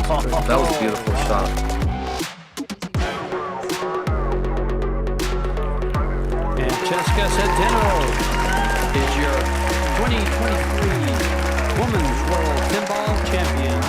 That was a beautiful shot. And Cheska Centeno is your 2023 Women's World Pinball Champion.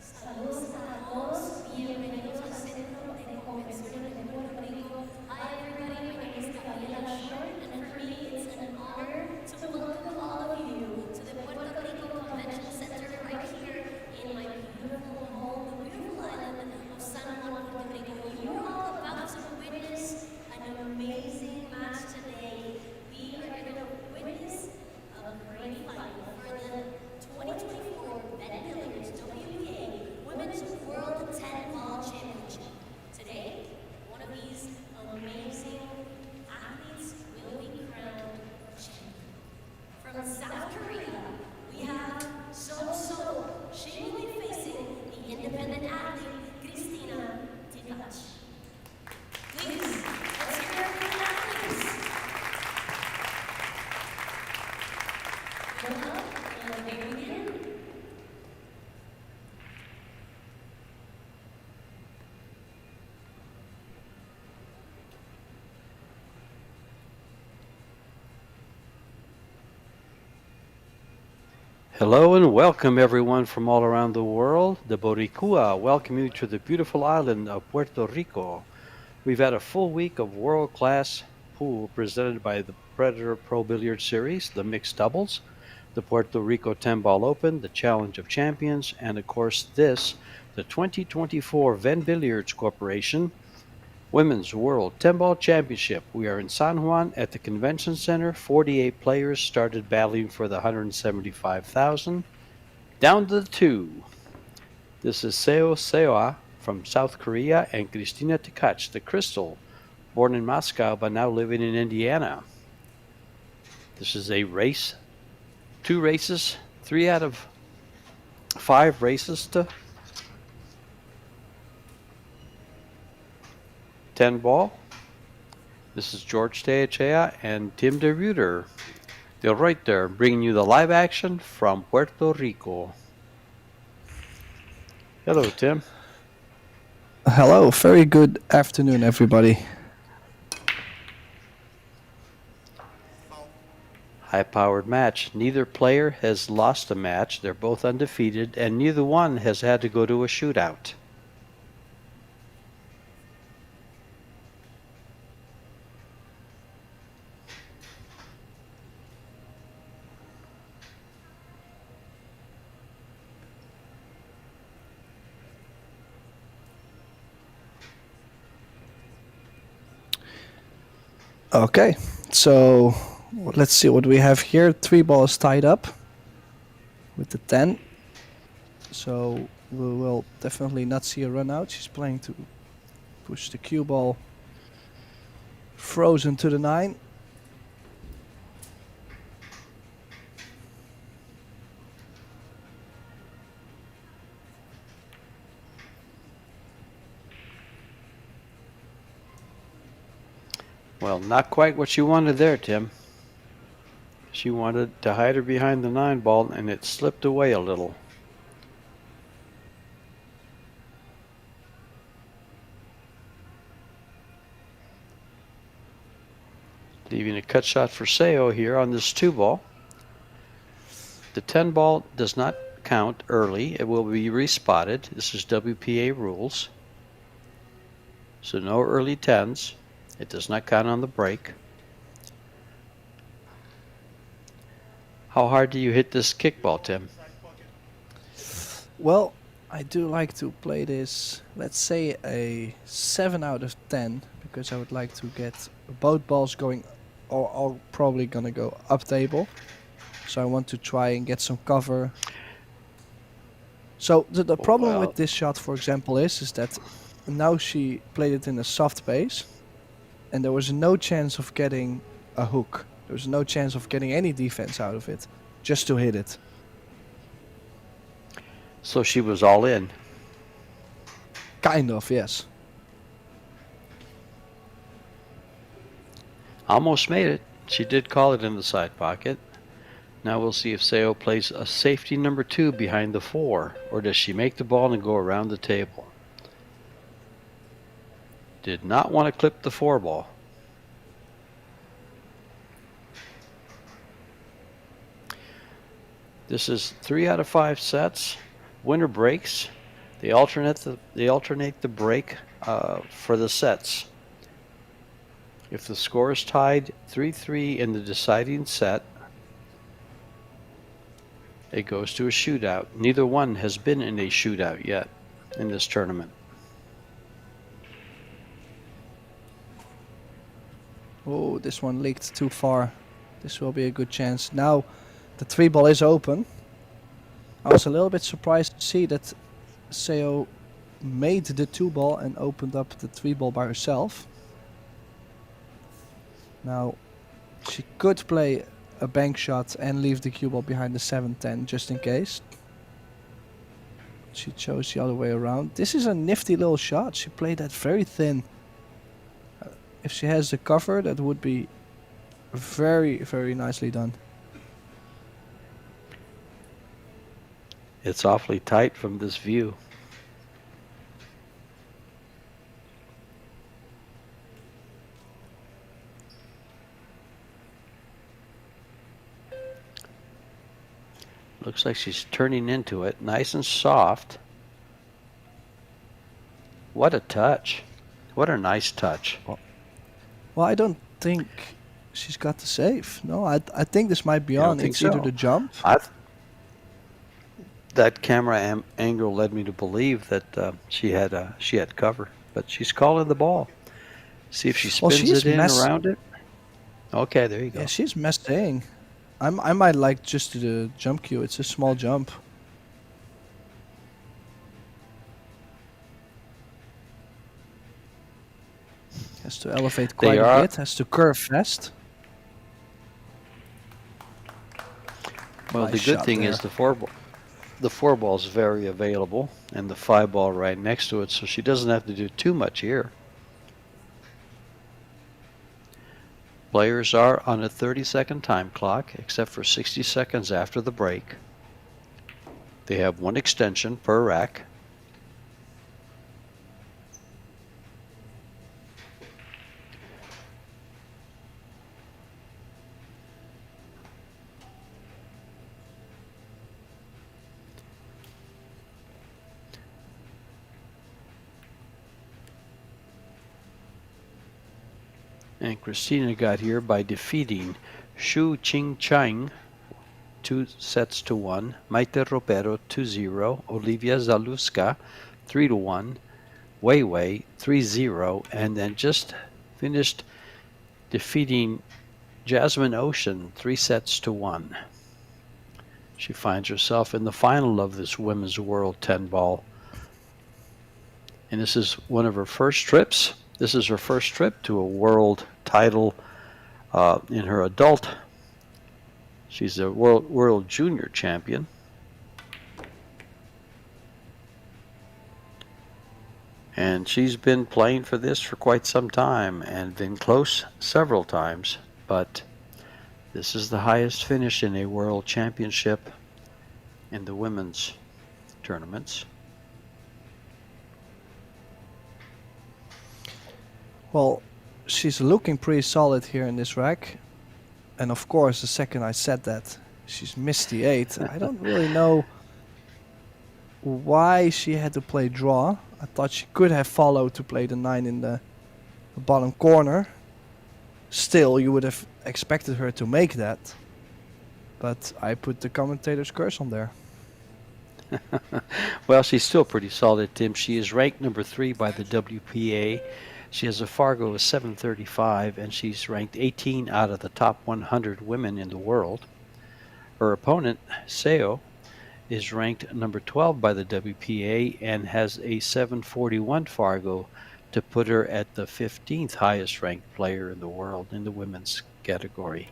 Saludos a todos, bienvenidos al Centro de Convenciones de Puerto Rico. Hi everybody, my name is Medalla Light, and for me it's an honor to welcome all of you to the Puerto Rico Convention Center right here in my beautiful home, the beautiful island of San Juan, Puerto Rico. You're all about to witness an amazing match today. We are going to witness a great final for the 2024 VenBilliards WPA Women's World 10-Ball Championship. Today, one of these amazing athletes will be crowned champion. From South Korea, we have Seoa. She will be facing the independent athlete, Tkach. Please, let's hear it for the athletes. Look up, and may we begin. Hello and welcome everyone from all around the world. The Boricua welcome you to the beautiful island of Puerto Rico. We've had a full week of world-class pool presented by the Predator Pro Billiard Series, the mixed doubles, the Puerto Rico 10-Ball Open, the Challenge of Champions, and of course this, the 2024 VenBilliards Corporation Women's World 10-Ball Championship. We are in San Juan at the Convention Center. 48 players started battling for the 175,000. Down to the two. This is Seoa from South Korea and Tkach, the Crystal, born in Moscow but now living in Indiana. This is a race. 2 races, 3 out of 5 races to 10-ball. This is George Teachea and Tim de Ruyter. They're right there, bringing you the live action from Puerto Rico. Hello, Tim. Hello, very good afternoon, everybody. High-powered match. Neither player has lost a match. They're both undefeated, and neither one has had to go to a shootout. Okay, so let's see what we have here. 3 balls tied up with the 10. So we will definitely not see a run out. She's playing to push the cue ball frozen to the 9. Well, not quite what she wanted there, Tim. She wanted to hide her behind the 9 ball, and it slipped away a little. Leaving a cut shot for Seoa here on this 2 ball. The 10 ball does not count early. It will be respotted. This is WPA rules. So no early 10s. It does not count on the break. How hard do you hit this kickball, Tim? Well, I do like to play this, let's say a 7 out of 10, because I would like to get both balls going, or probably gonna go up table. So I want to try and get some cover. So the problem with this shot, for example, is that now she played it in a soft base, and there was no chance of getting a hook. There was no chance of getting any defense out of it, just to hit it. So she was all in. Kind of, yes. Almost made it. She did call it in the side pocket. Now we'll see if Seoa plays a safety number 2 behind the 4, or does she make the ball and go around the table? Did not want to clip the 4 ball. This is 3 out of 5 sets. Winner breaks. They alternate the break for the sets. If the score is tied 3-3 in the deciding set, it goes to a shootout. Neither one has been in a shootout yet in this tournament. Oh, this one leaked too far. This will be a good chance. Now the 3 ball is open. I was a little bit surprised to see that Seoa made the 2 ball and opened up the 3 ball by herself. Now she could play a bank shot and leave the cue ball behind the 7-10 just in case. She chose the other way around. This is a nifty little shot. She played that very thin. If she has the cover, that would be very, very nicely done. It's awfully tight from this view. Looks like she's turning into it, nice and soft. What a touch. What a nice touch. Well, I don't think she's got the save. No, I think this might be You don't on. think It's either so? the jump. That camera angle led me to believe that she had cover, but she's calling the ball. See if she Well, spins she's it in around it. Okay, there you go. Yeah, she's messing. I might like just the jump cue. It's a small jump. Has to elevate quite a bit. Has to curve fast. Well, Nice the good shot thing there. is the 4 ball is very available, and the 5 ball right next to it, so she doesn't have to do too much here. Players are on a 30-second time clock, except for 60 seconds after the break. They have 1 extension per rack. And Christina got here by defeating Xu Qingchang 2-1, Maite Ropero 2-0, Olivia Zaluska 3-1, Wei Wei 3-0, and then just finished defeating Jasmine Ocean 3-1. She finds herself in the final of this Women's World 10 ball. And this is one of her first trips. This is her first trip to a world title in her adult. She's a world junior champion. And she's been playing for this for quite some time and been close several times. But this is the highest finish in a world championship in the women's tournaments. Well, she's looking pretty solid here in this rack. And of course, the second I said that, she's missed the 8. I don't really know why she had to play draw. I thought she could have followed to play the 9 in the bottom corner. Still, you would have expected her to make that. But I put the commentator's curse on there. Well, she's still pretty solid, Tim. She is ranked number 3 by the WPA. She has a Fargo of 735, and she's ranked 18 out of the top 100 women in the world. Her opponent, Seoa, is ranked number 12 by the WPA and has a 741 Fargo to put her at the 15th highest ranked player in the world in the women's category.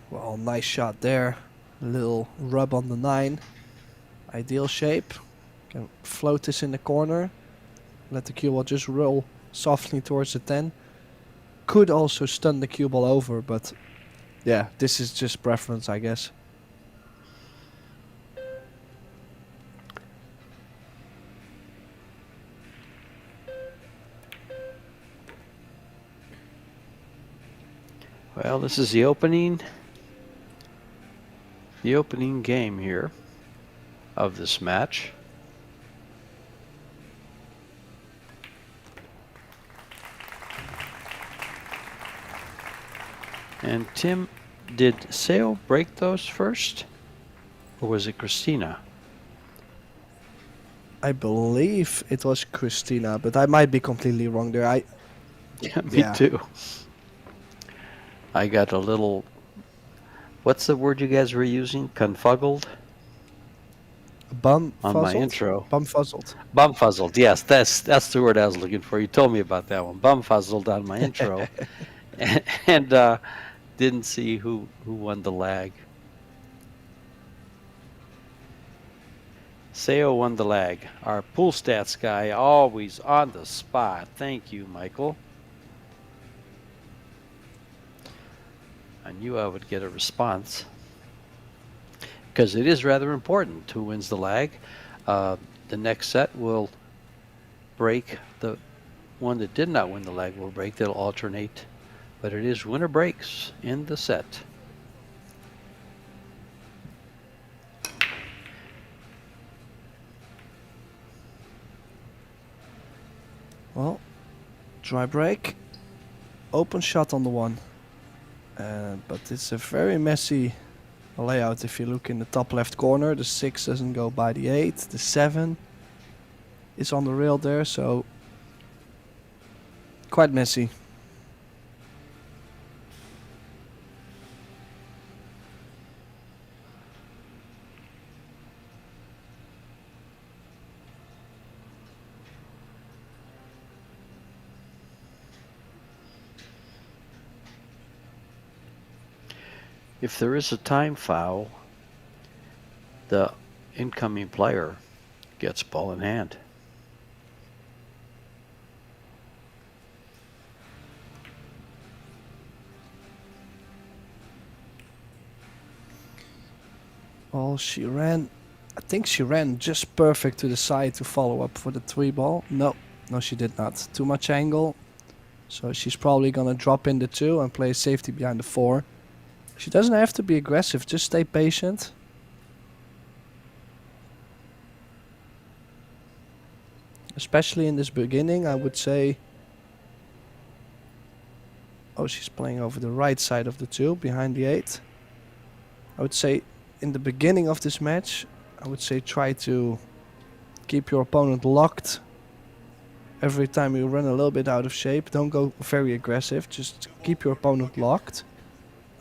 Well, nice shot there. A little rub on the 9. Ideal shape. Can float this in the corner. Let the cue ball just roll softly towards the 10. Could also stun the cue ball over, but yeah, this is just preference, I guess. Well, this is the opening game here of this match. And Tim, did Seoa break those first? Or was it Christina? I believe it was Christina, but I might be completely wrong there. Yeah, me too. I got a little, what's the word you guys were using? Confuzzled? On my intro. Bumfuzzled. Bumfuzzled, yes, that's the word I was looking for. You told me about that one. Bumfuzzled on my intro. and didn't see who won the lag. Seoa won the lag. Our pool stats guy, always on the spot. Thank you, Michael. I knew I would get a response, because it is rather important who wins the lag. The next set will break. The one that did not win the lag will break. They'll alternate, but it is winner breaks in the set. Well, dry break, open shot on the 1. But it's a very messy layout. If you look in the top left corner, the 6 doesn't go by the 8. The 7 is on the rail there, so quite messy. If there is a time foul, the incoming player gets ball in hand. Well, I think she ran just perfect to the side to follow up for the 3 ball. No, she did not. Too much angle. So she's probably gonna drop in the 2 and play safety behind the 4. She doesn't have to be aggressive, just stay patient. Especially in this beginning, I would say... Oh, she's playing over the right side of the 2, behind the 8. I would say, in the beginning of this match, I would say try to keep your opponent locked. Every time you run a little bit out of shape, don't go very aggressive, just keep your opponent locked.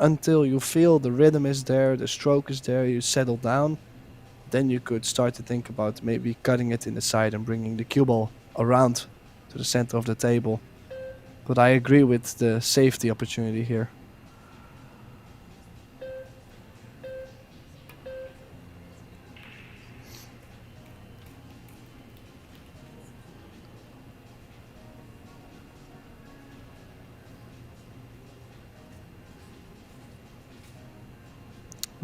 Until you feel the rhythm is there, the stroke is there, you settle down. Then you could start to think about maybe cutting it in the side and bringing the cue ball around to the center of the table. But I agree with the safety opportunity here.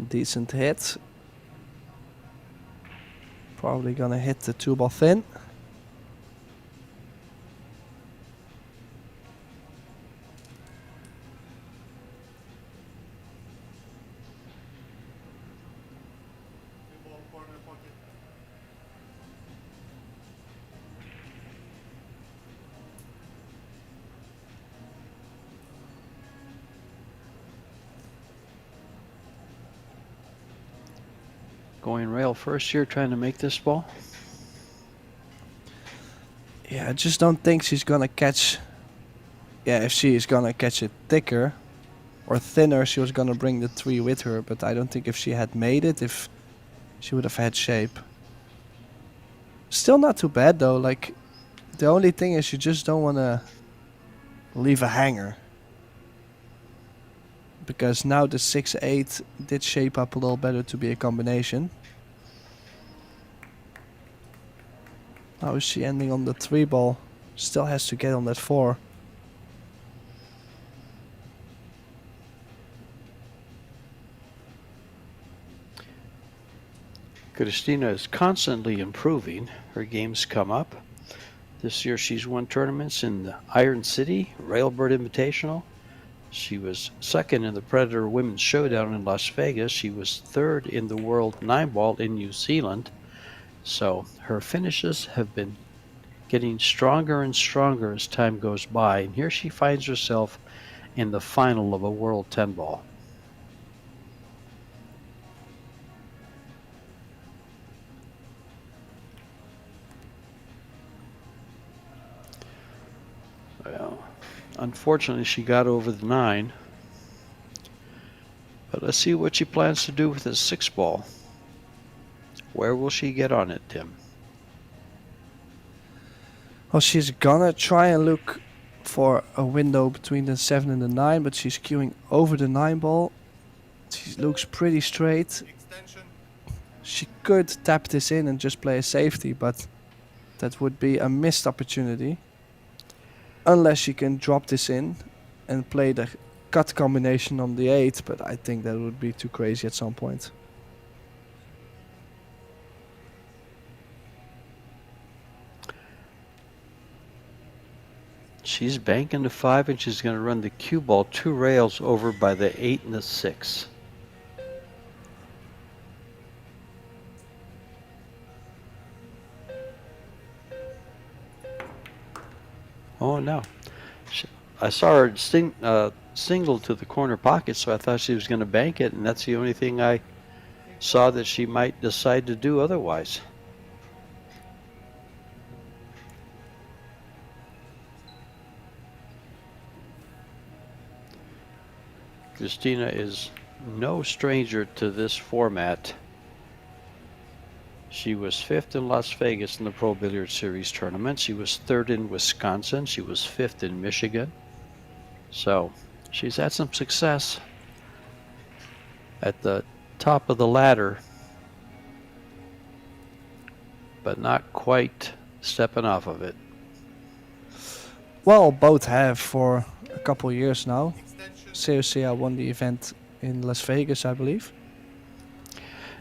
Decent hit. Probably gonna hit the 2 ball thin. Going rail first here, trying to make this ball. Yeah, I just don't think she's gonna catch... Yeah, if she is gonna catch it thicker or thinner, she was gonna bring the 3 with her. But I don't think if she had made it, if she would have had shape. Still not too bad though, like... The only thing is you just don't wanna leave a hanger. Because now the 6-8 did shape up a little better to be a combination. How is she ending on the 3 ball? Still has to get on that 4. Christina is constantly improving. Her games come up. This year she's won tournaments in the Iron City, Railbird Invitational. She was second in the Predator Women's Showdown in Las Vegas. She was third in the World 9-Ball in New Zealand. So her finishes have been getting stronger and stronger as time goes by. And here she finds herself in the final of a World 10-Ball. Well, unfortunately, she got over the 9. But let's see what she plans to do with this 6-ball. Where will she get on it, Tim? Well, she's gonna try and look for a window between the 7 and the 9, but she's queuing over the 9-ball. She looks pretty straight. She could tap this in and just play a safety, but that would be a missed opportunity. Unless she can drop this in and play the cut combination on the 8, but I think that would be too crazy at some point. She's banking the 5 and she's going to run the cue ball 2 rails over by the 8 and the 6. Oh no. I saw her single to the corner pocket, so I thought she was going to bank it, and that's the only thing I saw that she might decide to do otherwise. Christina is no stranger to this format. She was 5th in Las Vegas in the Pro Billiards Series tournament. She was 3rd in Wisconsin. She was 5th in Michigan. So she's had some success at the top of the ladder, but not quite stepping off of it. Well, both have for a couple years now. Seoa won the event in Las Vegas, I believe.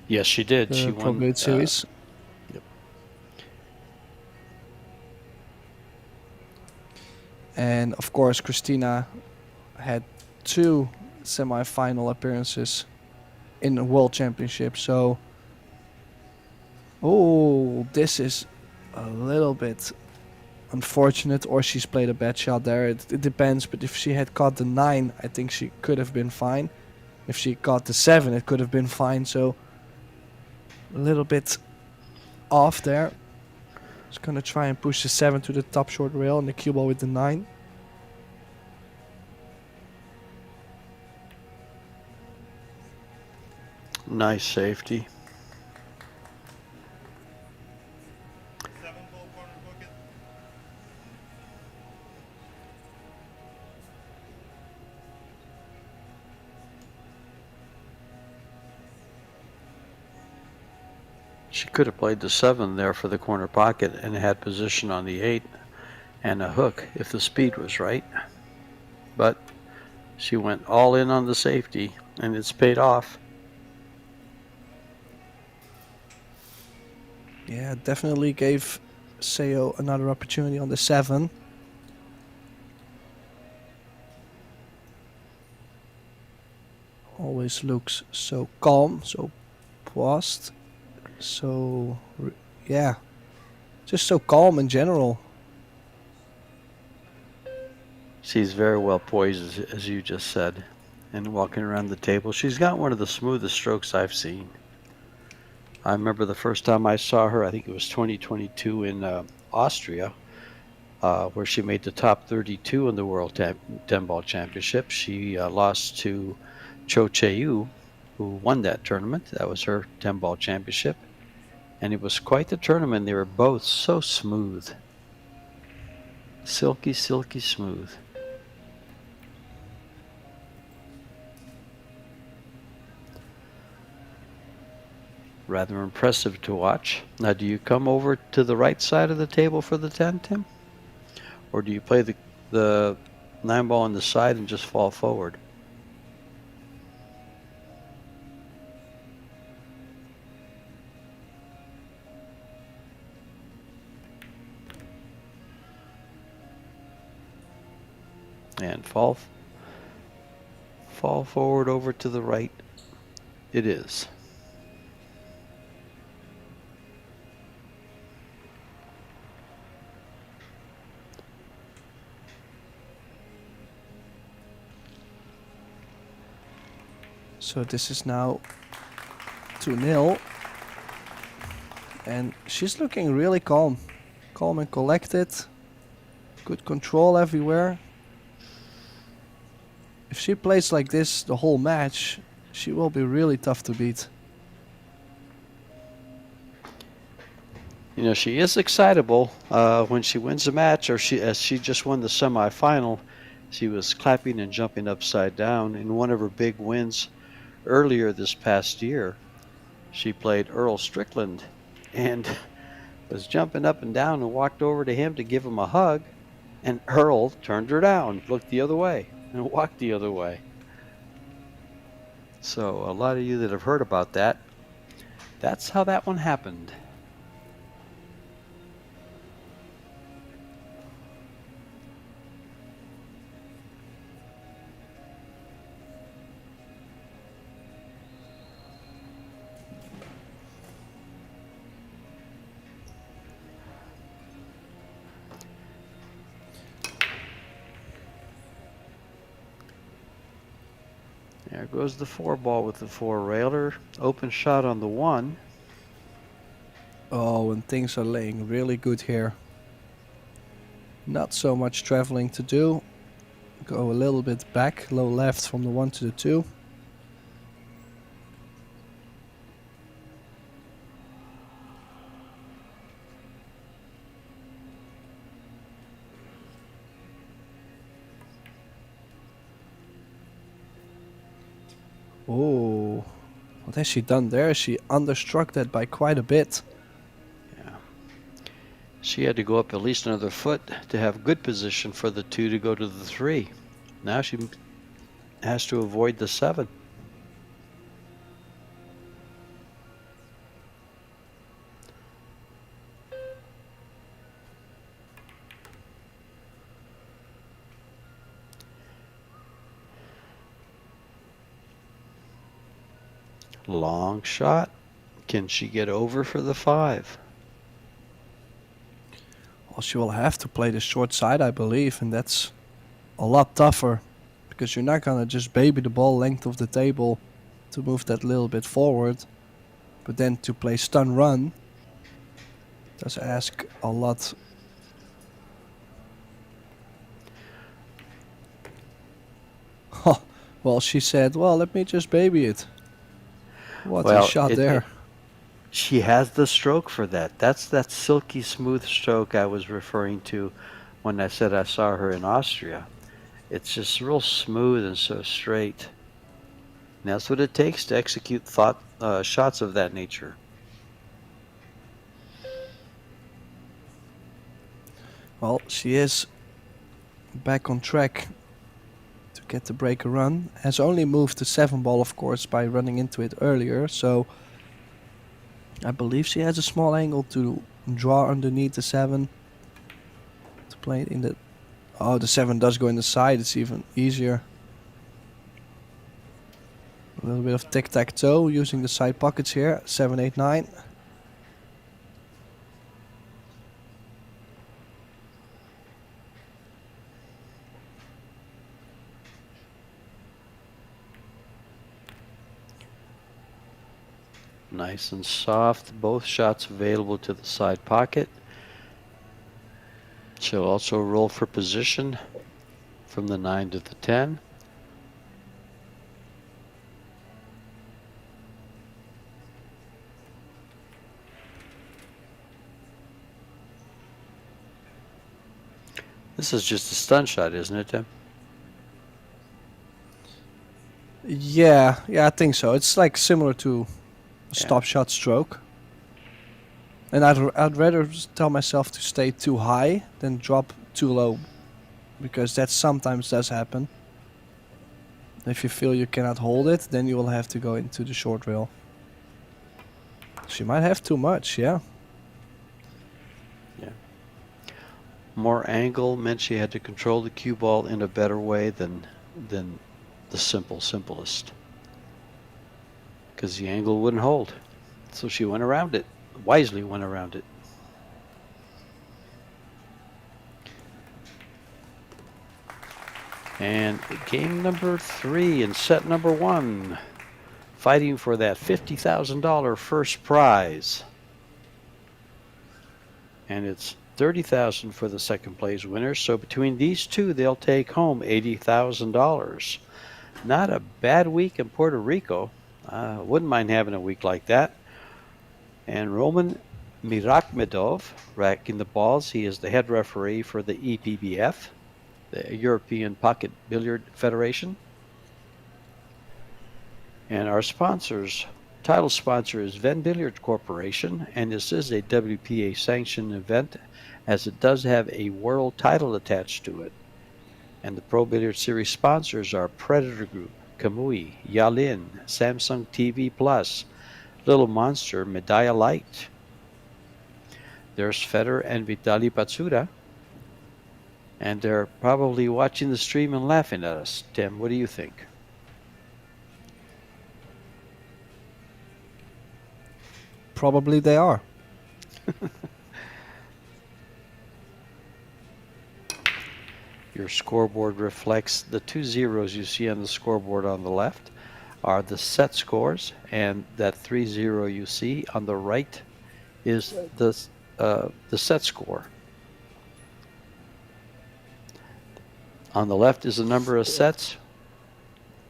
Yes, she did. The She Pro won Billiards Series. Yep. And of course, Christina had 2 semi-final appearances in the World Championship. So, oh, this is a little bit unfortunate, or she's played a bad shot there. It depends, but if she had caught the 9, I think she could have been fine. If she caught the 7, it could have been fine. So, a little bit off there. Just gonna try and push the 7 to the top short rail and the cue ball with the 9. Nice safety. She could have played the 7 there for the corner pocket and had position on the 8 and a hook if the speed was right. But she went all in on the safety, and it's paid off. Yeah, definitely gave Seoa another opportunity on the 7. Always looks so calm, so poised, so yeah, just so calm in general. She's very well poised, as you just said, and walking around the table. She's got one of the smoothest strokes I've seen. I remember the first time I saw her, I think it was 2022 in Austria, where she made the top 32 in the World 10-Ball Championship. She lost to Cho Che-Yu, who won that tournament. That was her 10-Ball Championship. And it was quite the tournament. They were both so smooth. Silky, silky smooth. Rather impressive to watch. Now, do you come over to the right side of the table for the 10, Tim? Or do you play the 9-ball on the side and just fall forward? And fall forward over to the right. It is. So this is now 2-0. And she's looking really calm. Calm and collected. Good control everywhere. If she plays like this the whole match, she will be really tough to beat. You know, she is excitable when she wins a match, or as she just won the semifinal. She was clapping and jumping upside down in one of her big wins earlier this past year. She played Earl Strickland and was jumping up and down and walked over to him to give him a hug, and Earl turned her down, looked the other way, and walked the other way. So a lot of you that have heard about that, that's how that one happened. There goes the 4-ball with the 4-railer. Open shot on the 1. Oh, and things are laying really good here. Not so much traveling to do. Go a little bit back, low left from the 1 to the 2. Oh, what has she done there? She understruck that by quite a bit. Yeah. She had to go up at least another foot to have good position for the 2 to go to the 3. Now she has to avoid the 7. Long shot. Can she get over for the 5? Well, she will have to play the short side, I believe, and that's a lot tougher because you're not gonna just baby the ball length of the table to move that little bit forward, but then to play stun run does ask a lot. Oh, well, she said, well, let me just baby it. What a shot there. She has the stroke for that. That's that silky smooth stroke I was referring to when I said I saw her in Austria. It's just real smooth and so straight. And that's what it takes to execute shots of that nature. Well, she is back on track to get the break a run. Has only moved the 7-ball, of course, by running into it earlier. So I believe she has a small angle to draw underneath the 7 to play it in the... Oh, the 7 does go in the side. It's even easier. A little bit of tic-tac-toe using the side pockets here. 7, 8, 9. Nice and soft. Both shots available to the side pocket. She'll also roll for position from the 9 to the 10. This is just a stun shot, isn't it, Tim? Yeah, I think so. It's like similar to a stop shot stroke. And I'd rather tell myself to stay too high than drop too low, because that sometimes does happen. If you feel you cannot hold it, then you will have to go into the short rail. She might have too much, yeah. More angle meant she had to control the cue ball in a better way than the simplest. Because the angle wouldn't hold. So she went around it, wisely went around it. And game number 3 and set number 1, fighting for that $50,000 first prize. And it's $30,000 for the second place winner. So between these two, they'll take home $80,000. Not a bad week in Puerto Rico. Wouldn't mind having a week like that. And Roman Mirakhmedov racking the balls. He is the head referee for the EPBF, the European Pocket Billiard Federation. And our sponsors, title sponsor is VenBilliards Corporation, and this is a WPA sanctioned event, as it does have a world title attached to it. And the Pro Billiard Series sponsors are Predator Group, Kamui, Yalin, Samsung TV Plus, Little Monster, Medalla Light. There's Federer and Vitaly Patsuda. And they're probably watching the stream and laughing at us. Tim, what do you think? Probably they are. Your scoreboard reflects the 2 zeros you see on the scoreboard on the left are the set scores, and that 3-0 you see on the right is the set score. On the left is the number of sets.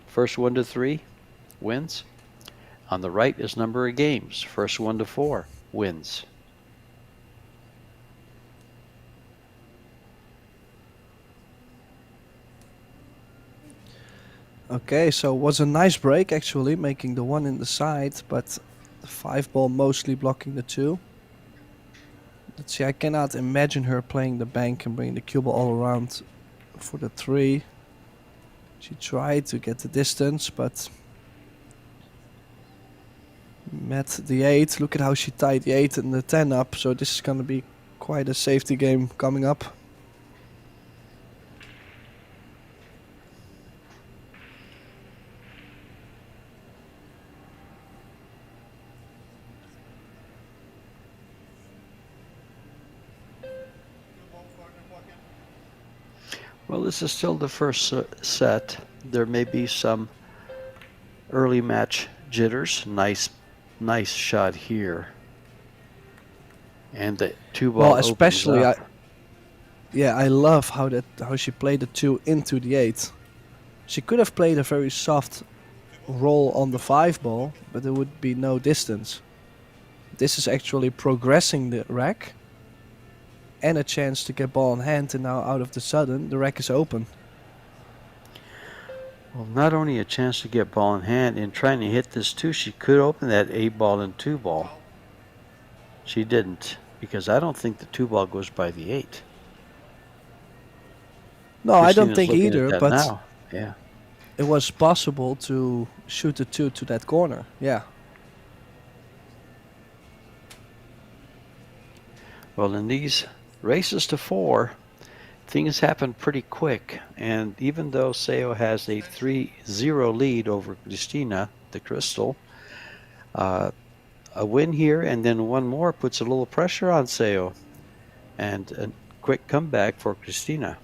First 1 to 3 wins. On the right is number of games. First 1 to 4 wins. Okay, so it was a nice break actually, making the 1 in the side, but the 5 ball mostly blocking the 2. Let's see, I cannot imagine her playing the bank and bringing the cue ball all around for the 3. She tried to get the distance, but met the 8. Look at how she tied the 8 and the 10 up, so this is going to be quite a safety game coming up. Well, this is still the first set. There may be some early match jitters. Nice shot here. And the 2 ball. Well, especially I love how she played the 2 into the 8. She could have played a very soft roll on the 5 ball, but there would be no distance. This is actually progressing the rack and a chance to get ball in hand, and now out of the sudden the rack is open. Well, not only a chance to get ball in hand, in trying to hit this 2, she could open that 8 ball and 2 ball. She didn't, because I don't think the 2 ball goes by the 8. No, I don't think either, but now. Yeah. It was possible to shoot the 2 to that corner. Yeah. Well, in these races to 4, things happen pretty quick, and even though Seoa has a 3-0 lead over Cristina, the Crystal, a win here and then 1 more puts a little pressure on Seoa, and a quick comeback for Cristina.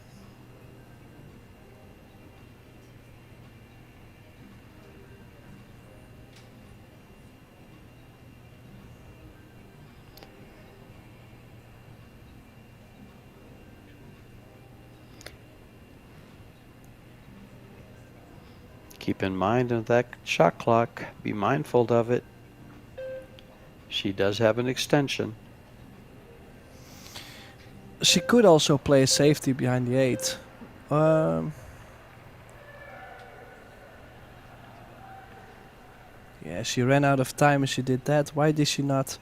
Keep in mind of that shot clock. Be mindful of it. She does have an extension. She could also play a safety behind the 8. Yeah, she ran out of time and she did that. Why did she not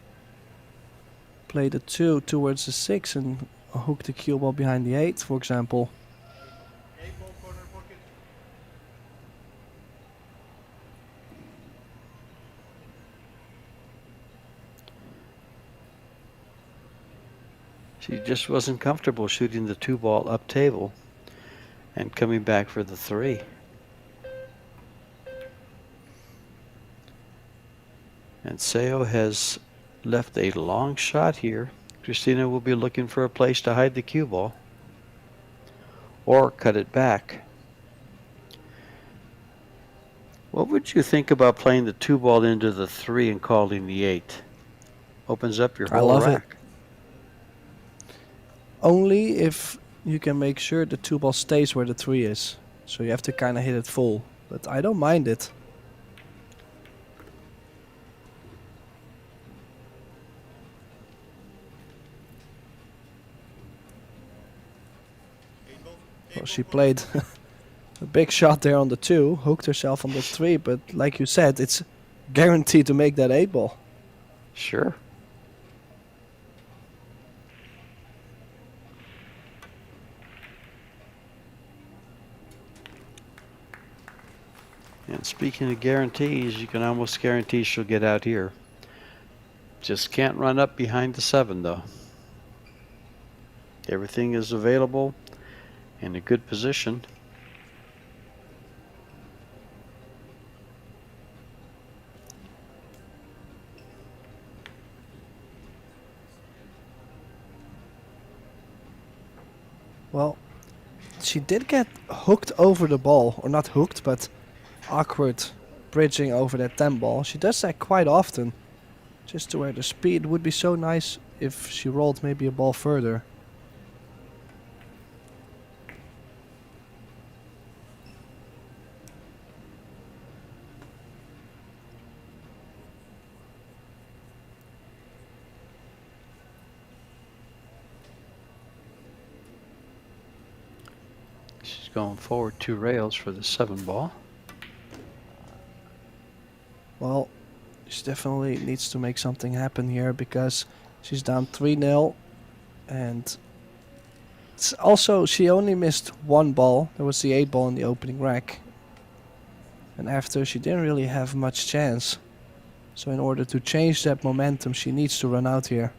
play the 2 towards the 6 and hook the cue ball behind the 8, for example. She just wasn't comfortable shooting the 2-ball up table and coming back for the 3. And Seoa has left a long shot here. Christina will be looking for a place to hide the cue ball or cut it back. What would you think about playing the 2-ball into the 3 and calling the 8? Opens up your whole rack. It. Only if you can make sure the 2-ball stays where the 3 is. So you have to kind of hit it full. But I don't mind it. Well, she played a big shot there on the 2, hooked herself on the 3, but like you said, it's guaranteed to make that 8-ball. Sure. And speaking of guarantees, you can almost guarantee she'll get out here. Just can't run up behind the 7 though. Everything is available in a good position. Well, she did get hooked over the ball, or not hooked, but awkward bridging over that 10 ball. She does that quite often, just to where the speed would be so nice if she rolled maybe a ball further. She's going forward 2 rails for the 7 ball. Well, she definitely needs to make something happen here because she's down 3-0, and it's also she only missed 1 ball. There was the 8 ball in the opening rack, and after she didn't really have much chance. So in order to change that momentum, she needs to run out here.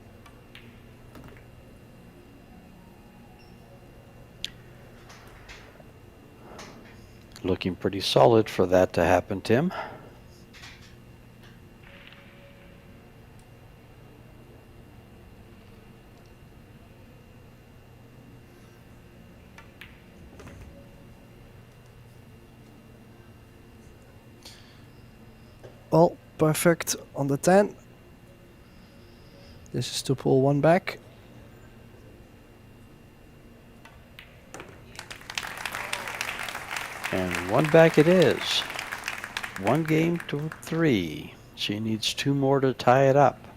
Looking pretty solid for that to happen, Tim. Well, perfect on the 10. This is to pull 1 back. And 1 back it is. 1 game to 3. She needs 2 more to tie it up.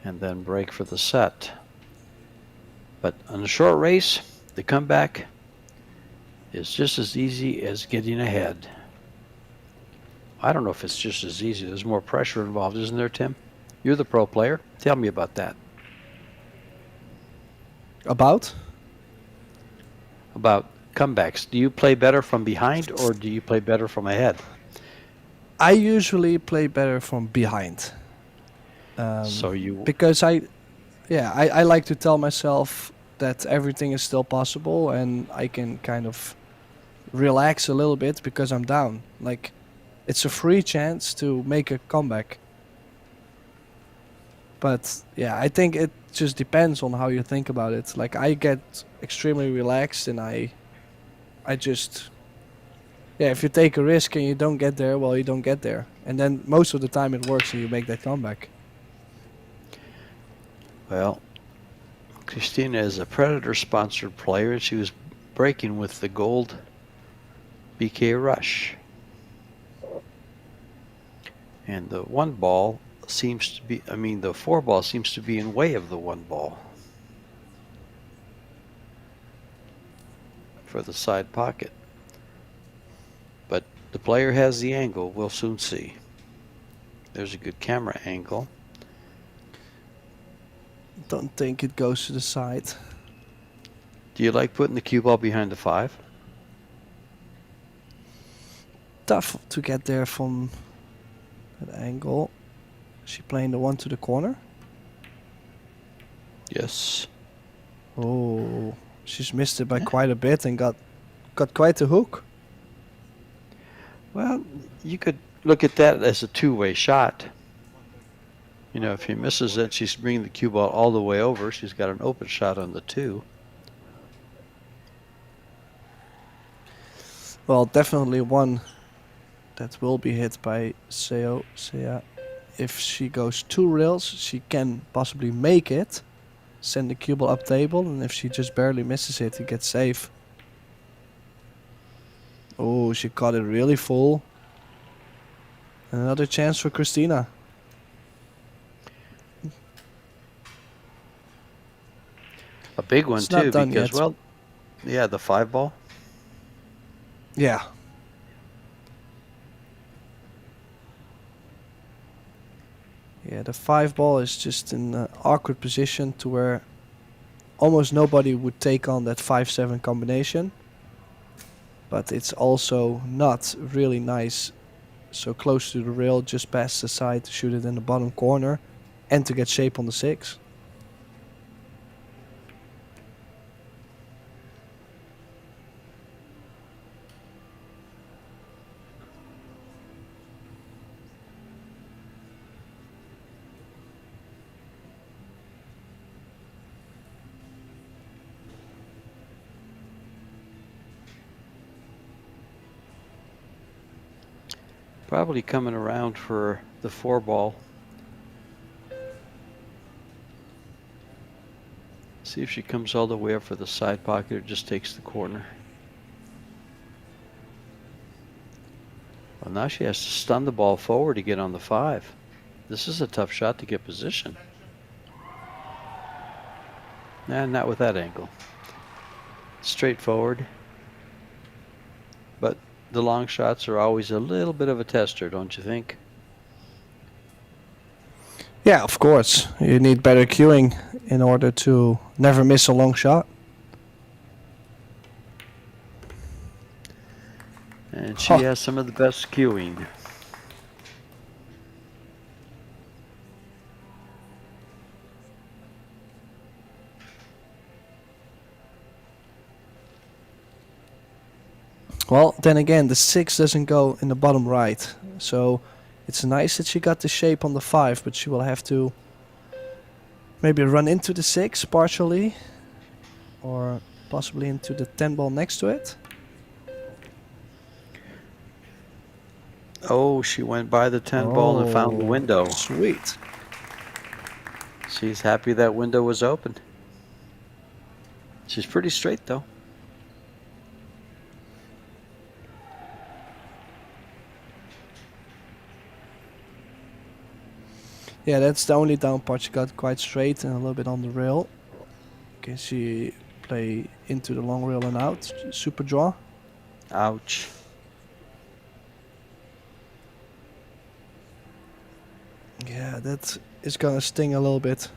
And then break for the set. But on a short race, the comeback is just as easy as getting ahead. I don't know if it's just as easy. There's more pressure involved, isn't there, Tim? You're the pro player. Tell me about that. About comebacks. Do you play better from behind or do you play better from ahead? I usually play better from behind. Because I like to tell myself that everything is still possible and I can kind of relax a little bit because I'm down. Like, it's a free chance to make a comeback. But yeah, I think it just depends on how you think about it. Like, I get extremely relaxed and I just, if you take a risk and you don't get there, well, you don't get there. And then most of the time it works and you make that comeback. Well, Christina is a Predator sponsored player and she was breaking with the gold BK Rush. And the 1 ball seems to be, the 4 ball seems to be in way of the 1 ball for the side pocket. But the player has the angle, we'll soon see. There's a good camera angle. don't think it goes to the side. Do you like putting the cue ball behind the 5? Tough to get there from that angle. Is she playing the 1 to the corner? Yes. Oh, she's missed it by quite a bit and got quite a hook. Well, you could look at that as a two-way shot. You know, if he misses it, she's bringing the cue ball all the way over. She's got an open shot on the 2. Well, definitely one that will be hit by Seoa. If she goes 2 rails, she can possibly make it. Send the cue ball up table, and if she just barely misses it, he gets safe. Oh, she caught it really full. Another chance for Christina. A big one, It's not too, done because, yet. well, yeah, the 5 ball. Yeah. Yeah, the 5 ball is just in an awkward position to where almost nobody would take on that 5-7 combination. But it's also not really nice so close to the rail, just past the side to shoot it in the bottom corner and to get shape on the 6. Probably coming around for the 4 ball. See if she comes all the way up for the side pocket or just takes the corner. Well, now she has to stun the ball forward to get on the 5. This is a tough shot to get position. Nah, not with that angle. Straightforward. But the long shots are always a little bit of a tester, don't you think? Yeah, of course. You need better cueing in order to never miss a long shot. And she has some of the best cueing. Well, then again, the 6 doesn't go in the bottom right. So it's nice that she got the shape on the 5, but she will have to maybe run into the 6 partially. Or possibly into the 10 ball next to it. Oh, she went by the 10 ball and found the window. Sweet. She's happy that window was open. She's pretty straight, though. Yeah, that's the only down part. She got quite straight and a little bit on the rail. Can she play into the long rail and out? Super draw. Ouch. Yeah, that is gonna sting a little bit.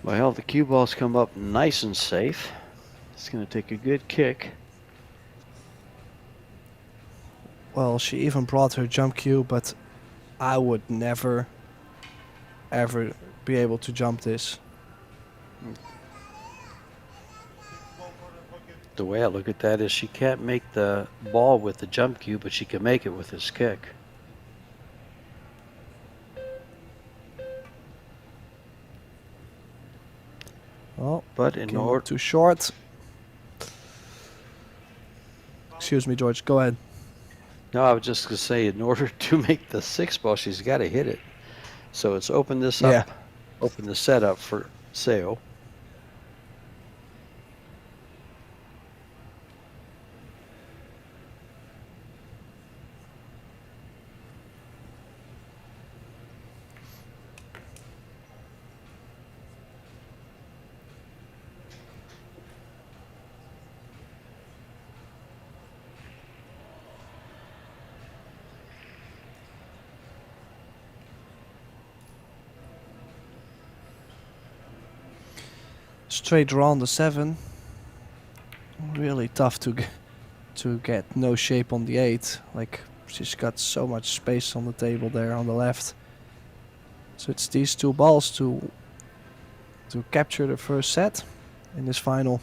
Well, the cue ball's come up nice and safe. It's going to take a good kick. Well, she even brought her jump cue, but I would never, ever be able to jump this. The way I look at that is she can't make the ball with the jump cue, but she can make it with this kick. Well, But in came up order too short. Excuse me, George. Go ahead. No, I was just going to say, in order to make the 6 ball, she's got to hit it. So it's open this Yeah. up, open the setup for Seoa. Straight draw on the 7. Really tough to get no shape on the 8. Like, she's got so much space on the table there on the left. So it's these 2 balls to capture the first set in this final.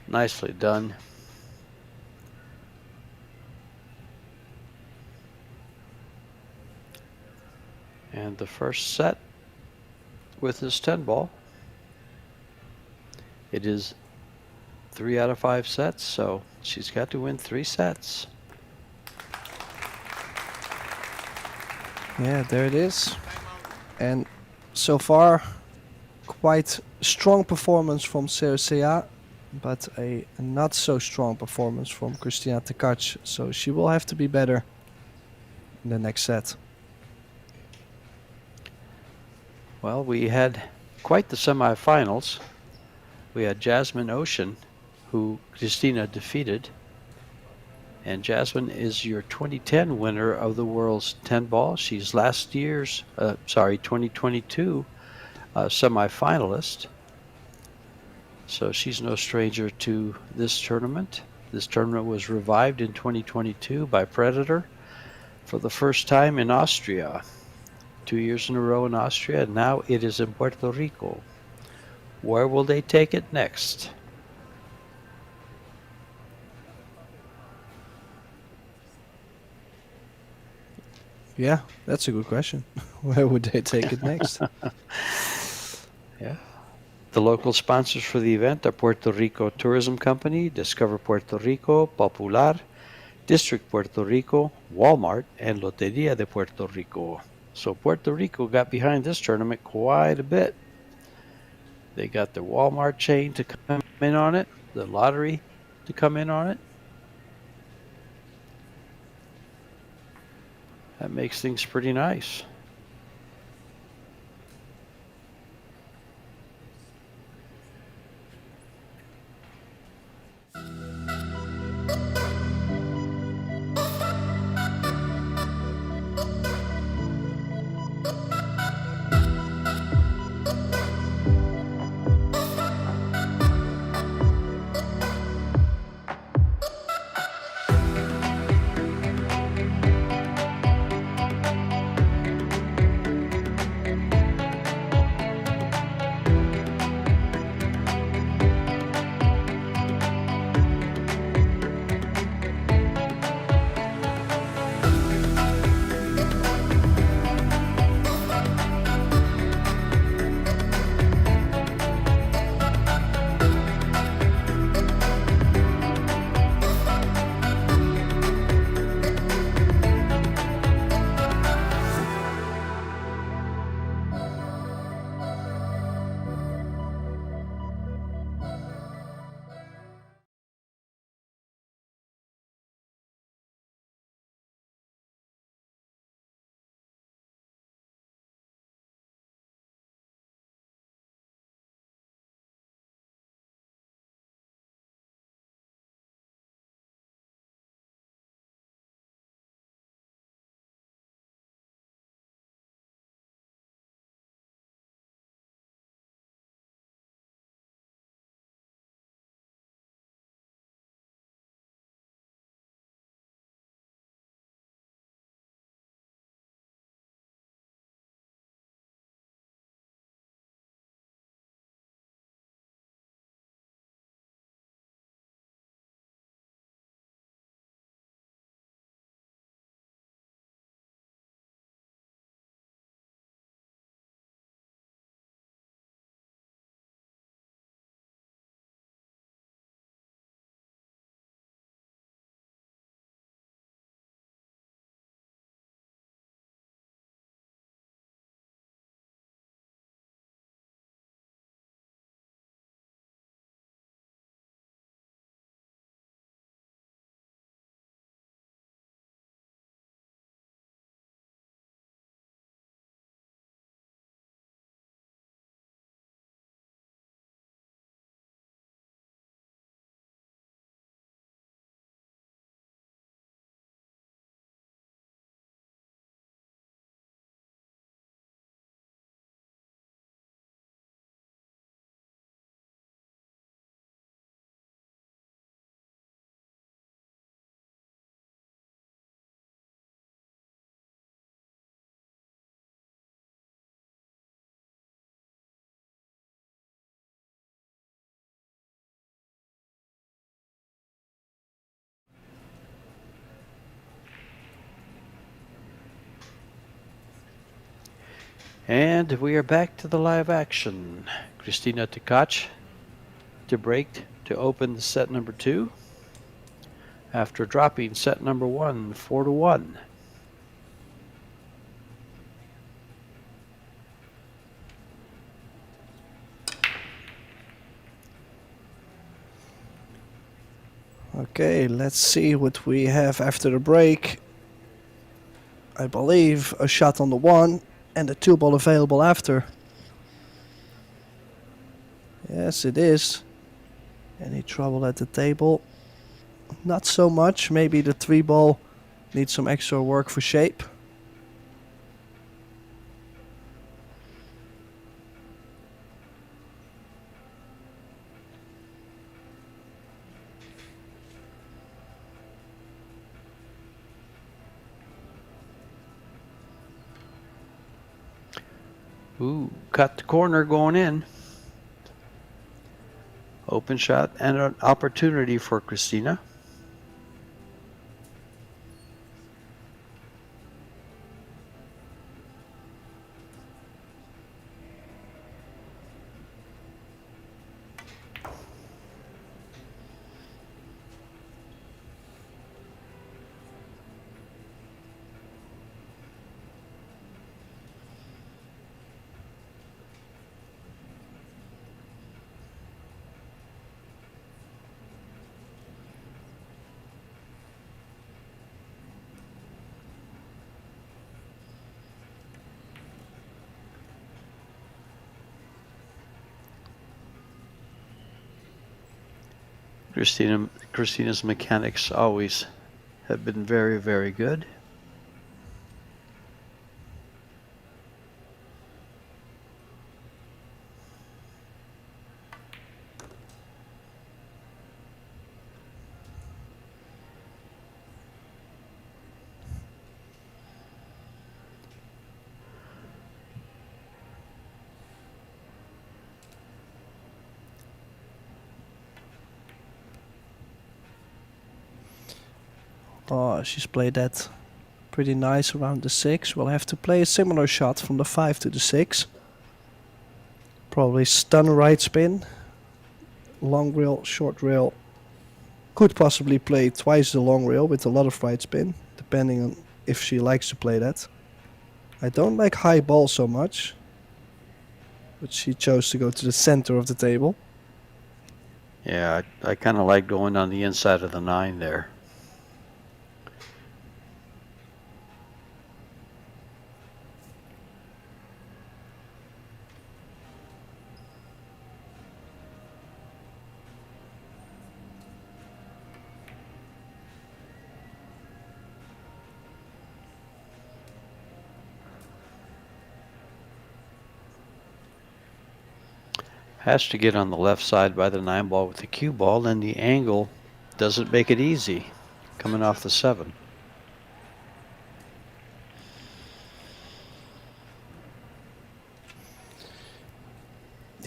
Nicely done. And the first set with this 10 ball. It is 3 out of 5 sets, so she's got to win 3 sets. Yeah, there it is. And so far, quite strong performance from Seoa, but a not so strong performance from Christina Tkach. So she will have to be better in the next set. Well, we had quite the semifinals. We had Jasmine Ocean, who Christina defeated. And Jasmine is your 2010 winner of the world's 10 ball. She's last year's, 2022 semifinalist. So she's no stranger to this tournament. This tournament was revived in 2022 by Predator for the first time in Austria. 2 years in a row in Austria, and now it is in Puerto Rico. Where will they take it next? Yeah, that's a good question. Where would they take it next? Yeah. The local sponsors for the event are Puerto Rico Tourism Company, Discover Puerto Rico, Popular, District Puerto Rico, Walmart, and Lotería de Puerto Rico. So Puerto Rico got behind this tournament quite a bit. They got the Walmart chain to come in on it, the lottery to come in on it. That makes things pretty nice. And we are back to the live action. Christina Tkach to break to open the set number 2 after dropping set number 1 4-1. Okay, let's see what we have after the break. I believe a shot on the 1 and a 2-ball available after. Yes, it is. Any trouble at the table? Not so much. Maybe the 3-ball needs some extra work for shape. Ooh, cut the corner going in. Open shot and an opportunity for Christina. Christina's mechanics always have been very, very good. Oh, she's played that pretty nice around the 6. We'll have to play a similar shot from the 5 to the 6. Probably stun right spin. Long rail, short rail. Could possibly play twice the long rail with a lot of right spin, depending on if she likes to play that. I don't like high ball so much, but she chose to go to the center of the table. Yeah, I kind of like going on the inside of the 9 there. Has to get on the left side by the 9 ball with the cue ball, and the angle doesn't make it easy coming off the 7.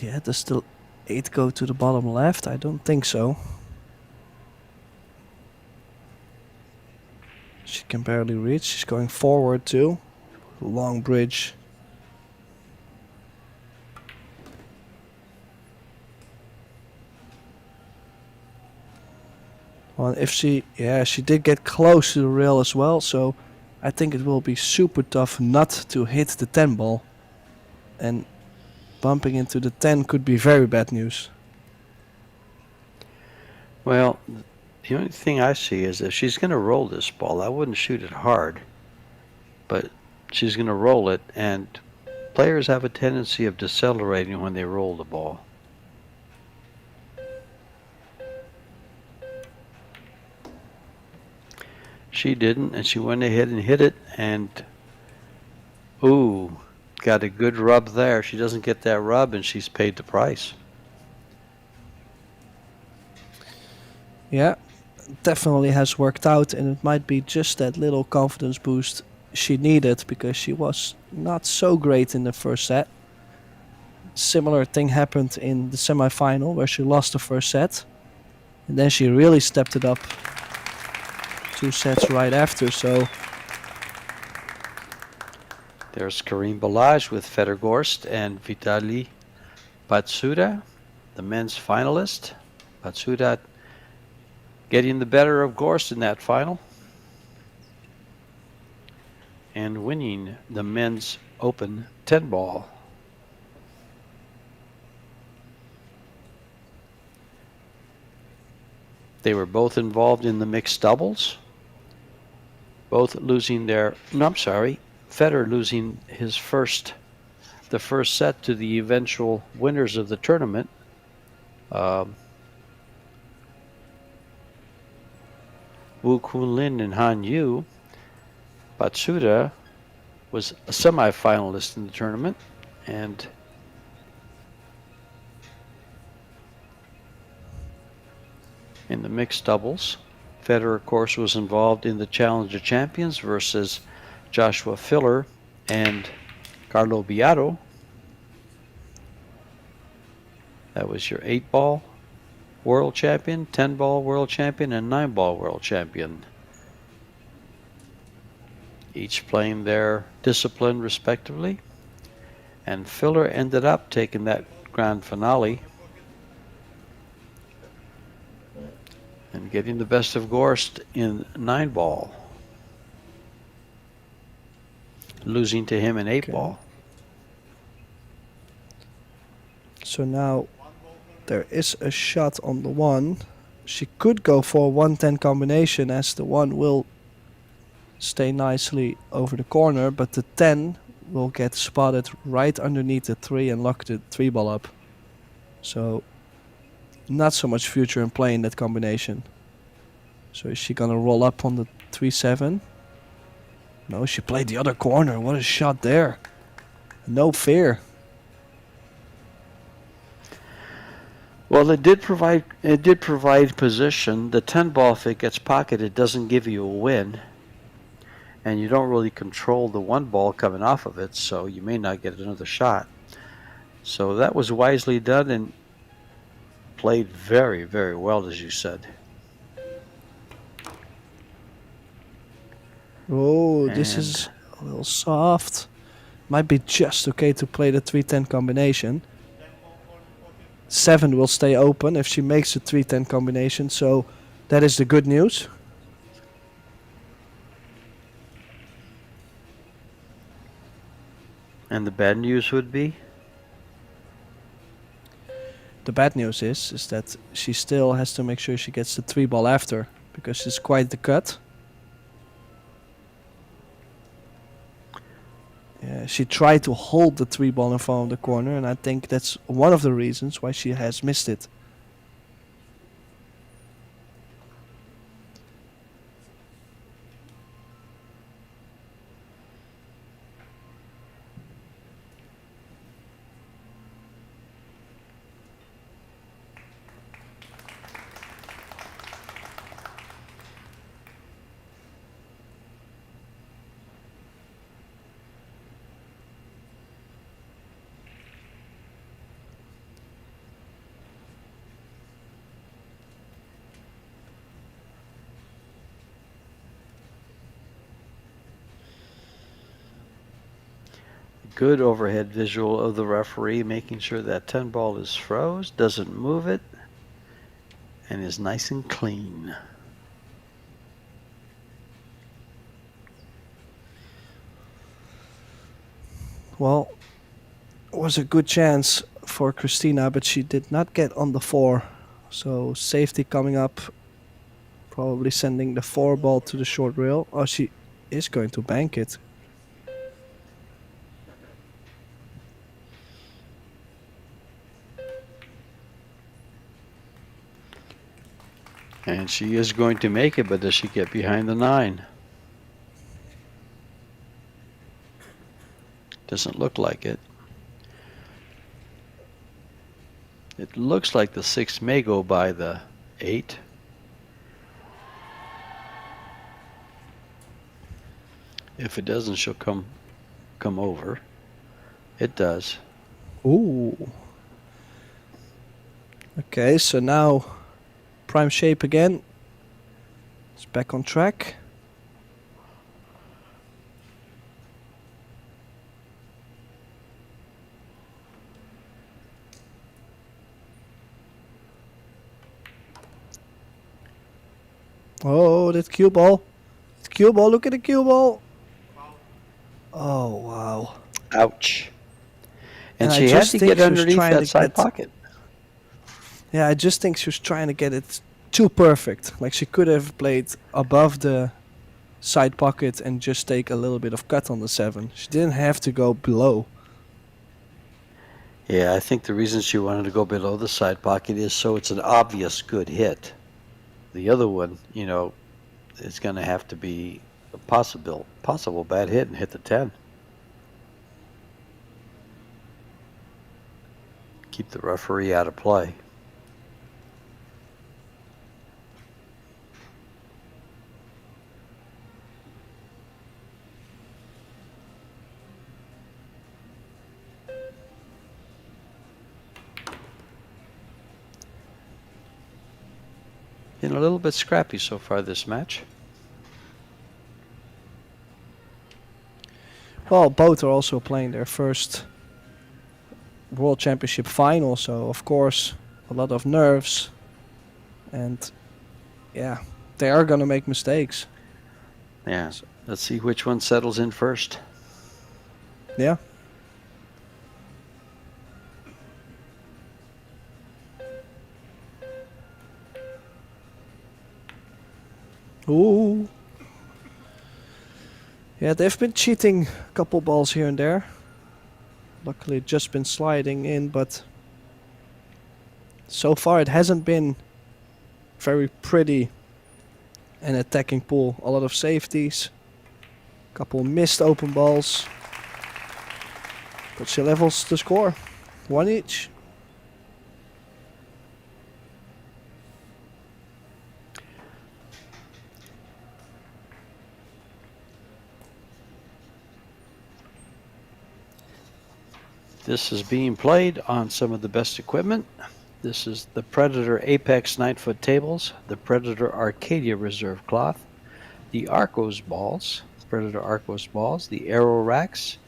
Yeah, does the 8 go to the bottom left? I don't think so. She can barely reach. She's going forward too. Long bridge. Well, if she did get close to the rail as well, so I think it will be super tough not to hit the 10 ball. And bumping into the 10 could be very bad news. Well, the only thing I see is if she's going to roll this ball, I wouldn't shoot it hard, but she's going to roll it, and players have a tendency of decelerating when they roll the ball. She didn't, and she went ahead and hit it, and ooh, got a good rub there. She doesn't get that rub, and she's paid the price. Yeah, definitely has worked out, and it might be just that little confidence boost she needed, because she was not so great in the first set. Similar thing happened in the semi-final where she lost the first set, and then she really stepped it up 2 sets right after. So There's Karim Balaj with Federgorst and Vitali Batsuda, the men's finalist. Batsuda getting the better of Gorst in that final and winning the men's open 10 ball. They were both involved in the mixed doubles, both losing their, no, I'm sorry, Federer losing the first set to the eventual winners of the tournament. Wu Kunlin and Han Yu. Batsuda was a semi-finalist in the tournament, and in the mixed doubles, Federer, of course, was involved in the Challenger Champions versus Joshua Filler and Carlo Biado. That was your 8-ball world champion, 10-ball world champion, and 9-ball world champion. Each playing their discipline respectively. And Filler ended up taking that grand finale and getting the best of Gorst in 9-ball, losing to him in 8-ball. So now there is a shot on the 1. She could go for a 110 combination, as the 1 will stay nicely over the corner, but the 10 will get spotted right underneath the 3 and lock the 3-ball up. So not so much future in playing that combination. So is she gonna roll up on the 3-7? No, she played the other corner. What a shot there. No fear. Well, it did provide position. The 10 ball, if it gets pocketed, doesn't give you a win. And you don't really control the 1 ball coming off of it, so you may not get another shot. So that was wisely done and played very, very well, as you said. Oh, this is a little soft. Might be just okay to play the 3-10 combination. 7 will stay open if she makes the 3-10 combination, so that is the good news. And the bad news would be? The bad news is that she still has to make sure she gets the 3-ball after, because it's quite the cut. Yeah, she tried to hold the 3-ball in front of the corner, and I think that's one of the reasons why she has missed it. Good overhead visual of the referee, making sure that 10 ball is froze, doesn't move it, and is nice and clean. Well, it was a good chance for Christina, but she did not get on the 4. So safety coming up, probably sending the 4 ball to the short rail. Oh, she is going to bank it. And she is going to make it, but does she get behind the 9? Doesn't look like it. It looks like the 6 may go by the 8. If it doesn't, she'll come over. It does. Ooh. Okay, so now prime shape again. It's back on track. Oh, that cue ball. Cue ball, look at the cue ball. Oh, wow. Ouch. And And I she had just to think get she was underneath trying that to side get- pocket. Yeah, I just think she was trying to get it too perfect. Like she could have played above the side pocket and just take a little bit of cut on the 7. She didn't have to go below. Yeah, I think the reason she wanted to go below the side pocket is so it's an obvious good hit. The other one, you know, is going to have to be a possible bad hit and hit the 10. Keep the referee out of play. Been a little bit scrappy so far this match. Well, both are also playing their first World Championship final, so of course a lot of nerves. And yeah, they are gonna make mistakes. Yeah, let's see which one settles in first. Yeah. Ooh. Yeah, they've been cheating a couple balls here and there. Luckily, it's just been sliding in, but so far it hasn't been very pretty an attacking pool. A lot of safeties, couple missed open balls. But she levels the score, 1 each. This is being played on some of the best equipment. This is the Predator Apex 9-foot tables, the Predator Arcadia Reserve Cloth, the Arcos balls, Predator Arcos balls, the Aeroracks,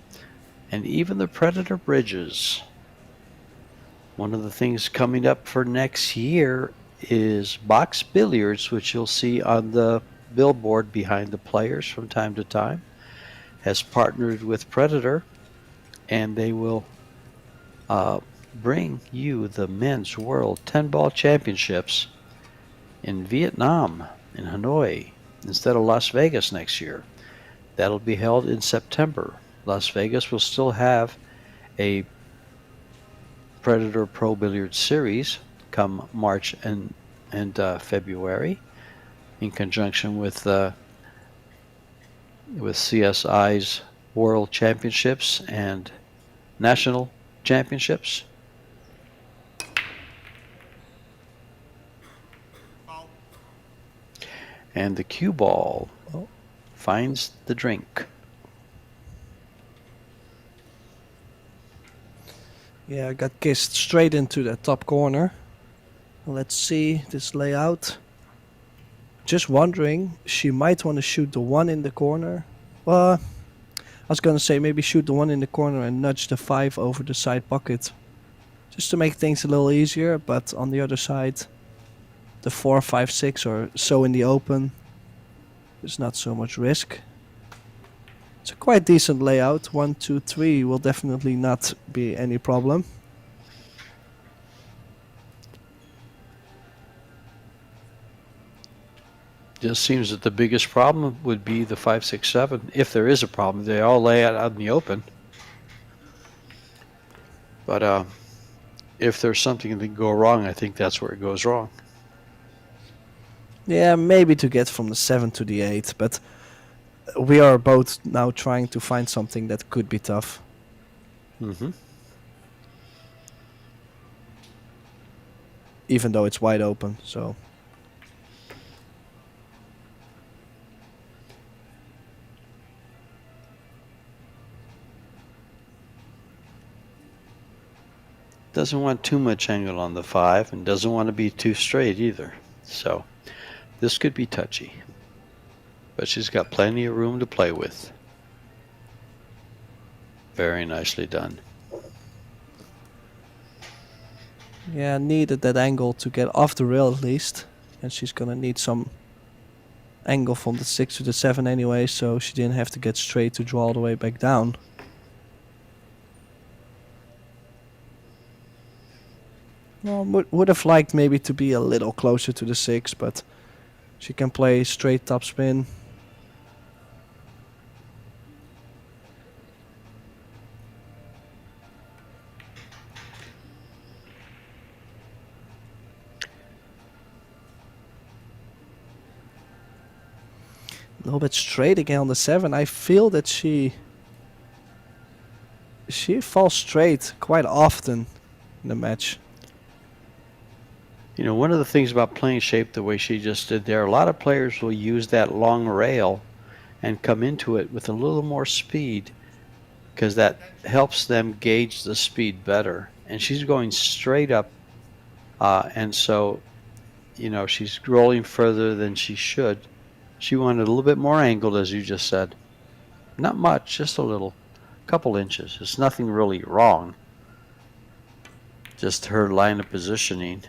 and even the Predator bridges. One of the things coming up for next year is box billiards, which you'll see on the billboard behind the players from time to time, has partnered with Predator, and they will bring you the Men's World 10-Ball Championships in Vietnam, in Hanoi, instead of Las Vegas next year. That'll be held in September. Las Vegas will still have a Predator Pro Billiards Series come March and February, in conjunction with CSI's World Championships and National Championships. And the cue ball finds the drink. Yeah, I got kissed straight into the top corner. Let's see this layout. Just wondering, she might want to shoot the 1 in the corner. Well, I was gonna say maybe shoot the 1 in the corner and nudge the 5 over the side pocket. Just to make things a little easier, but on the other side, the 4, 5, 6 are so in the open. There's not so much risk. It's a quite decent layout. 1, 2, 3 will definitely not be any problem. Just seems that the biggest problem would be the 5, 6, 7. If there is a problem, they all lay out in the open. But if there's something that go wrong, I think that's where it goes wrong. Yeah, maybe to get from the 7 to the 8, but we are both now trying to find something that could be tough. Mm-hmm. Even though it's wide open, so. Doesn't want too much angle on the 5 and doesn't want to be too straight either. So this could be touchy. But she's got plenty of room to play with. Very nicely done. Yeah, needed that angle to get off the rail at least. And she's gonna need some angle from the 6 to the 7 anyway, so she didn't have to get straight to draw all the way back down. Well, would have liked maybe to be a little closer to the 6, but she can play straight top spin. A little bit straight again on the 7. I feel that she falls straight quite often in the match. You know, one of the things about playing shape the way she just did there, a lot of players will use that long rail and come into it with a little more speed because that helps them gauge the speed better. And she's going straight up, and so, you know, she's rolling further than she should. She wanted a little bit more angled, as you just said. Not much, just a little. Couple inches. It's nothing really wrong. Just her line of positioning.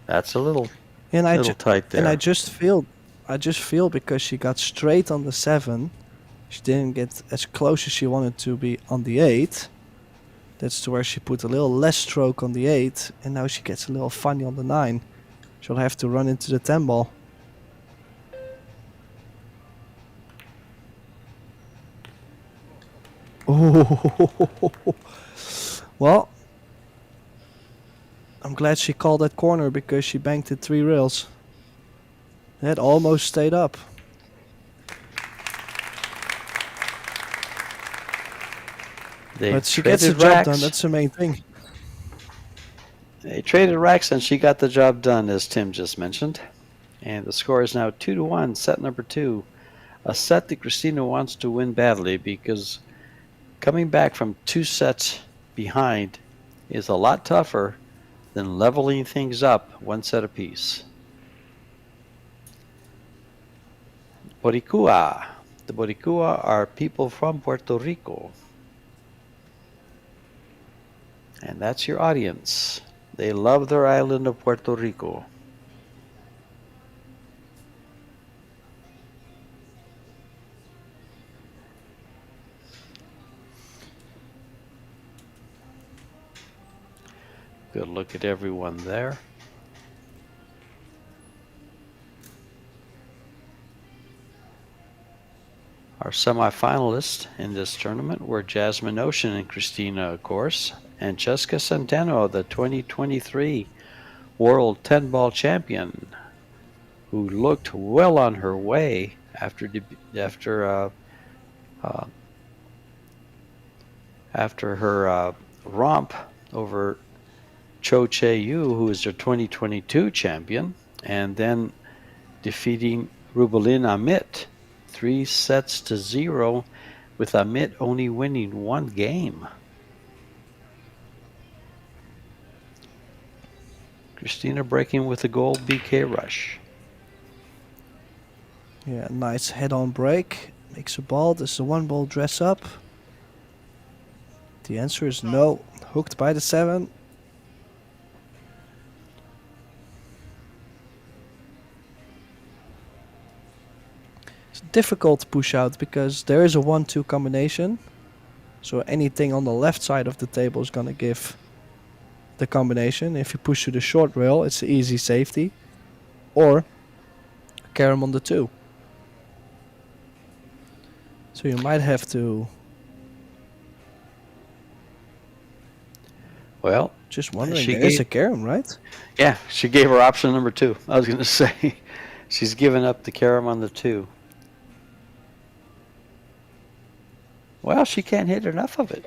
That's a little tight there. And I just feel because she got straight on the 7, she didn't get as close as she wanted to be on the 8. That's to where she put a little less stroke on the 8, and now she gets a little funny on the 9. She'll have to run into the 10 ball. Oh, well, I'm glad she called that corner because she banked it 3 rails. That almost stayed up. But she gets the job done, that's the main thing. They traded racks and she got the job done, as Tim just mentioned. And the score is now 2-1, set number 2. A set that Christina wants to win badly because coming back from 2 sets behind is a lot tougher than leveling things up 1 set apiece. Boricua. The Boricua are people from Puerto Rico. And that's your audience. They love their island of Puerto Rico. Good look at everyone there. Our semifinalists in this tournament were Jasmine Ocean and Christina, of course, and Jessica Centeno, the 2023 World 10-Ball Champion, who looked well on her way after her romp over Cho Che-Yu, who is their 2022 champion, and then defeating Rubelin Amit 3-0, with Amit only winning 1 game. Christina breaking with a gold BK rush. Yeah, nice head-on break. Makes a ball. Does the 1 ball dress up? The answer is no. Hooked by the 7. It's difficult to push out because there is a 1-2 combination. So anything on the left side of the table is going to give the combination. If you push to the short rail, it's an easy safety. Or a carom on the 2. So you might have to... Well, just wondering, there's a carom, right? Yeah, she gave her option number 2. I was going to say, she's given up the carom on the 2. Well, she can't hit enough of it.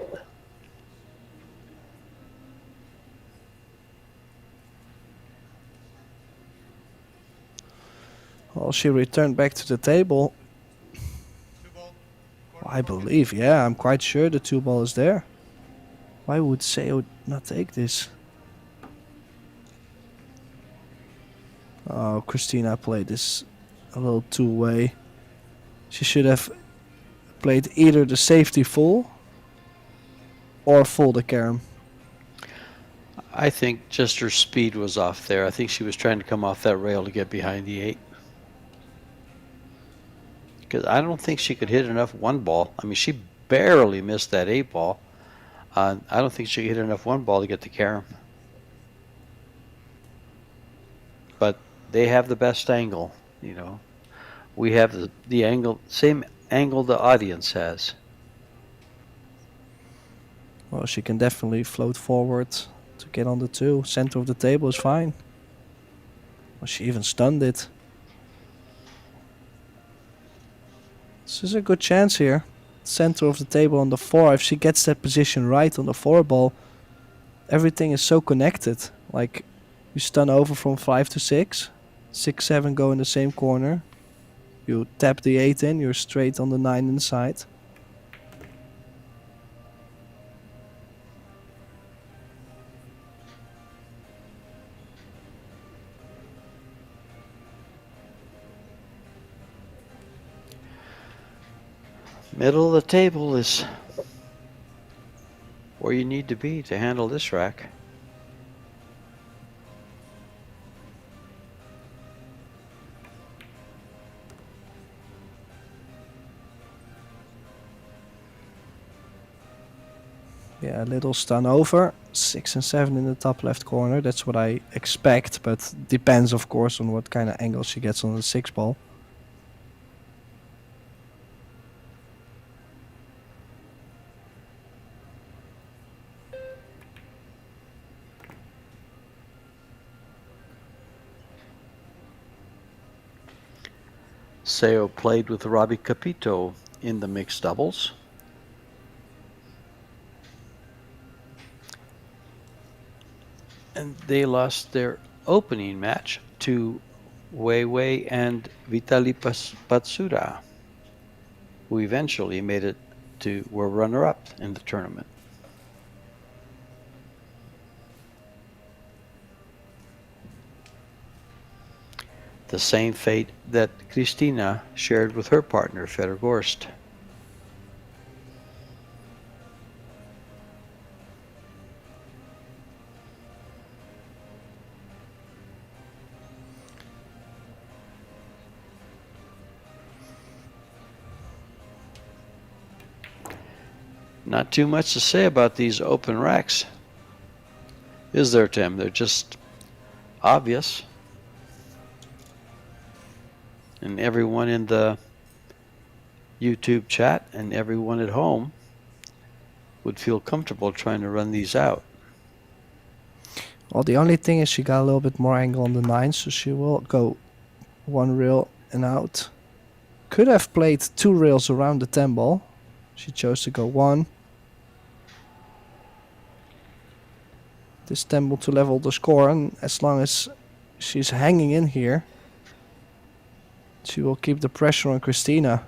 Well, she returned back to the table. I believe, yeah, I'm quite sure the 2 ball is there. Why would Seoa not take this? Oh, Christina played this a little two-way. She should have played either the safety full or full the carom. I think just her speed was off there. I think she was trying to come off that rail to get behind the 8. Because I don't think she could hit enough 1 ball. I mean, she barely missed that 8 ball. I don't think she could hit enough 1 ball to get the carom. But they have the best angle, you know. We have the angle, same angle the audience has. Well, she can definitely float forward to get on the 2. Center of the table is fine. Well, she even stunned it. This is a good chance here. Center of the table on the 4. If she gets that position right on the 4 ball, everything is so connected. Like, you stun over from 5 to 6. 6, 7 go in the same corner. You tap the 8 in, you're straight on the 9 inside. Middle of the table is where you need to be to handle this rack. Yeah, a little stun over. 6 and 7 in the top left corner. That's what I expect, but depends, of course, on what kind of angle she gets on the 6 ball. Seoa played with Robbie Capito in the mixed doubles. And they lost their opening match to Weiwei and Vitali Patsuda, who eventually made it to were runner-up in the tournament. The same fate that Kristina shared with her partner, Feder Gorst. Not too much to say about these open racks, is there, Tim? They're just obvious. And everyone in the YouTube chat and everyone at home would feel comfortable trying to run these out. Well, the only thing is she got a little bit more angle on the 9, so she will go 1 rail and out. Could have played 2 rails around the 10 ball. She chose to go 1. This 10 ball to level the score, and as long as she's hanging in here, she will keep the pressure on Kristina.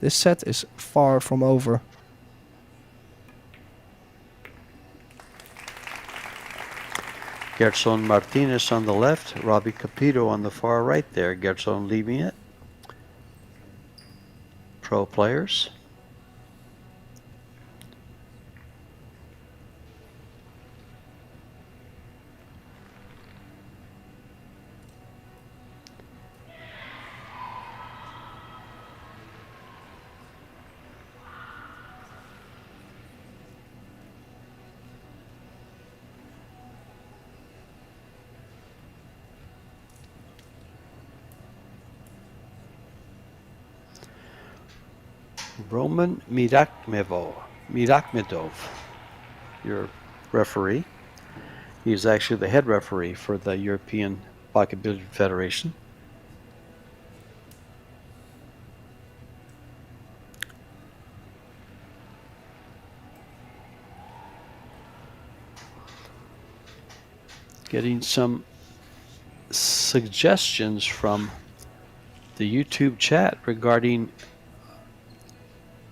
This set is far from over. Gerson Martinez on the left, Robbie Capito on the far right there. Gerson leaving it. Pro players. Roman Mirakmedov, your referee. He's actually the head referee for the European Pocket Billiard Federation. Getting some suggestions from the YouTube chat regarding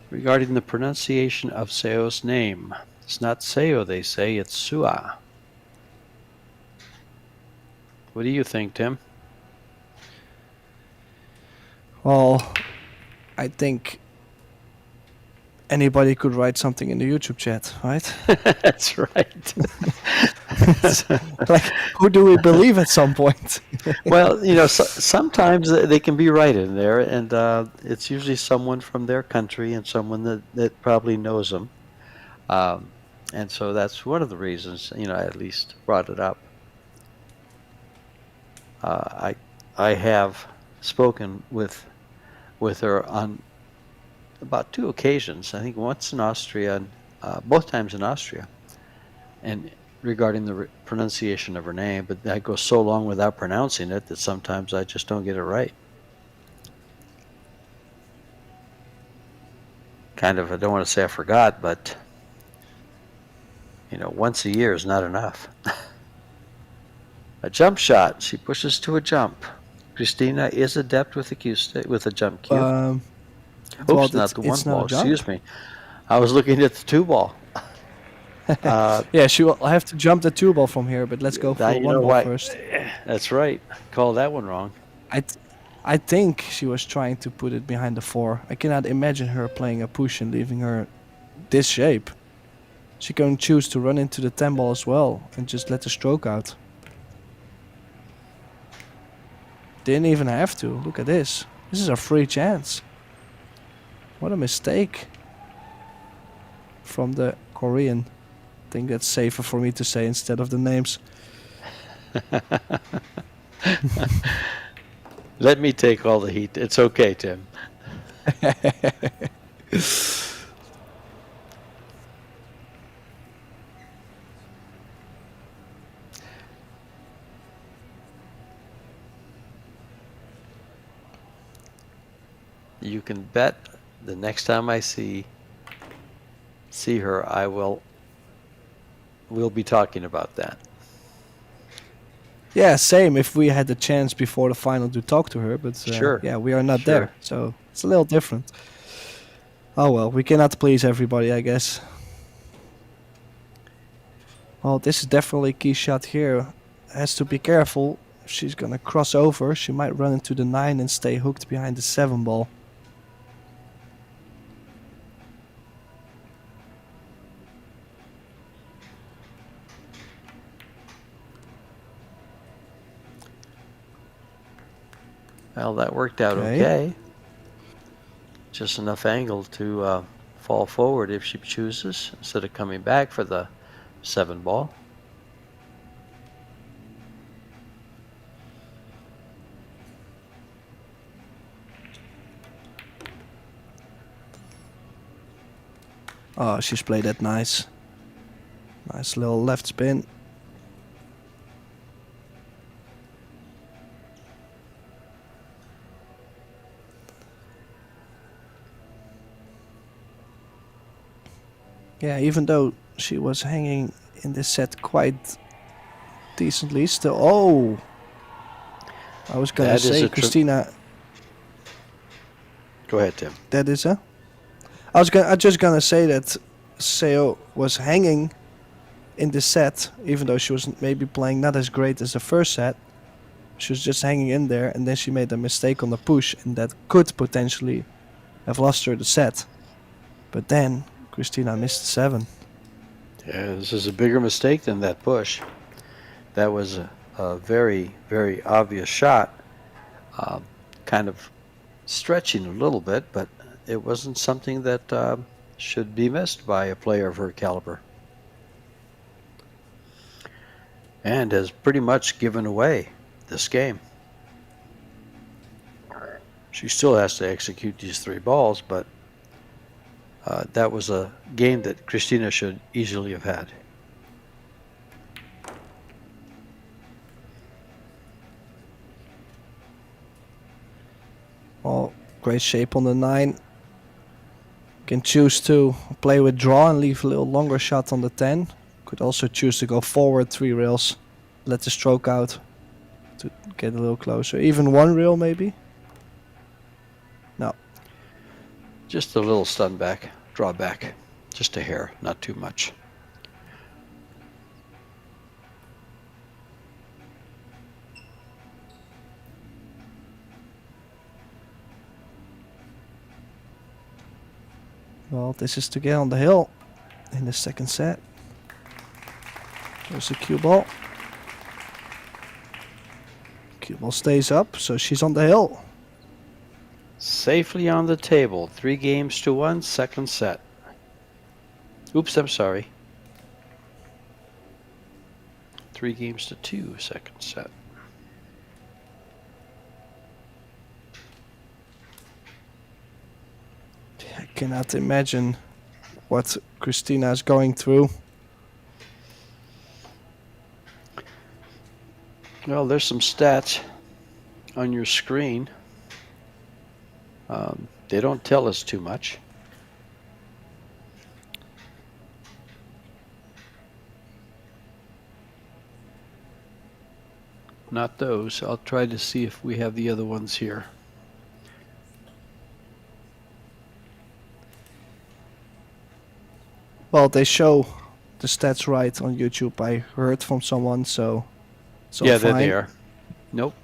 the pronunciation of Seo's name. It's not Seo, they say, it's Seoa. What do you think, Tim? Well, I think anybody could write something in the YouTube chat, right? That's right. Like, who do we believe at some point? Well, sometimes they can be right in there, and it's usually someone from their country and someone that probably knows them. Um, and so that's one of the reasons, I at least brought it up. I have spoken with her on about 2 occasions. I think once in Austria, and both times in Austria, and regarding the pronunciation of her name. But I go so long without pronouncing it that sometimes I just don't get it right. Kind of, I don't want to say I forgot, but once a year is not enough. A jump shot. She pushes to a jump. Christina is adept with a jump cue. Well, Oops, not the 1 ball. Excuse me. I was looking at the 2 ball. Yeah, she will have to jump the 2 ball from here, but let's go for 1 ball first. That's right. Called that one wrong. I think she was trying to put it behind the 4. I cannot imagine her playing a push and leaving her this shape. She can choose to run into the 10 ball as well and just let the stroke out. Didn't even have to. Look at this. This is a free chance. What a mistake from the Korean. I think that's safer for me to say instead of the names. Let me take all the heat. It's okay, Tim. You can bet the next time I see her, we'll be talking about that. Yeah, same. If we had the chance before the final to talk to her, but Sure. Yeah, we are not there, so it's a little different. Oh well, we cannot please everybody, I guess. Well, this is definitely a key shot here. Has to be careful. If she's gonna cross over, she might run into the 9 and stay hooked behind the 7 ball. Well, that worked out okay. Just enough angle to fall forward if she chooses, instead of coming back for the 7 ball. Oh, she's played that nice. Nice little left spin. Yeah, even though she was hanging in this set quite decently, still. Oh! I was gonna say, Christina. Go ahead, Tim. That is a. I was just gonna say that Seoa was hanging in this set, even though she was maybe playing not as great as the first set. She was just hanging in there, and then she made a mistake on the push, and that could potentially have lost her the set. But then Christina missed the 7. Yeah, this is a bigger mistake than that push. That was a very, very obvious shot. Kind of stretching a little bit, but it wasn't something that should be missed by a player of her caliber. And has pretty much given away this game. She still has to execute these 3 balls, but that was a game that Christina should easily have had. Well, great shape on the 9. Can choose to play with draw and leave a little longer shot on the 10. Could also choose to go forward 3 rails, let the stroke out to get a little closer. Even 1 rail maybe? No. Just a little stun back, draw back. Just a hair, not too much. Well, this is to get on the hill in the second set. There's a cue ball. Cue ball stays up, so she's on the hill. Safely on the table. 3-1, second set. Oops, I'm sorry. 3-2, second set. I cannot imagine what Christina is going through. Well, there's some stats on your screen. They don't tell us too much. Not those. I'll try to see if we have the other ones here. Well, they show the stats right on YouTube. I heard from someone, so it's all Yeah, fine. they're there. Nope.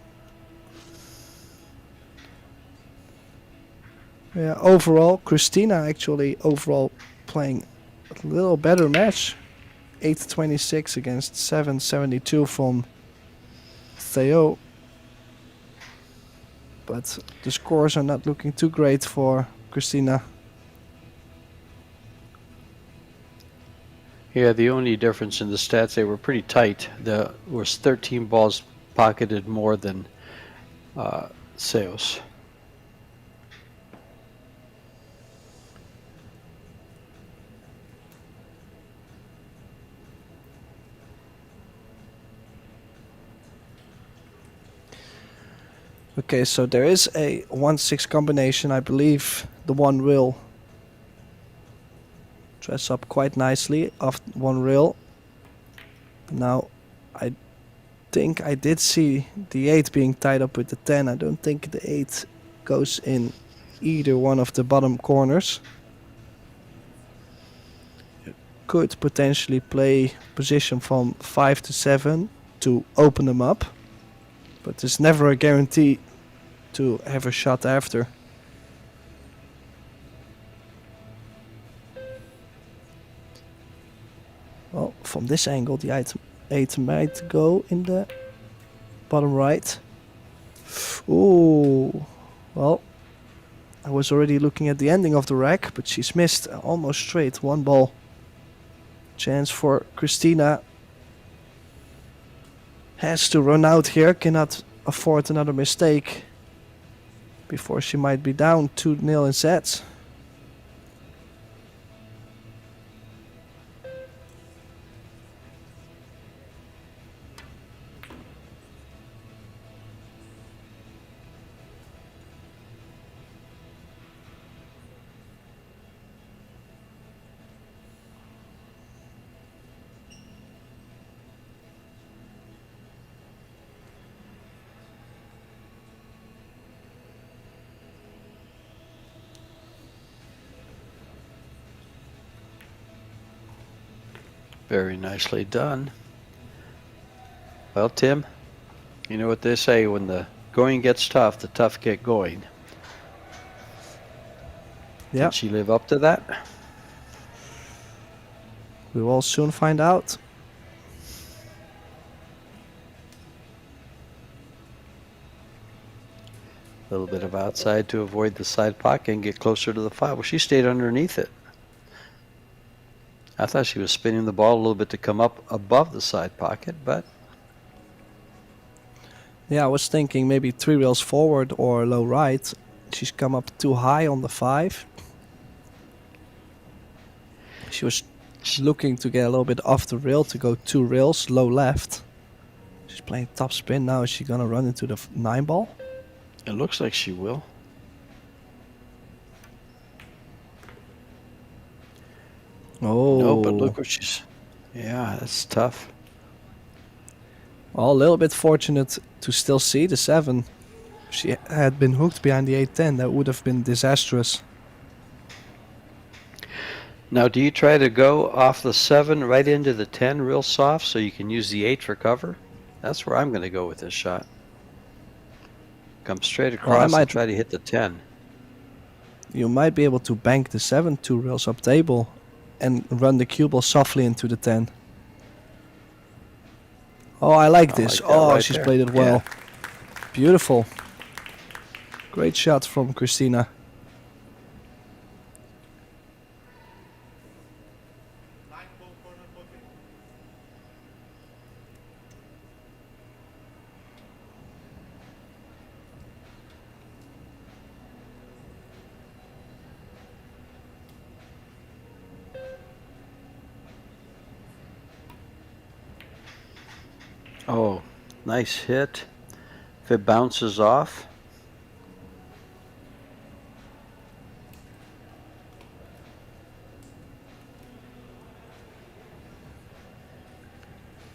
Yeah, overall, Christina actually overall playing a little better match. 8-26 against 7-72 from Theo. But the scores are not looking too great for Christina. Yeah, the only difference in the stats, they were pretty tight. There was 13 balls pocketed more than Seo's. Okay, so there is a 1-6 combination. I believe the one will dress up quite nicely off one reel. Now, I think I did see the 8 being tied up with the 10. I don't think the 8 goes in either one of the bottom corners. You could potentially play position from 5 to 7 to open them up, but there's never a guarantee to have a shot after. Well, from this angle, the item 8 might go in the bottom right. Ooh, well, I was already looking at the ending of the rack, but she's missed almost straight. One ball. Chance for Christina. Has to run out here, cannot afford another mistake before she might be down 2-0 in sets. Very nicely done. Well, Tim, you know what they say, when the going gets tough, the tough get going. Yeah, Did she live up to that? we will soon find out. A little bit of outside to avoid the side pocket and get closer to the 5. Well, she stayed underneath it. I thought she was spinning the ball a little bit to come up above the side pocket, but Yeah, I was thinking maybe 3 rails forward or low right. She's come up too high on the 5. She was looking to get a little bit off the rail to go 2 rails low left. She's playing top spin now. Is she gonna run into the 9 ball? it looks like she will. Oh, No, but look what she's... Yeah, that's tough. well, a little bit fortunate to still see the 7. If she had been hooked behind the 8-10, that would have been disastrous. Now, do you try to go off the 7 right into the 10 real soft so you can use the 8 for cover? That's where I'm going to go with this shot. Come straight across might- and try to hit the 10. you might be able to bank the 7 2 rails up table and run the cue ball softly into the 10. Oh, I like this. like that Oh, right she's there. played it well. Beautiful. Great shot from Christina. Oh, nice hit. If it bounces off.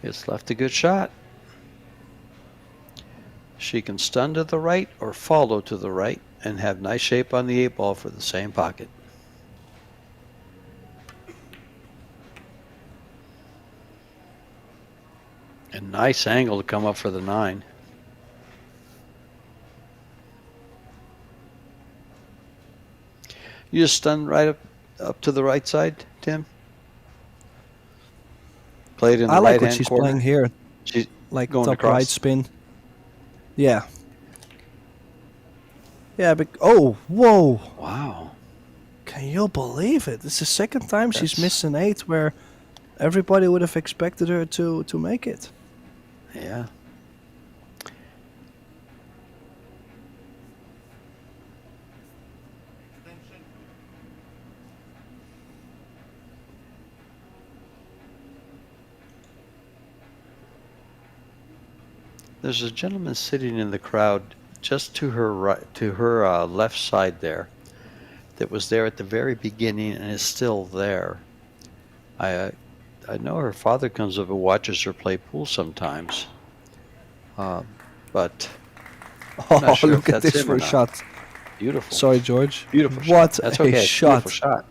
It's left a good shot. She can stun to the right or follow to the right and have nice shape on the 8 ball for the same pocket. A nice angle to come up for the 9. You just stun right up to the right side, Tim? Play it in the I like right-hand what she's corner. playing here. She's Like going top across. right spin. Yeah. Yeah, but oh, whoa. Wow. Can you believe it? This is the second time she's That's- missed an 8 where everybody would have expected her to make it. Yeah. There's a gentleman sitting in the crowd just to her right, to her left side there, that was there at the very beginning and is still there. I know her father comes up and watches her play pool sometimes, but Oh, not sure if look at that's this him or for a not. shot. Beautiful. Sorry, George. Beautiful shot. What That's a okay. shot. Beautiful shot.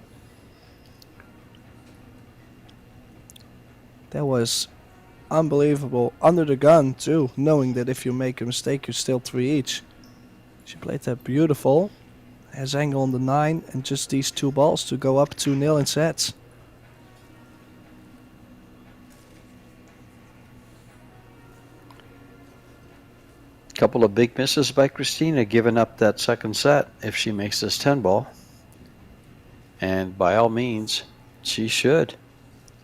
That was unbelievable. Under the gun, too, knowing that if you make a mistake, you're still 3 each. She played that beautiful. Has angle on the 9 and just these 2 balls to go up 2-0 in sets. Couple of big misses by Christina, giving up that second set if she makes this 10 ball. And by all means, she should.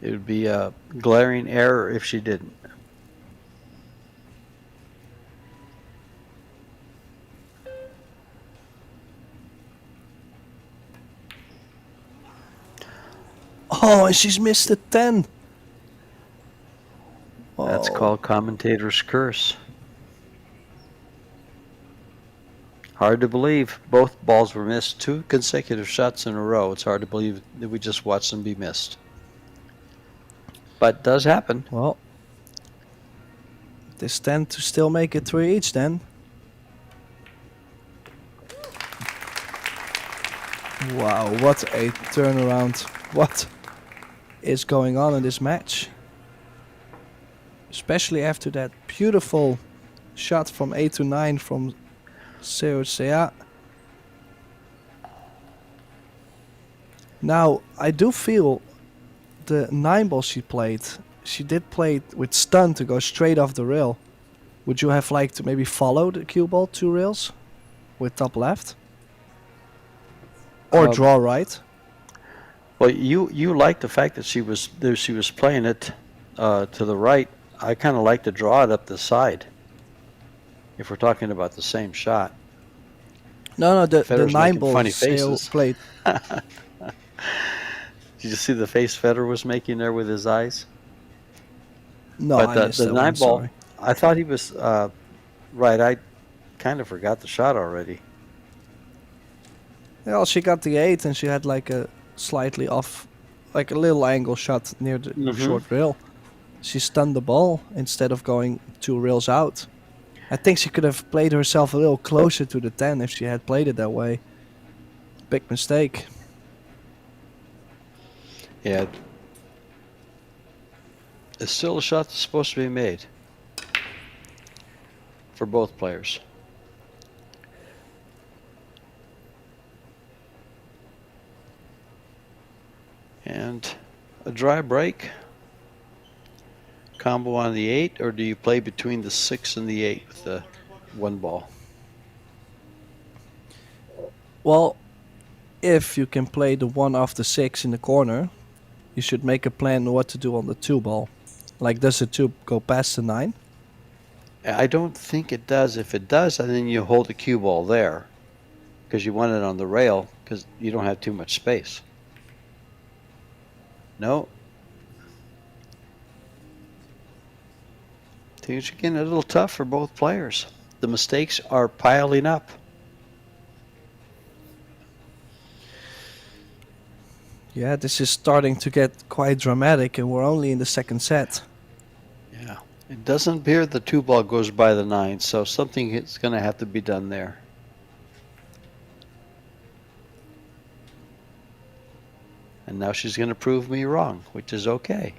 It would be a glaring error if she didn't. Oh, and she's missed a 10. That's Oh. called commentator's curse. Hard to believe both balls were missed 2 consecutive shots in a row. It's hard to believe that we just watched them be missed. But it does happen. Well, this 10 to still make it 3 each then. Wow, what a turnaround. What is going on in this match? Especially after that beautiful shot from 8 to 9 from Seoa. Now, I do feel the 9 ball she did play it with stun to go straight off the rail. Would you have liked to maybe follow the cue ball 2 rails with top left? Or draw right? Well, you like the fact that she was playing it to the right. I kind of like to draw it up the side. If we're talking about the same shot. No, the Federer's 9 making ball funny Seo faces. played. Did you see the face Federer was making there with his eyes? No, But I missed the that 9 one, ball, sorry. I thought he was right. I kind of forgot the shot already. Well, she got the 8 and she had like a slightly off, like a little angle shot near the Mhm. short rail. She stunned the ball instead of going 2 rails out. I think she could have played herself a little closer to the 10 if she had played it that way. Big mistake. Yeah. It's still a shot that's supposed to be made for both players. And a dry break. Combo on the 8, or do you play between the 6 and the 8 with the 1 ball? Well, if you can play the 1 off the 6 in the corner, you should make a plan what to do on the 2 ball. Like, does the 2 go past the 9? I don't think it does. If it does, then you hold the cue ball there, because you want it on the rail, because you don't have too much space. No. Things are getting a little tough for both players. The mistakes are piling up. Yeah, this is starting to get quite dramatic, and we're only in the second set. Yeah. It doesn't appear the 2 ball goes by the 9, so something is going to have to be done there. And now she's going to prove me wrong, which is okay.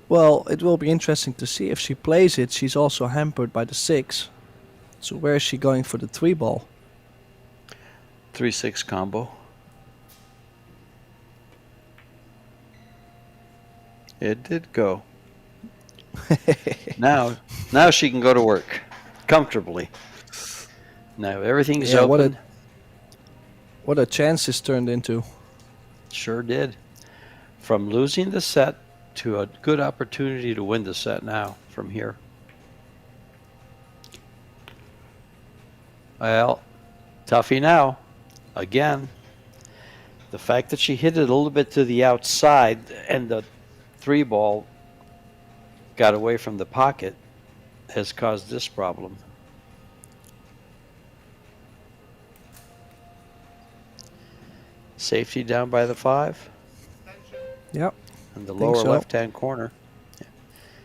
Well, it will be interesting to see if she plays it. She's also hampered by the 6. So where is she going for the 3 ball? 3-6 combo. It did go. Now she can go to work comfortably. Now everything's Yeah, open. What a chance this turned into. Sure did. From losing the set to a good opportunity to win the set now from here. Well, toughie now. Again, the fact that she hit it a little bit to the outside and the 3 ball got away from the pocket has caused this problem. Safety down by the 5. Yep. In the Think lower so. left-hand corner.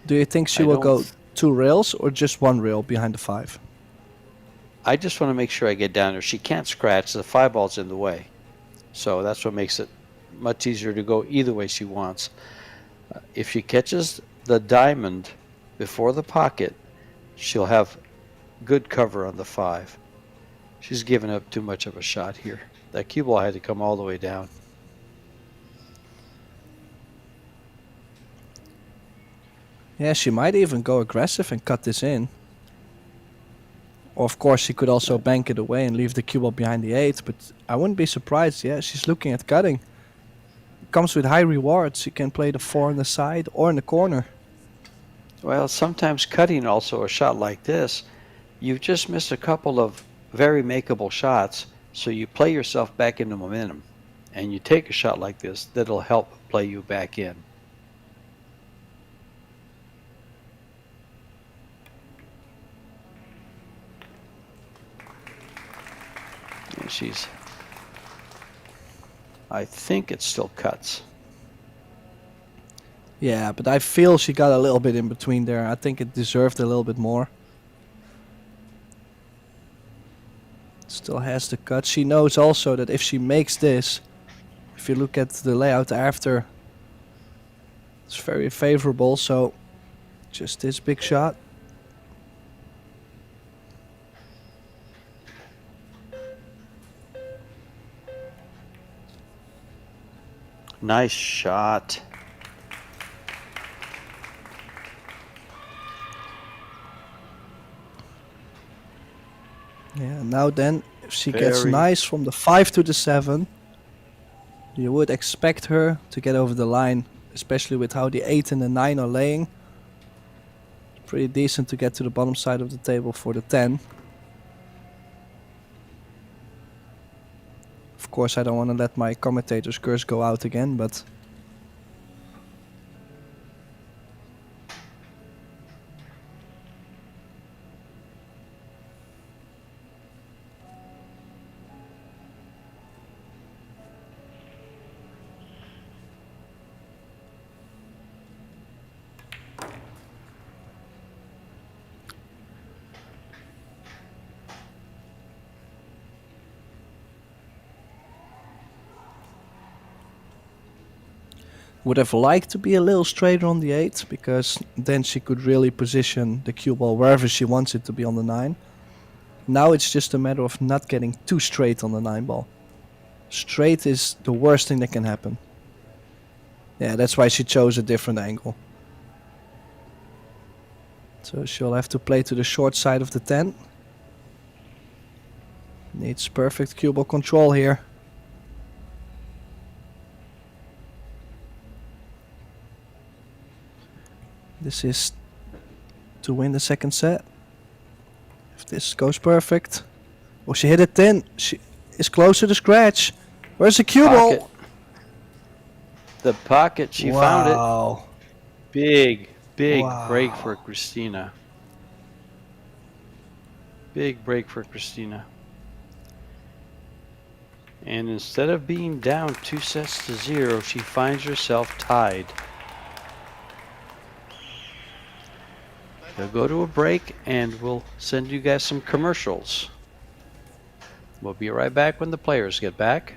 Do you think she I will don't go th- 2 rails or just 1 rail behind the 5? I just want to make sure I get down there. She can't scratch. The 5 ball's in the way. So that's what makes it much easier to go either way she wants. If she catches the diamond before the pocket, she'll have good cover on the 5. She's given up too much of a shot here. That cue ball had to come all the way down. Yeah, she might even go aggressive and cut this in. Or of course she could also bank it away and leave the cue ball behind the 8, but I wouldn't be surprised. Yeah, she's looking at cutting. Comes with high rewards. You can play the 4 on the side or in the corner. Well, sometimes cutting also a shot like this, you've just missed a couple of very makeable shots, so you play yourself back into momentum. And you take a shot like this that'll help play you back in. And I think it still cuts. Yeah, but I feel she got a little bit in between there. I think it deserved a little bit more. Still has the cut. She knows also that if she makes this, if you look at the layout after, it's very favorable. So just this big shot. Nice shot. Yeah, now then, if she gets Very- nice from the 5 to the 7, you would expect her to get over the line, especially with how the 8 and the 9 are laying. Pretty decent to get to the bottom side of the table for the 10. Of course, I don't want to let my commentator's curse go out again, but would have liked to be a little straighter on the 8, because then she could really position the cue ball wherever she wants it to be on the 9. Now it's just a matter of not getting too straight on the 9 ball. Straight is the worst thing that can happen. Yeah, that's why she chose a different angle. So she'll have to play to the short side of the 10. Needs perfect cue ball control here. This is to win the second set. If this goes perfect. Oh, she hit a 10. She is close to the scratch. Where's the cue Pocket. ball? The pocket, she found it. Wow. Big break Wow. for Christina. Big break for Christina. And instead of being down 2-0, she finds herself tied. We'll go to a break and we'll send you guys some commercials. We'll be right back when the players get back.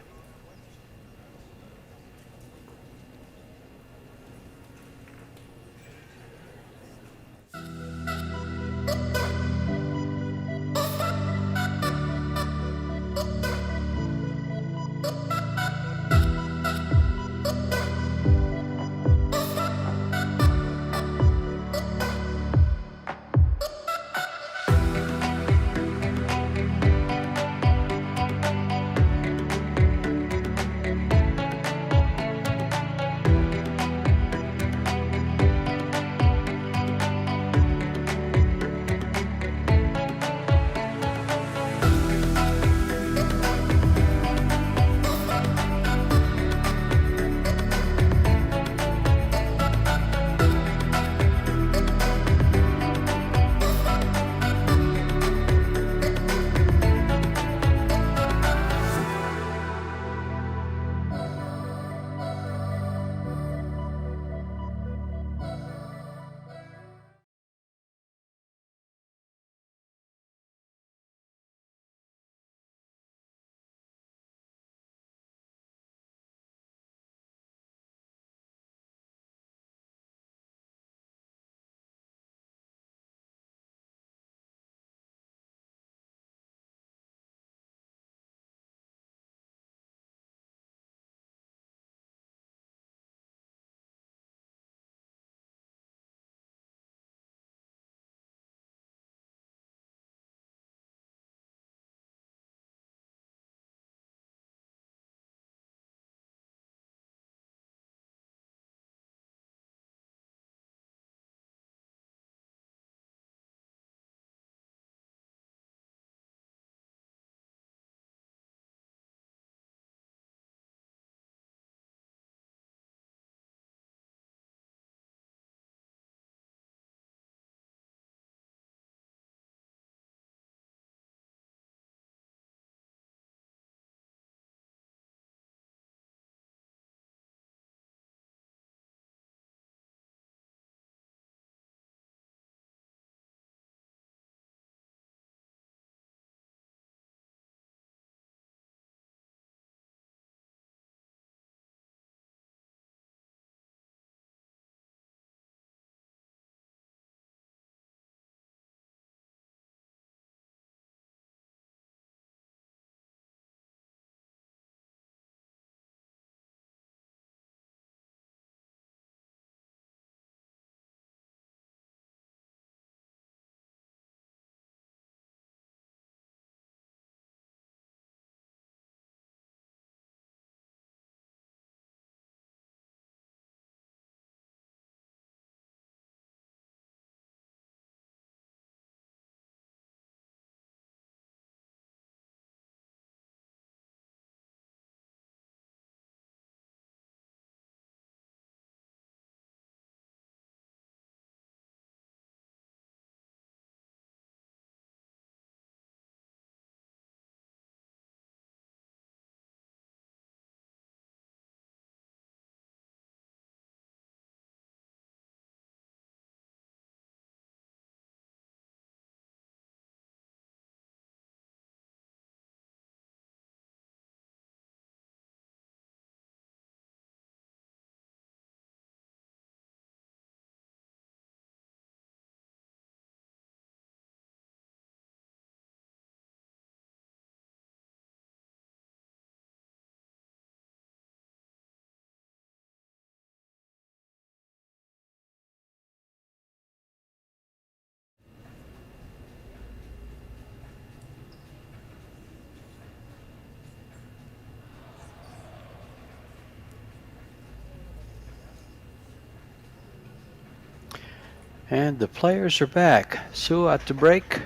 And the players are back. Seoa at the break.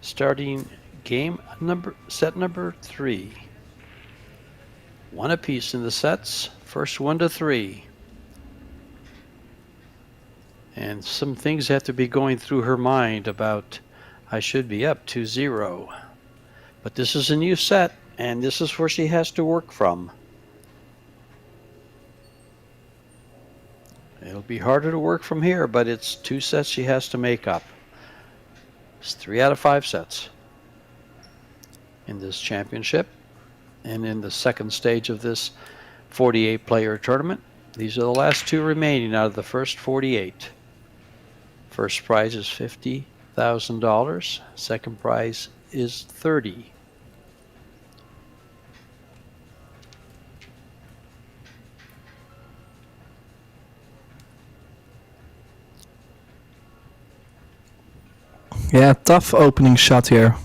Starting set number 3. One apiece in the sets. First 1 to 3. And some things have to be going through her mind about, I should be up 2-0. But this is a new set, and this is where she has to work from. It'll be harder to work from here, but it's 2 sets she has to make up. It's 3 out of 5 sets in this championship. And in the second stage of this 48-player tournament, these are the last 2 remaining out of the first 48. First prize is $50,000. Second prize is $30,000. Yeah, tough opening shot here.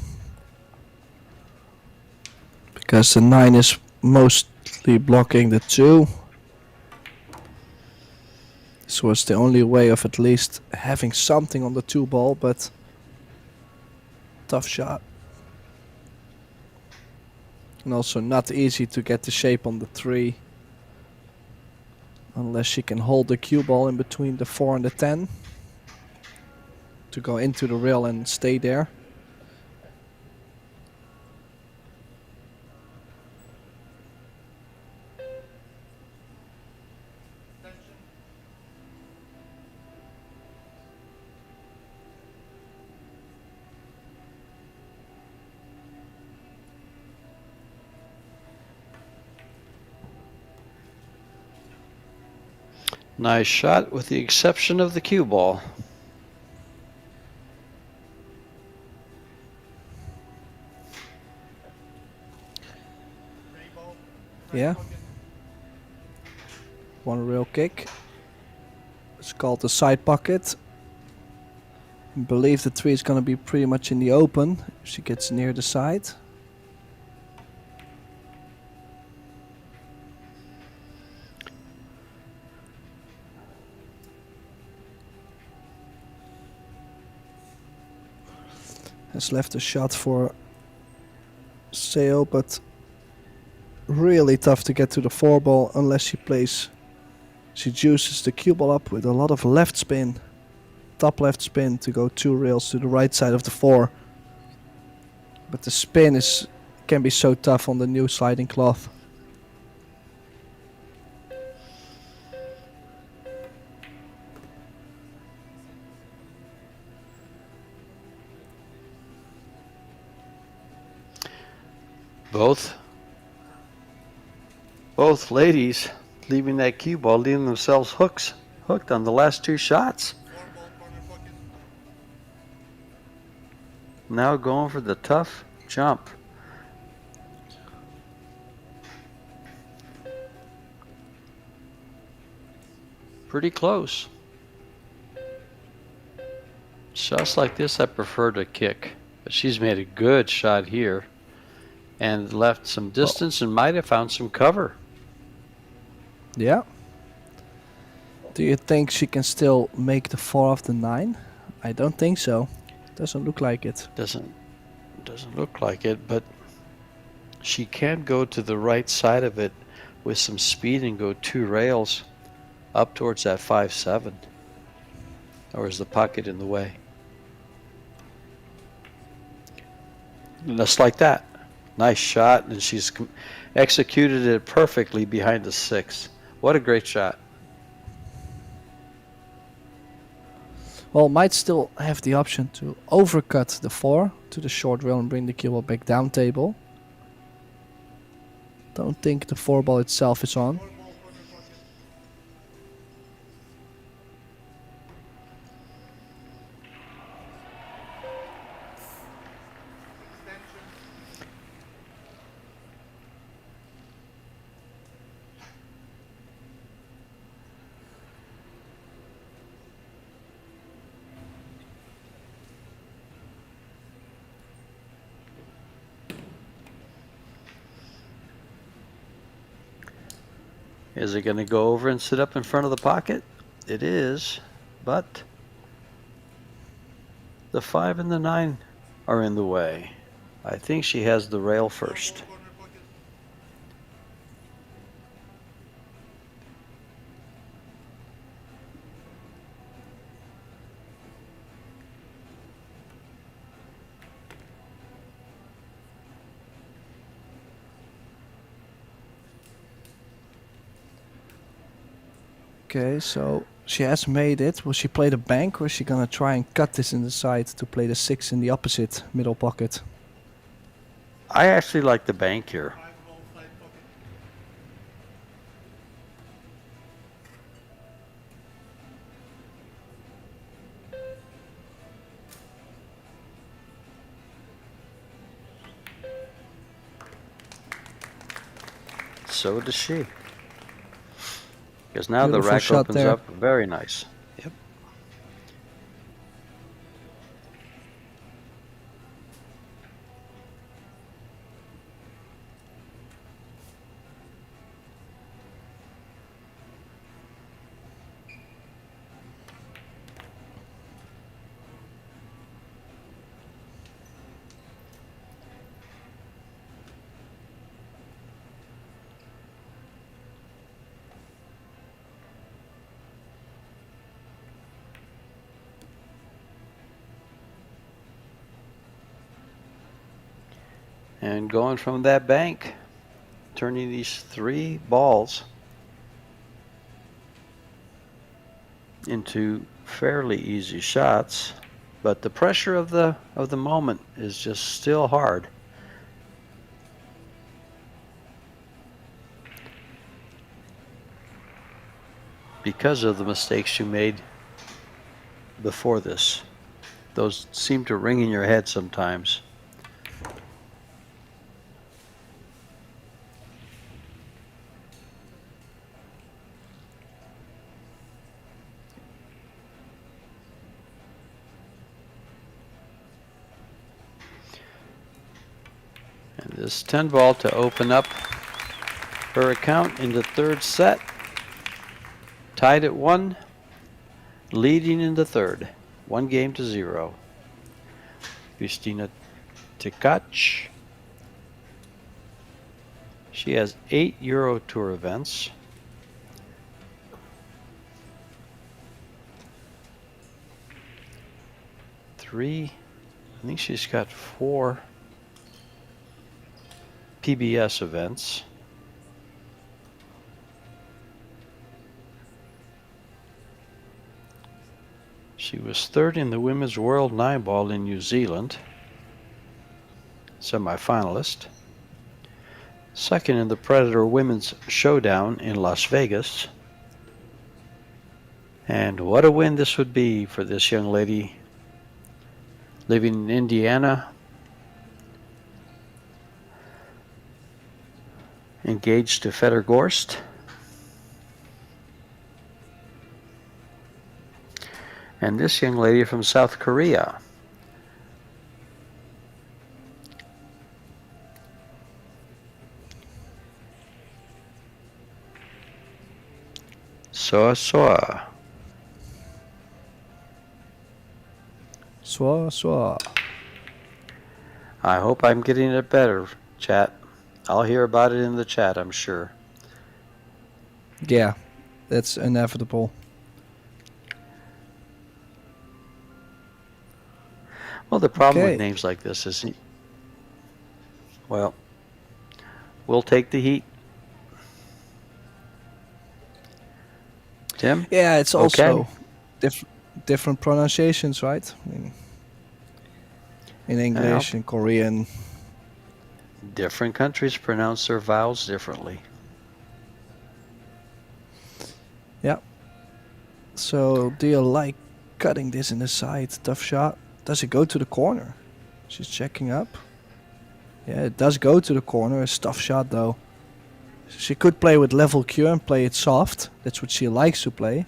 Because the 9 is mostly blocking the 2. This was the only way of at least having something on the 2 ball, but tough shot. And also not easy to get the shape on the 3. Unless she can hold the cue ball in between the 4 and the 10. To go into the rail and stay there. Nice shot with the exception of the cue ball. Yeah. One real kick. It's called the side pocket. I believe the 3 is going to be pretty much in the open if she gets near the side. Has left a shot for Seoa, but really tough to get to the 4 ball unless she juices the cue ball up with a lot of left spin, top left spin to go 2 rails to the right side of the 4. But the spin can be so tough on the new sliding cloth. Both ladies leaving that cue ball, leaving themselves hooked on the last 2 shots. Now going for the tough jump. Pretty close. Shots like this I prefer to kick, but she's made a good shot here and left some distance and might have found some cover. Yeah. Do you think she can still make the 4 off the 9? I don't think so. Doesn't look like it. Doesn't look like it, but she can go to the right side of it with some speed and go 2 rails up towards that 5-7. Or is the pocket in the way? Just like that. Nice shot, and she's executed it perfectly behind the 6. What a great shot. Well, might still have the option to overcut the 4 to the short rail and bring the cue ball back down table. Don't think the 4 ball itself is on. Is it going to go over and sit up in front of the pocket? It is, but the 5 and the 9 are in the way. I think she has the rail first. Okay, so she has made it. Will she play the bank, or is she gonna try and cut this in the side to play the 6 in the opposite middle pocket? I actually like the bank here. So does she. Because now the Beautiful rack shot opens there. up. Very nice. Yep. And going from that bank, turning these 3 balls into fairly easy shots, but the pressure of the moment is just still hard. Because of the mistakes you made before this. Those seem to ring in your head sometimes. And this 10 ball to open up her account in the 3rd set. Tied at 1, leading in the 3rd. 1 game to 0. Christina Tkach. She has 8 Euro Tour events. I think she's got 4 PBS events. She was 3rd in the Women's World 9-ball in New Zealand, semi-finalist. 2nd in the Predator Women's Showdown in Las Vegas. And what a win this would be for this young lady living in Indiana, engaged to Fedor Gorst. And this young lady from South Korea. Seoa. Seoa. I hope I'm getting it better, chat. I'll hear about it in the chat, I'm sure. Yeah, that's inevitable. Well, the problem Okay. with names like this is, well, we'll take the heat. Tim? Yeah, it's also Okay. different pronunciations, right? In English and Korean. Different countries pronounce their vowels differently. Yeah. So, do you like cutting this in the side? Tough shot. Does it go to the corner? She's checking up. Yeah, it does go to the corner. It's a tough shot though. She could play with level Q and play it soft. That's what she likes to play.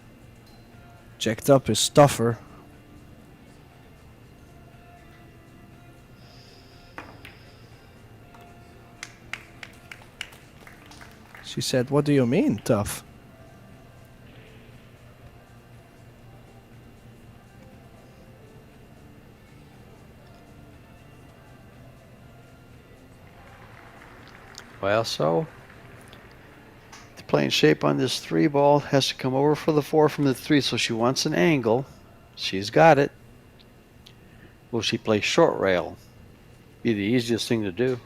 Checked up is tougher. She said, "What do you mean, tough?" Well, so the playing shape on this 3 ball has to come over for the 4 from the 3, so she wants an angle. She's got it. Will she play short rail? Be the easiest thing to do.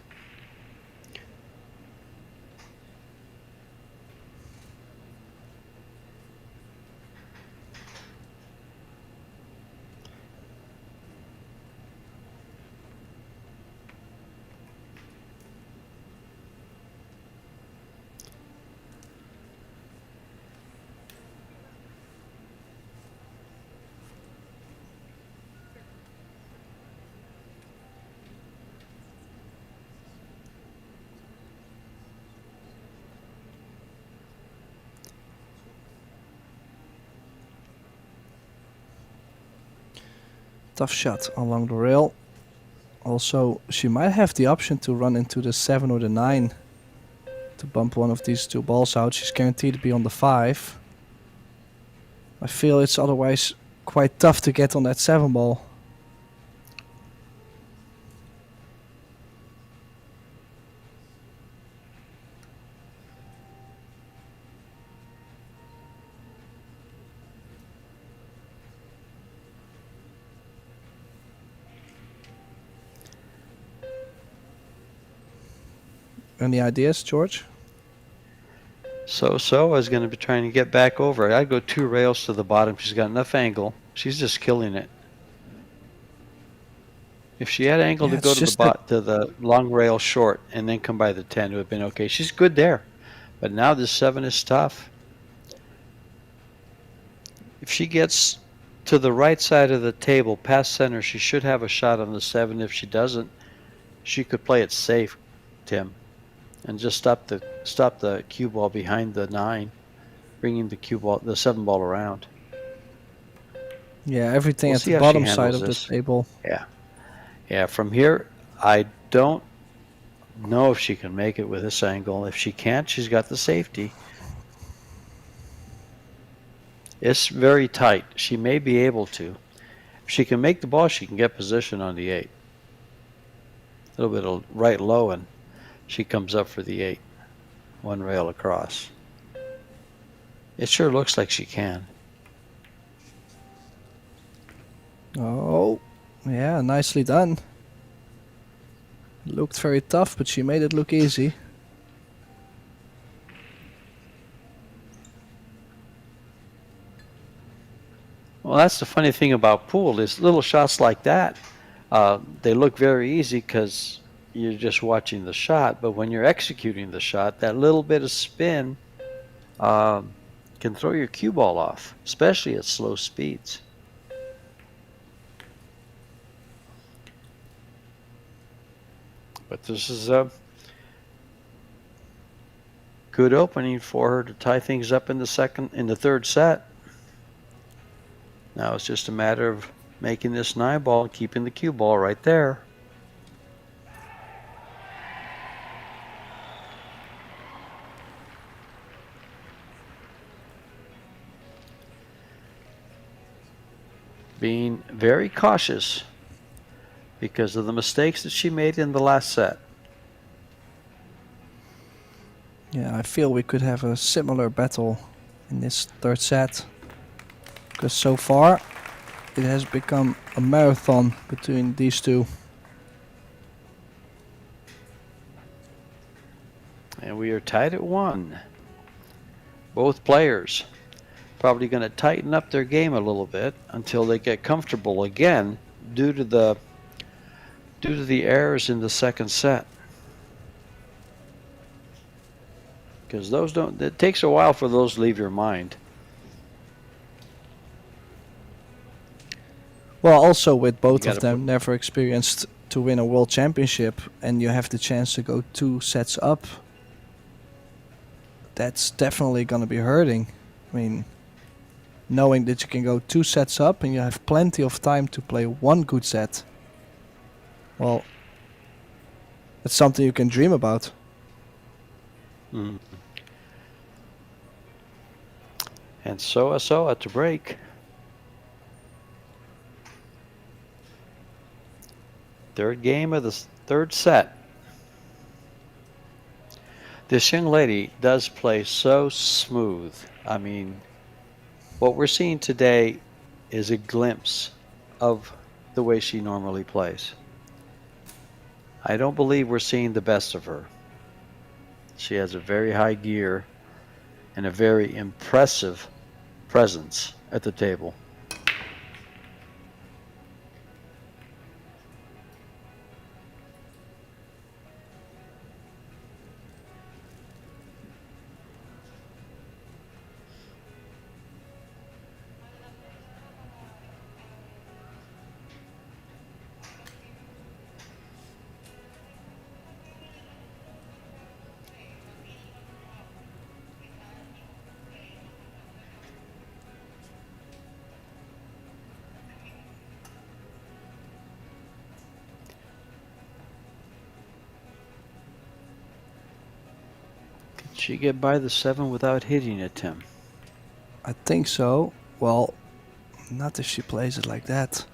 Tough shot along the rail. Also, she might have the option to run into the 7 or the 9 to bump one of these 2 balls out. She's guaranteed to be on the 5. I feel it's otherwise quite tough to get on that 7 ball. Any ideas, George? So Seoa is going to be trying to get back over. I'd go 2 rails to the bottom. She's got enough angle. She's just killing it. If she had angle Yeah, to go to the long rail short and then come by the 10, it would have been okay. She's good there. But now this 7 is tough. If she gets to the right side of the table, past center, she should have a shot on the 7. If she doesn't, she could play it safe, Tim, and just stop the cue ball behind the 9, bringing the 7 ball around. Yeah, everything We'll at see the how she bottom side handles of this. the table. Yeah, from here, I don't know if she can make it with this angle. If she can't, she's got the safety. It's very tight. She may be able to. If she can make the ball, she can get position on the 8. A little bit of right low, and she comes up for the 8. 1 rail across. It sure looks like she can. Oh, yeah, nicely done. Looked very tough, but she made it look easy. Well, that's the funny thing about pool is little shots like that. They look very easy because you're just watching the shot, but when you're executing the shot, that little bit of spin can throw your cue ball off, especially at slow speeds. But this is a good opening for her to tie things up in the 3rd set. Now it's just a matter of making this 9 ball and keeping the cue ball right there. Being very cautious because of the mistakes that she made in the last set. Yeah, I feel we could have a similar battle in this 3rd set. Because so far, it has become a marathon between these 2. And we are tied at 1. Both players probably going to tighten up their game a little bit until they get comfortable again due to the errors in the 2nd set. Because it takes a while for those to leave your mind. Well, also with both You of gotta them never experienced to win a world championship, and you have the chance to go 2 sets up, that's definitely going to be hurting. I mean, knowing that you can go 2 sets up and you have plenty of time to play 1 good set, well, it's something you can dream about. Mm. And Seoa to break. Third game of the third set. This young lady does play so smooth. I mean, what we're seeing today is a glimpse of the way she normally plays. I don't believe we're seeing the best of her. She has a very high gear and a very impressive presence at the table. Could she get by the 7 without hitting it, Tim? I think so. Well, not if she plays it like that.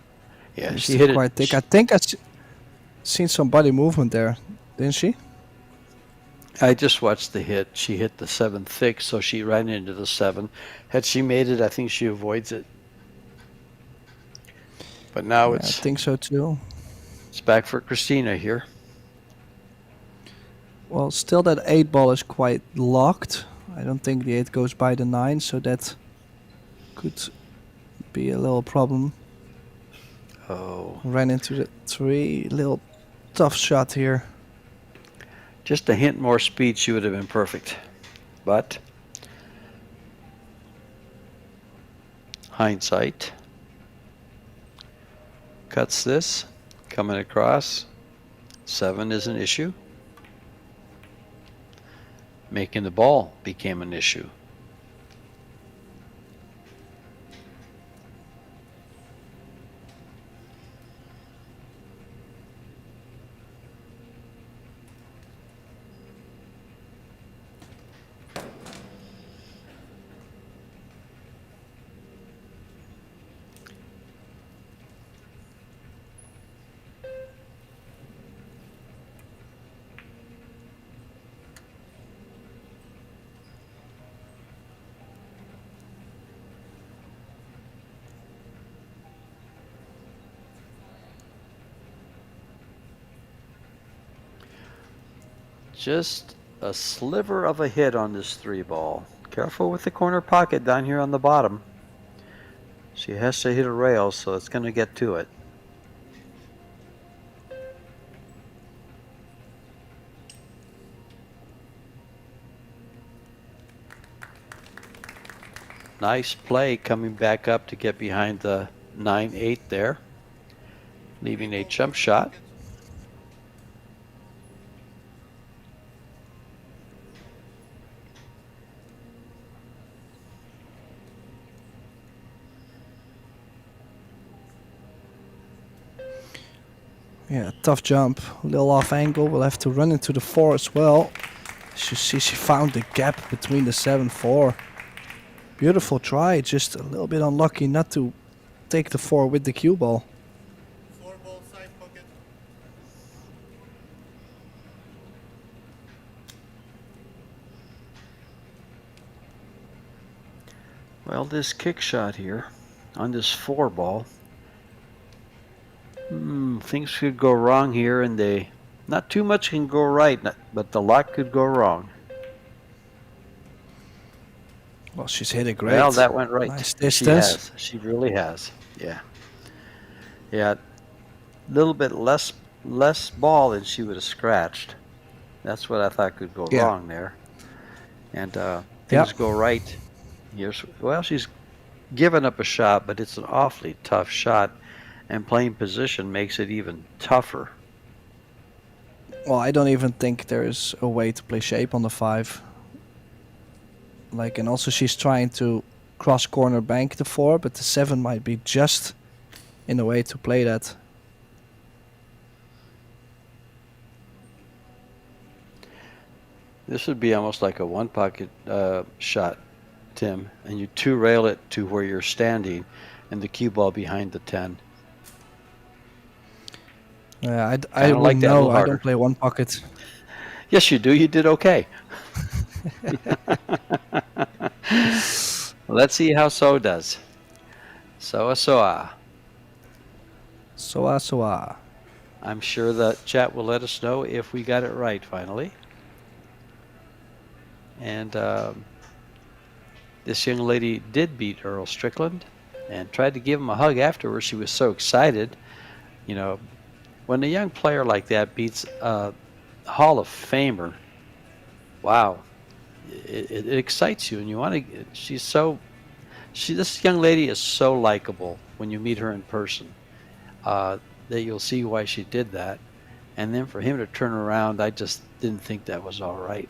Yeah, It's she still hit quite it. thick. I think I've seen some body movement there, didn't she? I just watched the hit. She hit the 7 thick, so she ran into the 7. Had she made it, I think she avoids it. But now Yeah, I think so too. it's back for Christina here. Well, still that 8 ball is quite locked. I don't think the 8 goes by the 9, so that could be a little problem. Oh, Ran into the 3. Little tough shot here. just a hint more speed, she would have been perfect. But hindsight. Cuts this, coming across. 7 is an issue. Making the ball became an issue. Just a sliver of a hit on this 3 ball. Careful with the corner pocket down here on the bottom. She has to hit a rail, so it's going to get to it. Nice play coming back up to get behind the 9-8 there, leaving a jump shot. Yeah, tough jump. A little off angle. We'll have to run into the 4 as well. As you see, she found the gap between the 7-4. Beautiful try. Just a little bit unlucky not to take the 4 with the cue ball. 4 ball side pocket. Well, this kick shot here on this 4 ball. Things could go wrong here, and not too much can go right, but a lot could go wrong. Well, she's hit it great. Well, that went right. Nice She distance. has. She really has. Yeah. Yeah. A little bit less ball than she would have scratched. That's what I thought could go Yeah. wrong there. And things go right. Well, she's given up a shot, but it's an awfully tough shot. And playing position makes it even tougher. Well, I don't even think there's a way to play shape on the 5. Like, and also she's trying to cross corner bank the 4, but the 7 might be just in a way to play that. This would be almost like a one pocket shot Tim, and you two rail it to where you're standing and the cue ball behind the 10. I Kinda will like that a know. little I harder. don't play one pocket. Yes, you do. You did okay. Let's see how So does. Soa. Soa. I'm sure the chat will let us know if we got it right finally. And this young lady did beat Earl Strickland and tried to give him a hug afterwards. She was so excited. You know, when a young player like that beats a Hall of Famer, wow, it excites you, and you want to. This young lady is so likable when you meet her in person, that you'll see why she did that. And then for him to turn around, I just didn't think that was all right.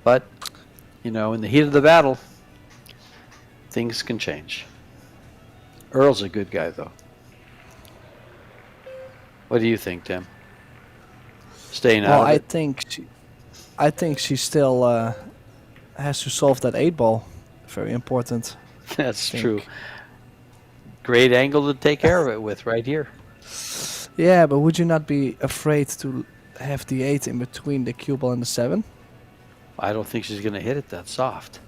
But, you know, in the heat of the battle, things can change. Earl's a good guy, though. What do you think, Tim? Staying out Well, of I it? think she still has to solve that 8-ball. Very important. That's think. true. Great angle to take care of it with right here. Yeah, but would you not be afraid to have the 8 in between the cue ball and the 7? I don't think she's going to hit it that soft.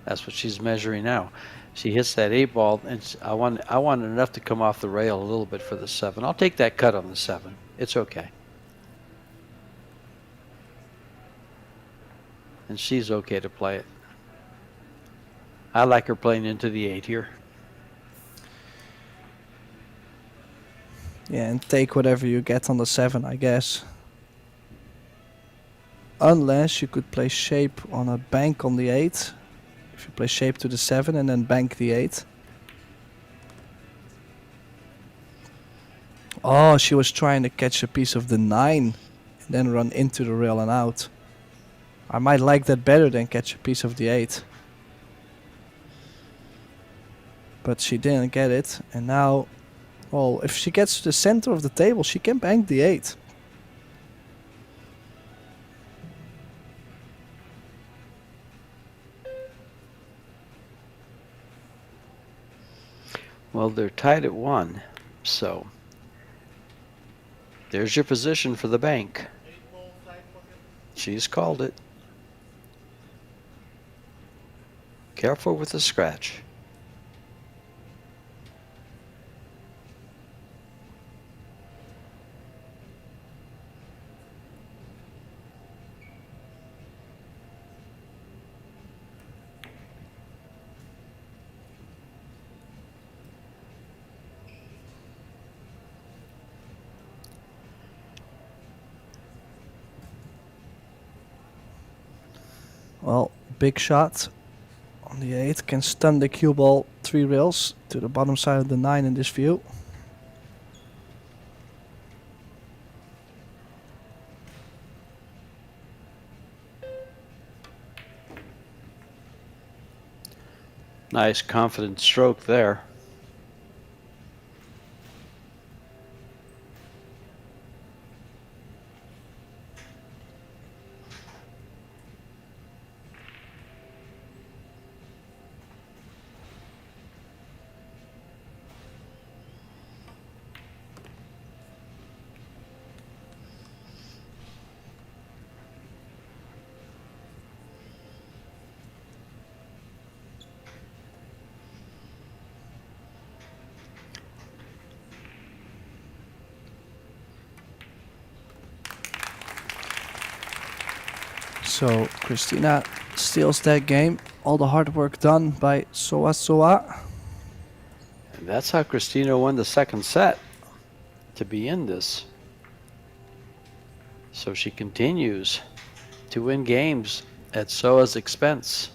That's what she's measuring now. She hits that 8-ball, and I want enough to come off the rail a little bit for the 7. I'll take that cut on the 7. It's okay. And she's okay to play it. I like her playing into the 8 here. Yeah, and take whatever you get on the 7, I guess. Unless you could play shape on a bank on the 8. If you play shape to the 7 and then bank the 8. Oh, she was trying to catch a piece of the 9 and then run into the rail and out. I might like that better than catch a piece of the 8. But she didn't get it, and now, well, if she gets to the center of the table, she can bank the 8. Well, they're tied at 1, so there's your position for the bank. 8-ball side pocket. She's called it. Careful with the scratch. Well, big shot on the 8 can stun the cue ball 3 rails to the bottom side of the 9 in this view. Nice confident stroke there. So Christina steals that game. All the hard work done by Seoa. And that's how Christina won the second set, to be in this. So she continues to win games at Seoa's expense.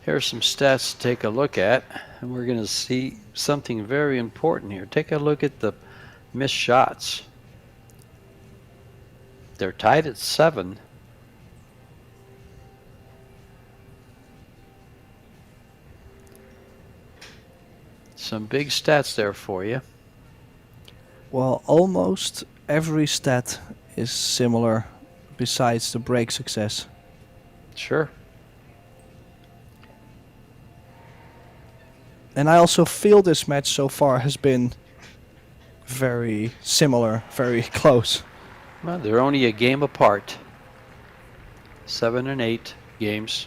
Here are some stats to take a look at, and we're going to see something very important here. Take a look at the missed shots. They're tied at 7. Some big stats there for you. Well, almost every stat is similar besides the break success. Sure. And I also feel this match so far has been very similar, very close. Well, they're only a game apart. 7 and 8 games.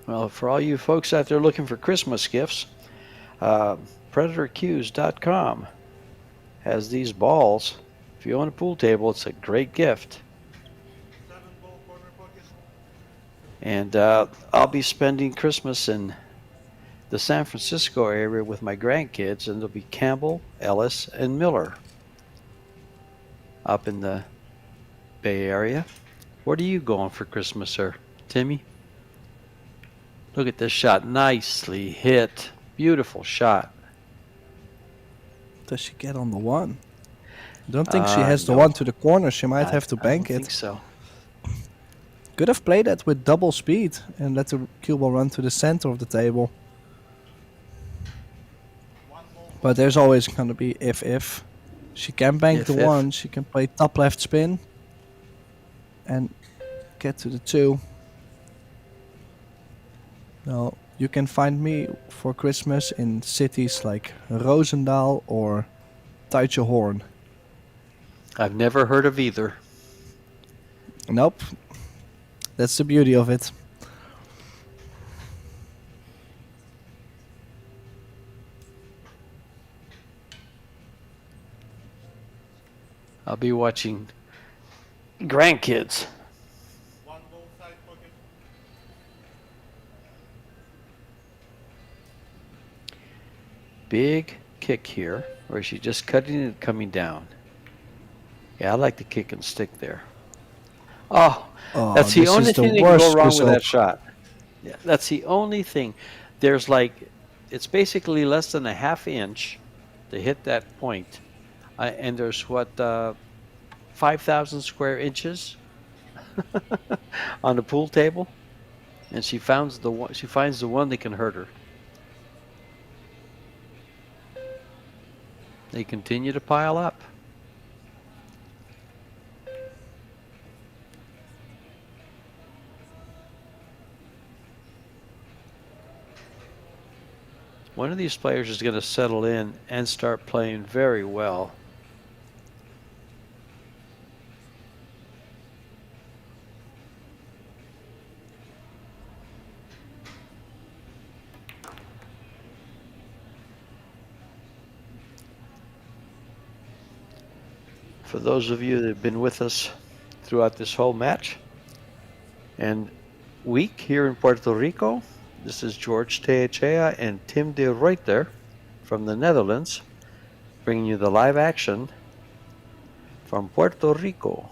Well, for all you folks out there looking for Christmas gifts, PredatorQs.com has these balls. If you own a pool table, it's a great gift. 7 ball corner pocket. And I'll be spending Christmas in the San Francisco area with my grandkids, and there'll be Campbell, Ellis, and Miller up in the Bay Area. What are you going for Christmas, sir? Timmy? Look at this shot. Nicely hit. Beautiful shot. Does she get on the one? I don't think she has the no. one to the corner. She might have to I bank don't it. think so. Could have played that with double speed and let the cue ball run to the center of the table. But there's always going to be if. She can bank the If. one. She can play top left spin and get to the 2. Now, you can find me for Christmas in cities like Roosendaal or Horn. I've never heard of either. Nope. That's the beauty of it. I'll be watching grandkids. 1 ball side pocket. Big kick here, or is she just cutting it and coming down? Yeah, I like the kick and stick there. Oh, Oh, that's the this only is the thing that can go worst wrong with result. that shot. Yeah, that's the only thing. There's like, it's basically less than a half inch to hit that point. And there's what, 5,000 square inches on the pool table, and she finds the one. She finds the one that can hurt her. They continue to pile up. One of these players is going to settle in and start playing very well. For those of you that have been with us throughout this whole match and week here in Puerto Rico, this is George Teechea and Tim de Ruyter from the Netherlands, bringing you the live action from Puerto Rico.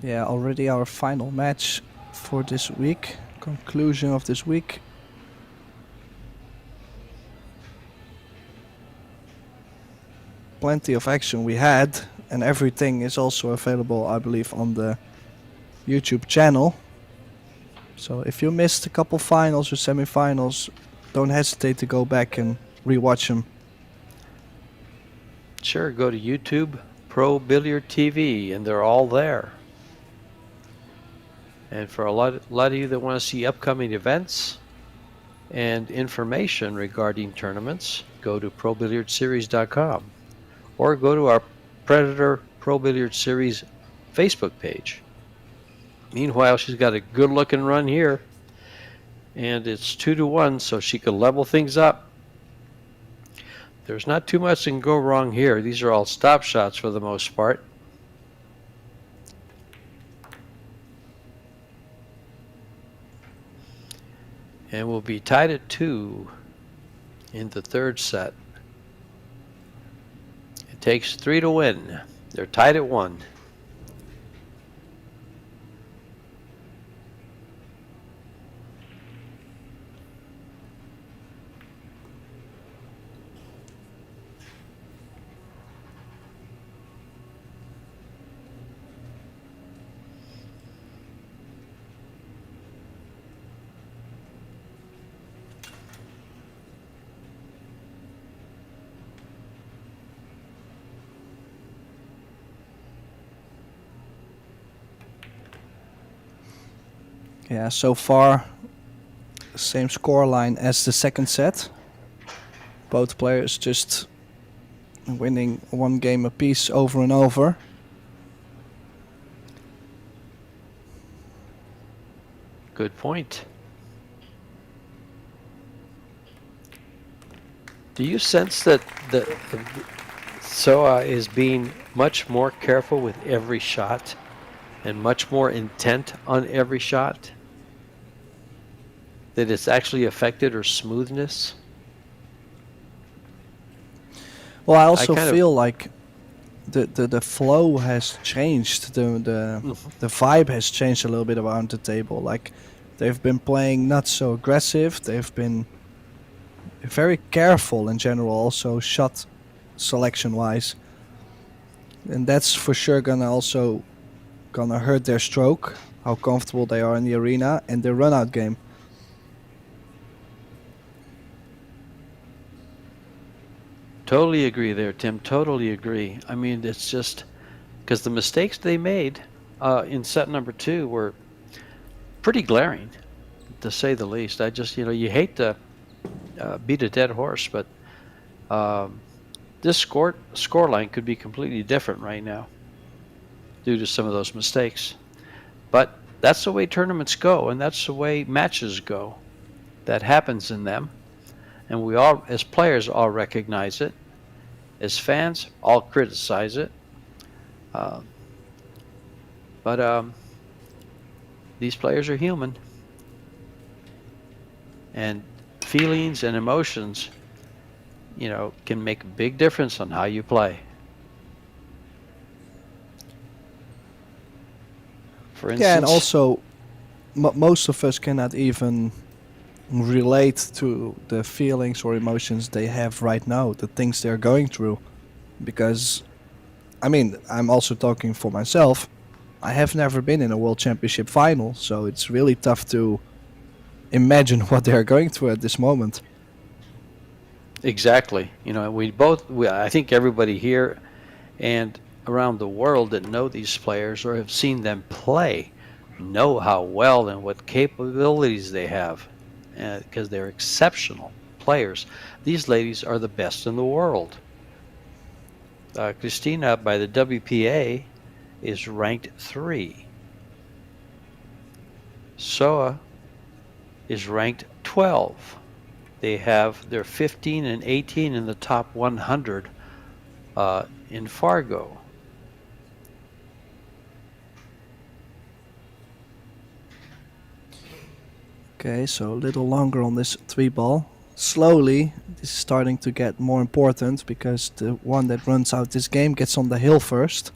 Yeah, already our final match for this week. Conclusion of this week. Plenty of action we had, and everything is also available, I believe, on the YouTube channel. So if you missed a couple finals or semifinals, don't hesitate to go back and rewatch them. Sure, go to YouTube, Pro Billiard TV, and they're all there. And for a lot of you that want to see upcoming events and information regarding tournaments, go to ProBilliardsSeries.com or go to our Predator Pro Billiards Series Facebook page. Meanwhile, she's got a good-looking run here, and it's 2-1, so she can level things up. There's not too much that can go wrong here. These are all stop shots for the most part. And we'll be tied at 2 in the third set. It takes 3 to win. They're tied at 1. Yeah, so far, same score line as the second set. Both players just winning one game apiece over and over. Good point. Do you sense that the Seoa is being much more careful with every shot and much more intent on every shot? That it's actually affected her smoothness? Well, I also kind of- feel like the flow has changed. The vibe has changed a little bit around the table. Like, they've been playing not so aggressive. They've been very careful in general, also shot selection wise, and that's for sure gonna hurt their stroke, how comfortable they are in the arena, and their run out game. Totally agree there, Tim. Totally agree. I mean, it's just because the mistakes they made in set number 2 were pretty glaring, to say the least. I just, you hate to beat a dead horse, but this score line could be completely different right now due to some of those mistakes. But that's the way tournaments go, and that's the way matches go. That happens in them. And we all, as players, all recognize it. As fans, all criticize it. But these players are human. And feelings and emotions, can make a big difference on how you play. For instance, Yeah, and also most of us cannot even relate to the feelings or emotions they have right now, the things they're going through, because I mean, I'm also talking for myself. I have never been in a World Championship final, so it's really tough to imagine what they're going through at this moment. exactly. I think everybody here and around the world that know these players or have seen them play know how well and what capabilities they have, because they're exceptional players. These ladies are the best in the world. Christina, by the WPA, is ranked 3. Seoa is ranked 12. They're 15 and 18 in the top 100 in Fargo. Okay, so a little longer on this 3-ball. Slowly, this is starting to get more important because the one that runs out this game gets on the hill first.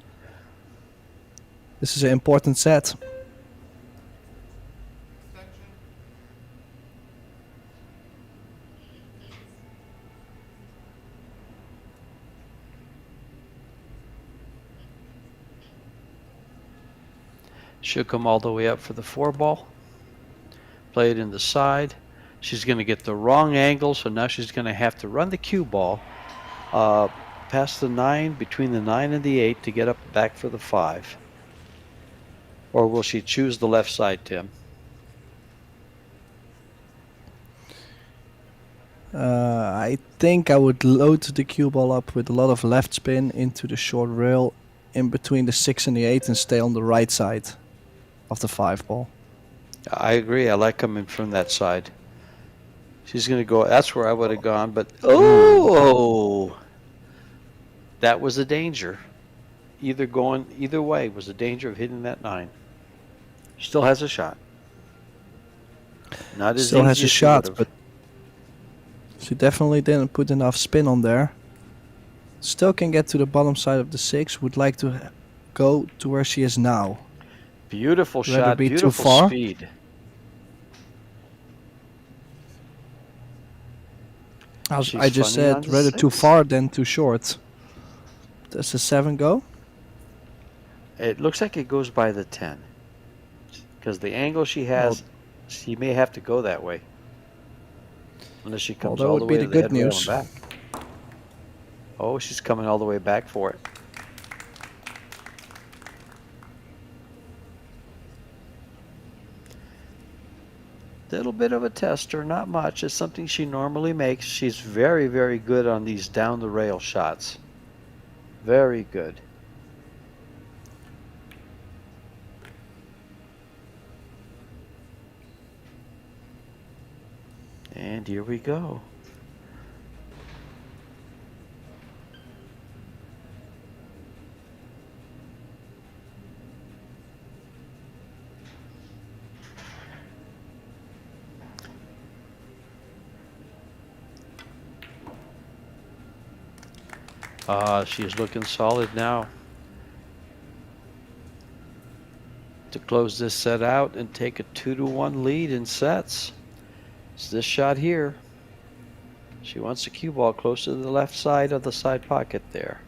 This is an important set. Sanctioned. She'll come all the way up for the 4-ball. Play it in the side. She's going to get the wrong angle, so now she's going to have to run the cue ball past the 9, between the 9 and the 8 to get up back for the 5. Or will she choose the left side, Tim? I think I would load the cue ball up with a lot of left spin into the short rail in between the 6 and the 8 and stay on the right side of the 5-ball. I agree. I like coming from that side. She's going to go. That's where I would have gone, but oh, that was a danger. Either way was a danger of hitting that 9. Still has a shot. Not as Still easy has a as she shot, would've. but she definitely didn't put enough spin on there. Still can get to the bottom side of the 6. Would like to go to where she is now. Beautiful Rather shot, be too beautiful far? speed. As She's I just funny on said, the rather too 6. far than too short. Does the 7 go? It looks like it goes by the 10. Because the angle she has, she may have to go that way. Unless she comes that all would the be way the to the good head rail and news. back. Oh, she's coming all the way back for it. Little bit of a tester, not much. It's something she normally makes. She's very, very good on these down the rail shots. Very good. And here we go. She's looking solid now. To close this set out and take a 2-1 lead in sets. It's this shot here. She wants the cue ball close to the left side of the side pocket there.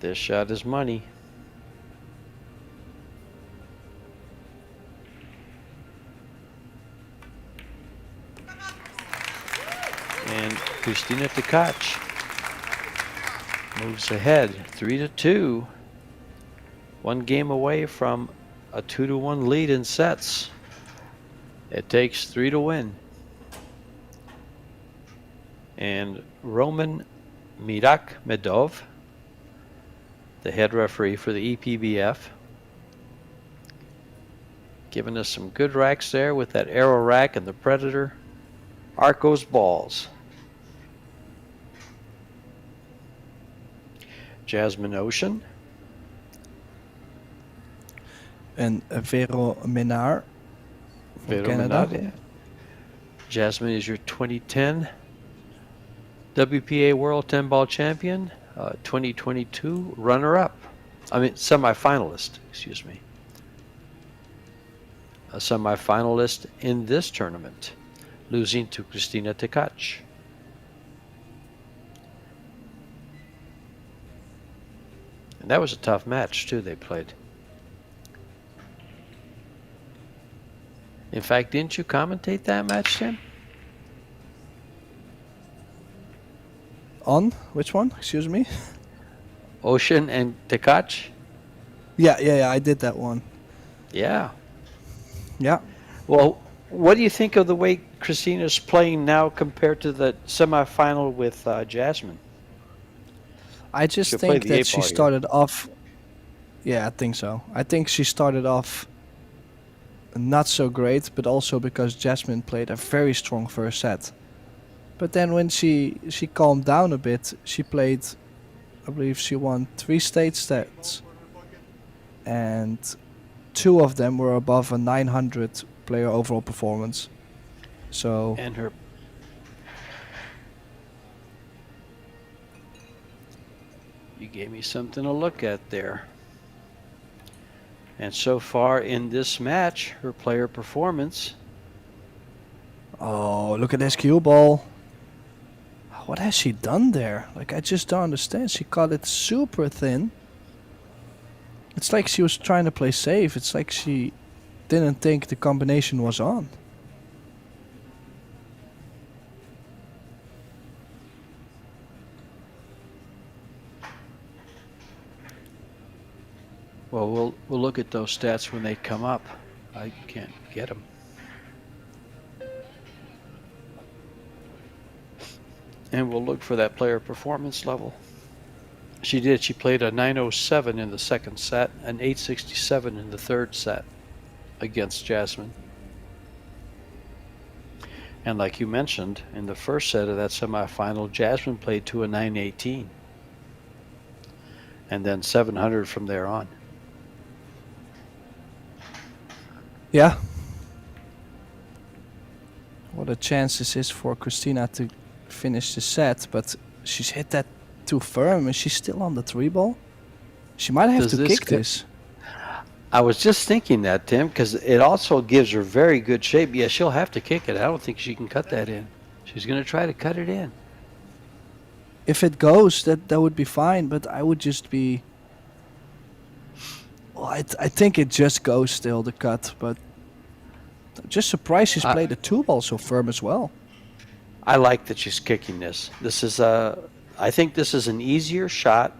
This shot is money. And Christina Tkach moves ahead 3-2. One game away from a 2-1 lead in sets. It takes 3 to win. And Roman Medov, the head referee for the EPBF, giving us some good racks there with that Aerorack and the Predator Arcos balls. Jasmine Ocean. And Vero Menard from Vero Canada. Menard. Jasmine is your 2010 WPA World 10-ball champion, 2022 runner-up. I mean, semi-finalist, excuse me. A semi-finalist in this tournament, losing to Christina Tkach. And that was a tough match, too, they played. In fact, didn't you commentate that match, Tim? On? Which one? Excuse me? Ocean and Tkach? Yeah, I did that one. Yeah. Yeah. Well, what do you think of the way Christina's playing now compared to the semifinal with Jasmine? I just She'll play think the that 8 she ball here. started off. Yeah, I think so. I think she started off not so great, but also because Jasmine played a very strong first set. But then when she calmed down a bit, she played, I believe she won 3 state sets, and 2 of them were above a 900 player overall performance. So And her you gave me something to look at there. And so far in this match, her player performance. oh, look at this cue ball. What has she done there? Like, I just don't understand. She caught it super thin. It's like she was trying to play safe. It's like she didn't think the combination was on. Well, we'll look at those stats when they come up. I can't get them. And we'll look for that player performance level. She did. She played a 907 in the second set, an 867 in the third set against Jasmine. And like you mentioned, in the first set of that semifinal, Jasmine played to a 918. and then 700 from there on. Yeah. What a chance this is for Christina to finish the set, but she's hit that too firm and she's still on the 3-ball. She might have Does to this kick get- this. I was just thinking that, Tim, because it also gives her very good shape. Yeah, she'll have to kick it. I don't think she can cut that in. She's going to try to cut it in. If it goes, that would be fine, but I would just be... Well, I think it just goes still, the cut, but... I'm just surprised she's played the 2-ball so firm as well. I like that she's kicking this. This is I think this is an easier shot,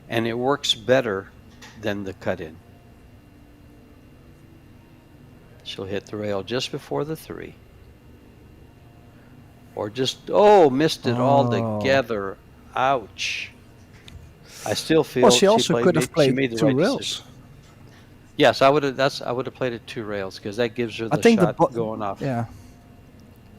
and it works better than the cut in. She'll hit the rail just before the 3. Or just, missed it altogether. Ouch. I still feel Well, she also could have she played made the 2 right rails. decision. Yes, I would have played it 2 rails because that gives her I the think shot the going off. Yeah.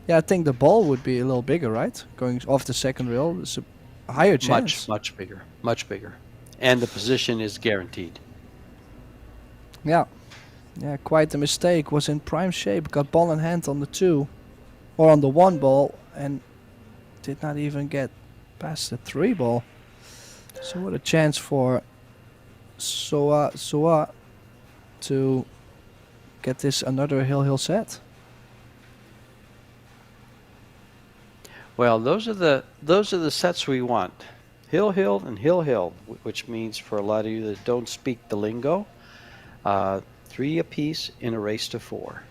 Yeah, I think the ball would be a little bigger, right? Going off the second rail, it's a higher chance. Much bigger. Much bigger. And the position is guaranteed. Yeah. Yeah, quite a mistake. Was in prime shape. Got ball in hand on the 2. Or on the 1 ball. And did not even get past the 3 ball. So what a chance for Seoa to get this another hill set. Well, those are the sets we want. Hill, and hill, which means for a lot of you that don't speak the lingo, 3 apiece in a race to 4.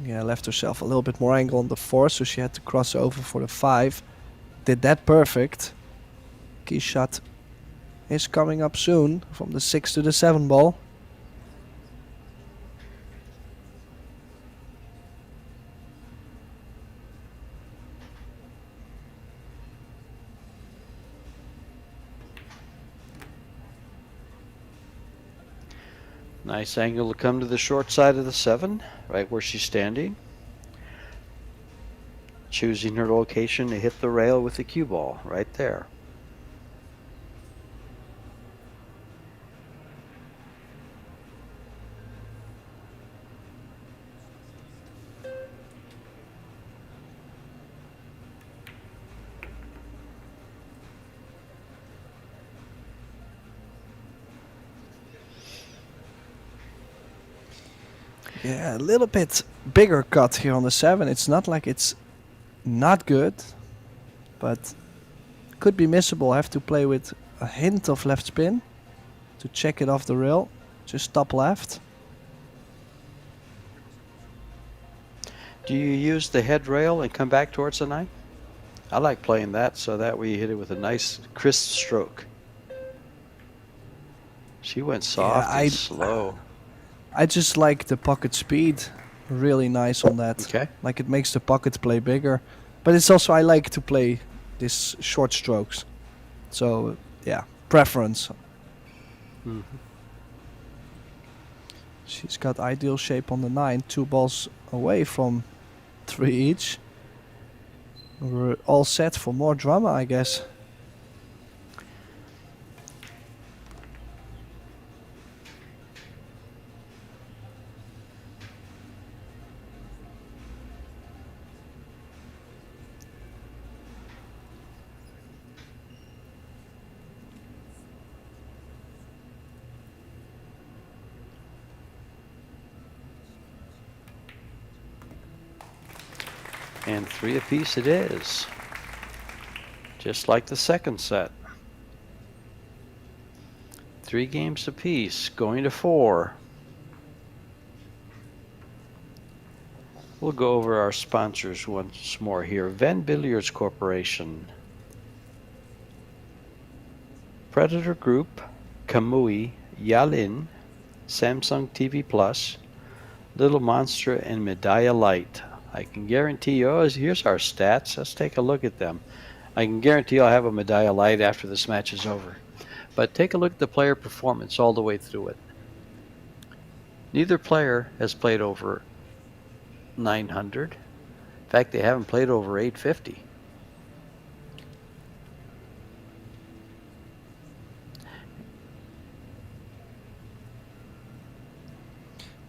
Yeah, left herself a little bit more angle on the 4, so she had to cross over for the 5. Did that perfect. Key shot is coming up soon from the 6 to the 7 ball. Nice angle to come to the short side of the 7, right where she's standing. Choosing her location to hit the rail with the cue ball, right there. Yeah, a little bit bigger cut here on the 7. It's not like it's not good, but could be missable. I have to play with a hint of left spin to check it off the rail. Just top left. Do you use the head rail and come back towards the 9? I like playing that so that way you hit it with a nice crisp stroke. She went soft and slow. I just like the pocket speed. Really nice on that. Okay. Like it makes the pocket play bigger. But it's also, I like to play this short strokes. So, yeah, preference. Mm-hmm. She's got ideal shape on the 9. 2 balls away from 3 each. We're all set for more drama, I guess. And 3 apiece it is. Just like the second set. 3 games apiece, going to 4. We'll go over our sponsors once more here. VenBilliards Corporation. Predator Group, Kamui, Yalin, Samsung TV Plus, Little Monster, and Medalla Light. I can guarantee you, here's our stats. Let's take a look at them. I can guarantee I'll have a Medalla Light after this match is over. But take a look at the player performance all the way through it. Neither player has played over 900. In fact, they haven't played over 850.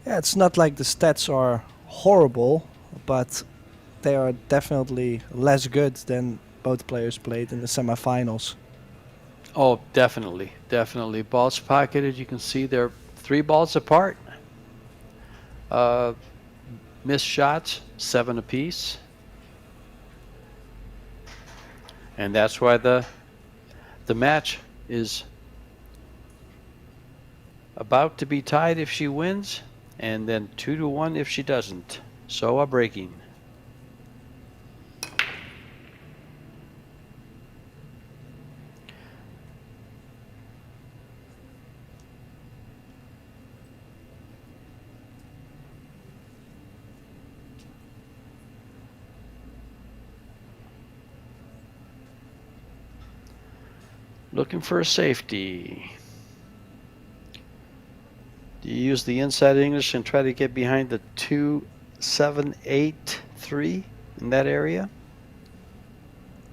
Yeah, it's not like the stats are horrible, but they are definitely less good than both players played in the semifinals. Oh, definitely, definitely. Balls pocketed, you can see they're 3 balls apart. Missed shots, 7 apiece. And that's why the match is about to be tied if she wins, and then 2-1 if she doesn't. Seoa breaking. Looking for a safety. Do you use the inside English and try to get behind the 2, 7, 8, 3 in that area?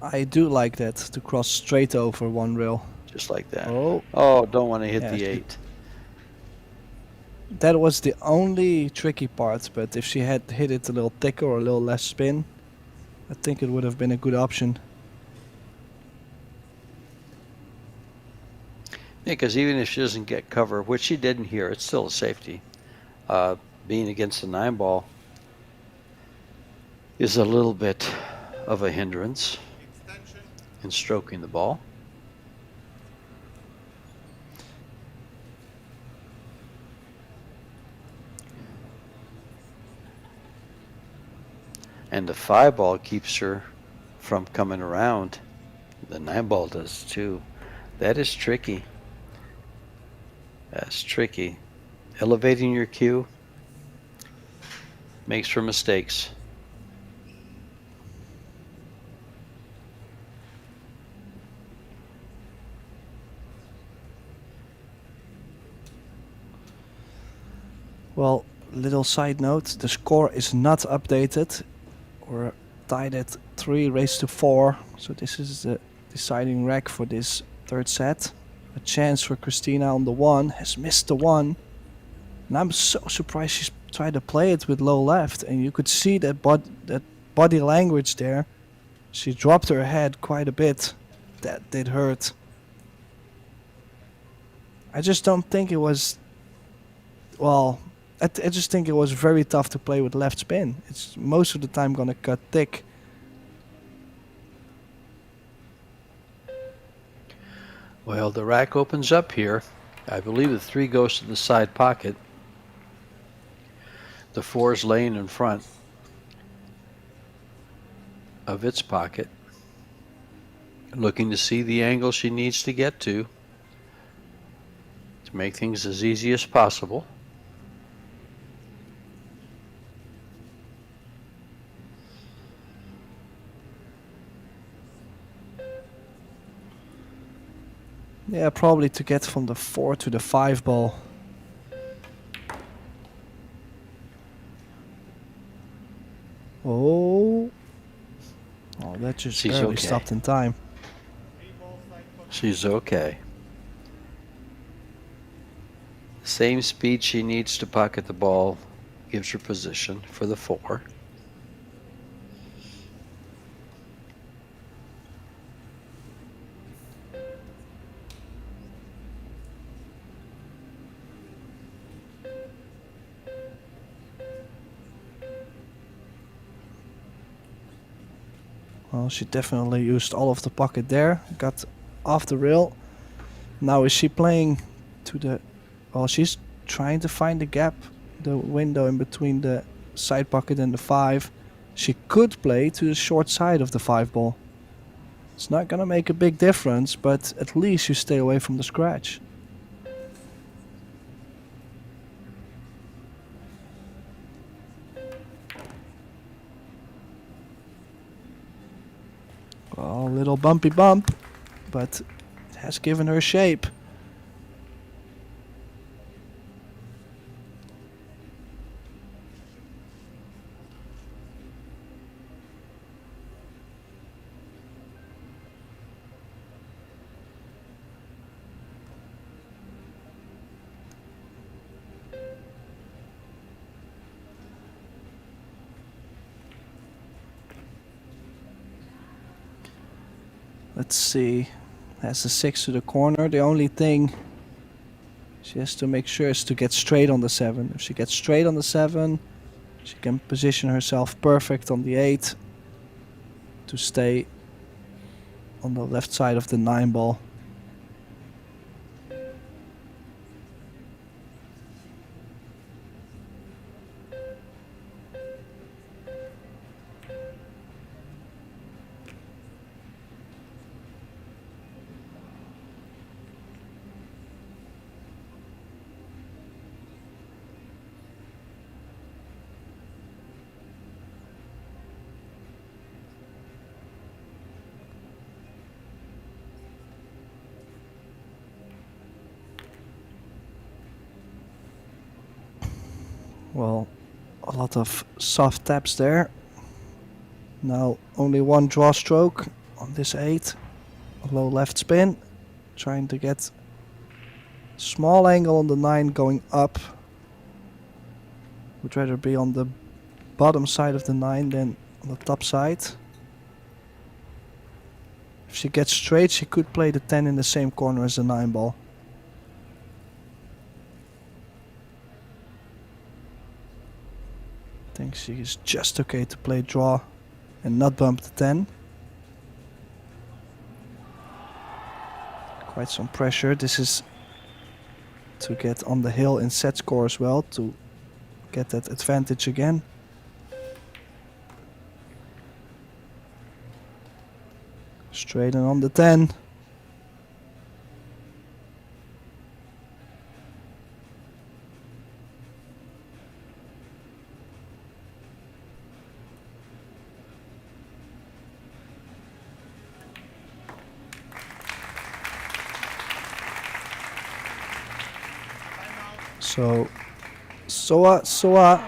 I do like that, to cross straight over one rail. Just like that. Oh, Oh, don't want to hit Yeah, the she- 8. that was the only tricky part, but if she had hit it a little thicker or a little less spin, I think it would have been a good option. Yeah, because even if she doesn't get cover, which she didn't here, it's still a safety. Being against the 9 ball is a little bit of a hindrance Extension. in stroking the ball. And the 5 ball keeps her from coming around. The 9 ball does too. That is tricky. That's tricky. Elevating your cue makes for mistakes. Well, little side note, the score is not updated. We're tied at 3-4, so this is the deciding rack for this third set. A chance for Christina on the 1, has missed the 1. And I'm so surprised she's tried to play it with low left, and you could see that body language there. She dropped her head quite a bit. That did hurt. I just don't think it was... Well, I just think it was very tough to play with left spin. It's most of the time gonna cut thick. Well, the rack opens up here. I believe the 3 goes to the side pocket. The 4 is laying in front of its pocket, looking to see the angle she needs to get to make things as easy as possible. Yeah, probably to get from the 4 to the 5 ball. Oh, that just She's barely okay. stopped in time. She's okay. Same speed she needs to pocket the ball gives her position for the 4. Well, she definitely used all of the pocket there. Got off the rail. Now is she playing to the... Well, she's trying to find the gap, the window in between the side pocket and the 5. She could play to the short side of the 5 ball. It's not gonna make a big difference, but at least you stay away from the scratch. Well, a little bumpy bump, but it has given her shape. Let's see. Has the 6 to the corner. The only thing she has to make sure is to get straight on the 7. If she gets straight on the 7, she can position herself perfect on the 8 to stay on the left side of the 9 ball. Well, a lot of soft taps there. Now only one draw stroke on this 8. A low left spin. Trying to get small angle on the 9 going up. Would rather be on the bottom side of the 9 than on the top side. If she gets straight, she could play the 10 in the same corner as the 9 ball. I think she is just okay to play draw and not bump the 10. Quite some pressure. This is to get on the hill in set score as well, to get that advantage again. Straight and on the 10. So Seoa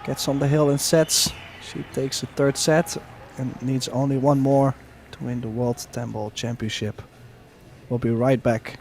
gets on the hill and sets. She takes the 3rd set and needs only one more to win the World 10 Ball Championship. We'll be right back.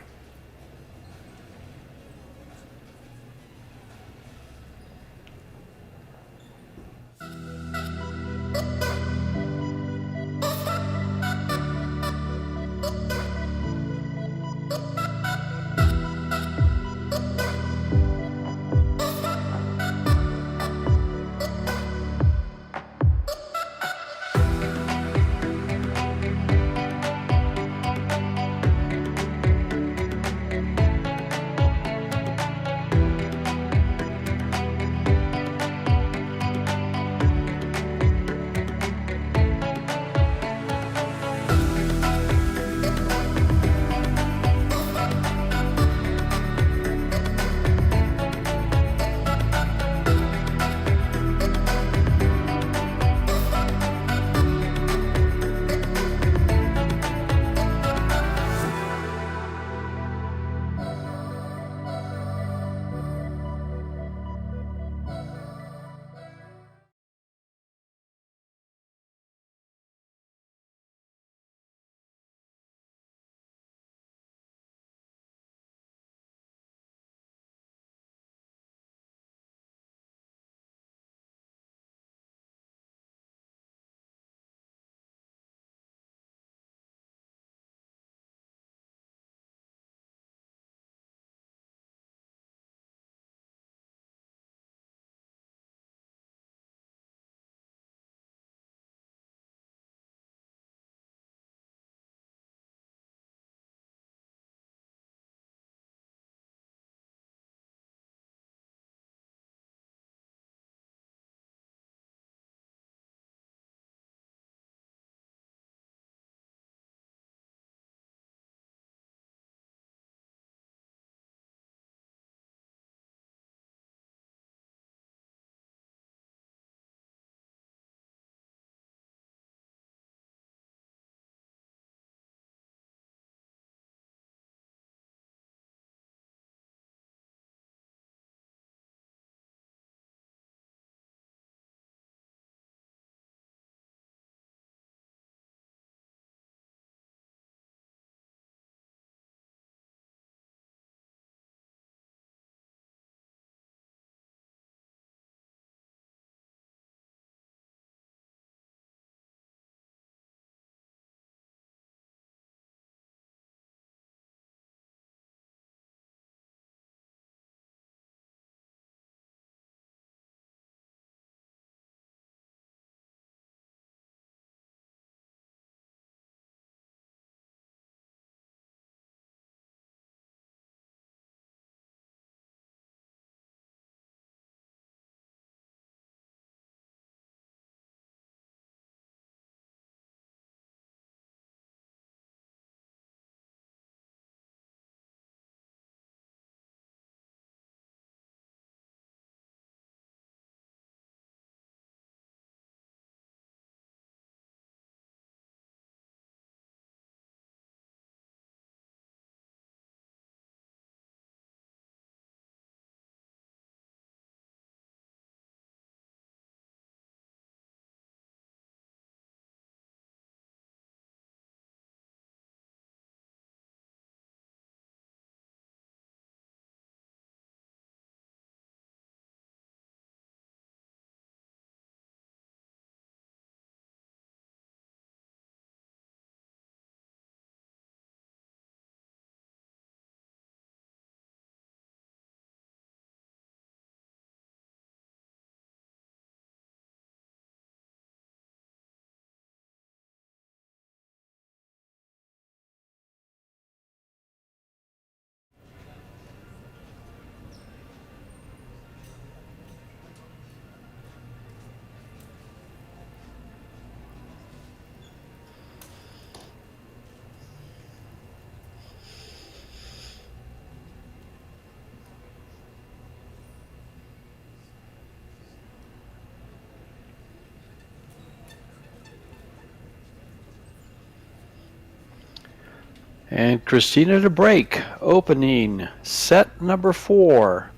And Christina to break, opening set number 4,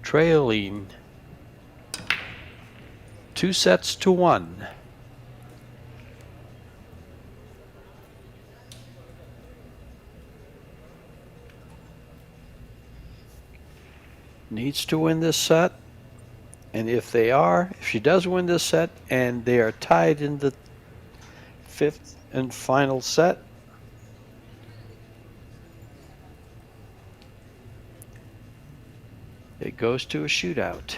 trailing 2-1. Needs to win this set, and if she does win this set and they are tied in the 5th and final set, it goes to a shootout.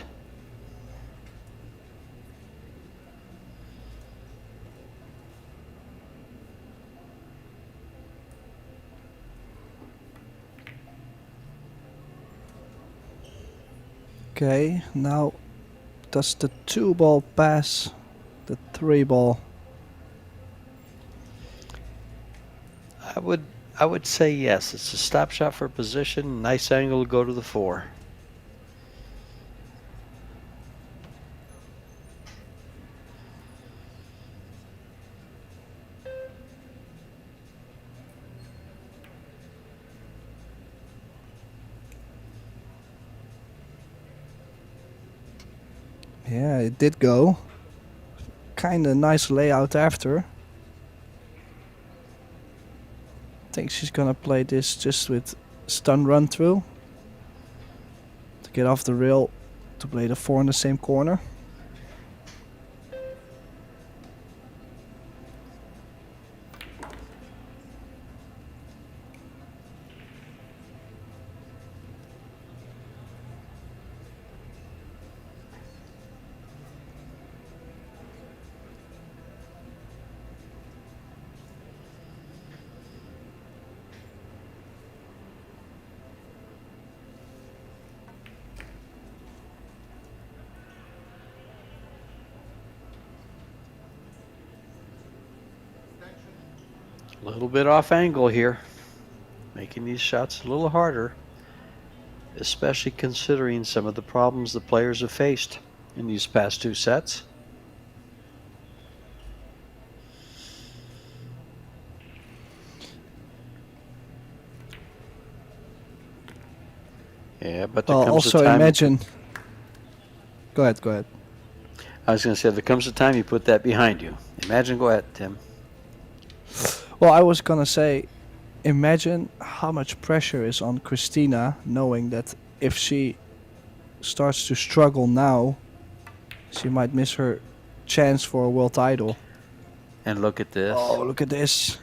Okay, now does the 2-ball pass the 3-ball? I would say yes. It's a stop shot for position. Nice angle to go to the 4. Yeah, it did go. Kinda nice layout after. Think she's gonna play this just with stun run through to get off the rail to play the 4 in the same corner. A little bit off angle here, making these shots a little harder, especially considering some of the problems the players have faced in these past 2 sets. Yeah, but there comes Also a time. imagine. Go ahead. I was going to say, there comes a time you put that behind you. Imagine, go ahead, Tim. Well, I was gonna say, imagine how much pressure is on Christina, knowing that if she starts to struggle now, she might miss her chance for a world title. And look at this. Oh, look at this.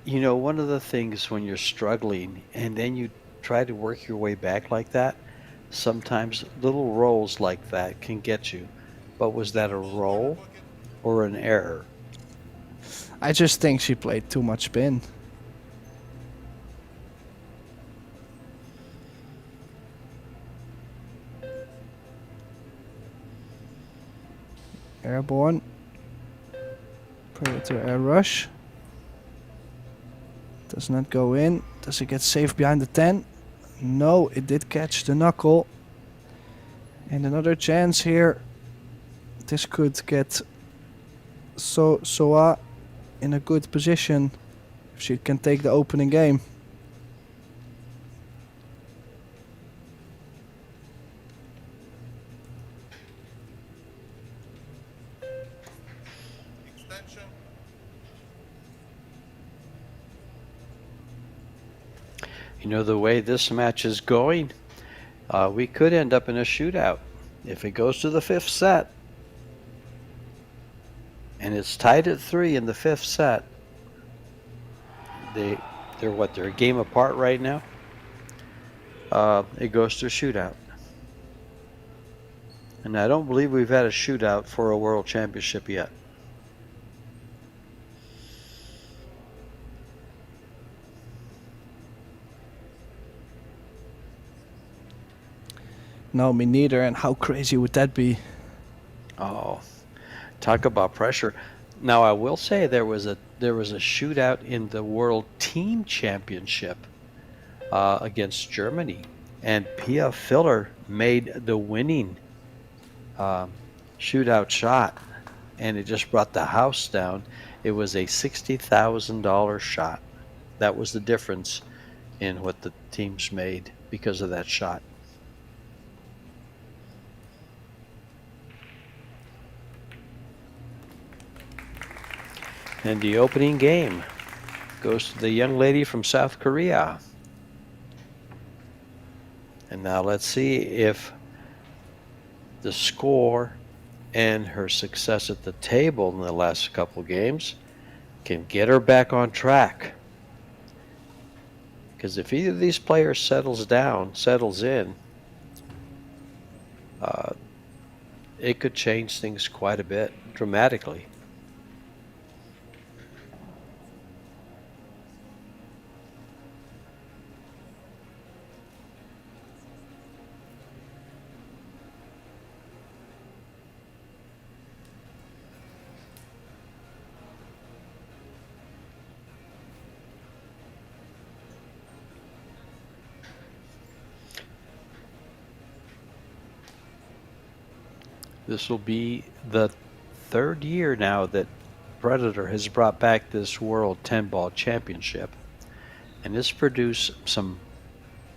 You know, one of the things when you're struggling and then you try to work your way back like that, sometimes little rolls like that can get you. But was that a roll or an error? I just think she played too much spin. Airborne. Predator air rush. Does not go in. Does it get safe behind the 10? No, it did catch the knuckle. And another chance here. This could get Seoa in a good position if she can take the opening game. Extension. You know, the way this match is going, we could end up in a shootout. If it goes to the 5th set, and it's tied at 3 in the 5th set, they're a game apart right now. It goes to a shootout. And I don't believe we've had a shootout for a world championship yet. No, me neither. And how crazy would that be? Oh, talk about pressure. Now I will say there was a shootout in the World Team Championship against Germany, and Pia Filler made the winning shootout shot, and it just brought the house down. It was a $60,000 shot. that was the difference in what the teams made because of that shot. And the opening game goes to the young lady from South Korea. And now let's see if the score and her success at the table in the last couple games can get her back on track. Because if either of these players settles in, it could change things quite a bit, dramatically. This will be the third year now that Predator has brought back this World 10-Ball Championship, and it's produced some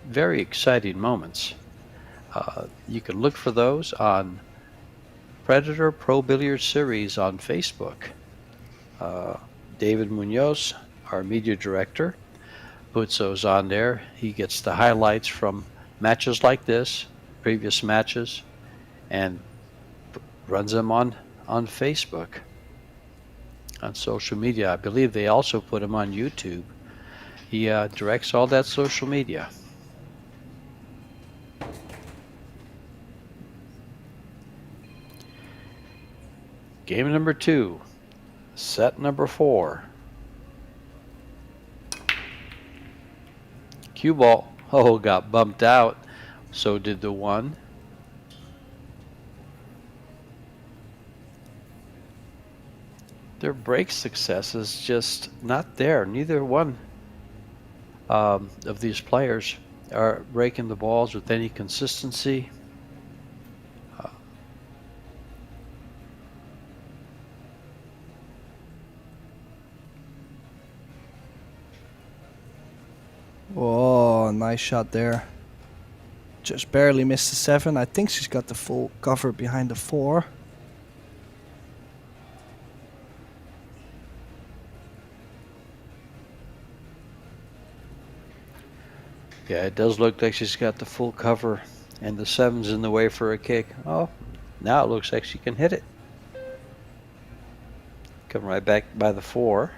very exciting moments. You can look for those on Predator Pro Billiards Series on Facebook. David Munoz, our media director, puts those on there. He gets the highlights from matches like this, previous matches, and runs them on Facebook, on social media. I believe they also put them on YouTube. He directs all that social media. Game number 2, set number 4. Cue ball, got bumped out. So did the 1. Their break success is just not there. Neither one of these players are breaking the balls with any consistency. Oh, nice shot there. Just barely missed the 7. I think she's got the full cover behind the 4. Yeah, it does look like she's got the full cover, and the 7's in the way for a kick. Oh, now it looks like she can hit it. Come right back by the 4.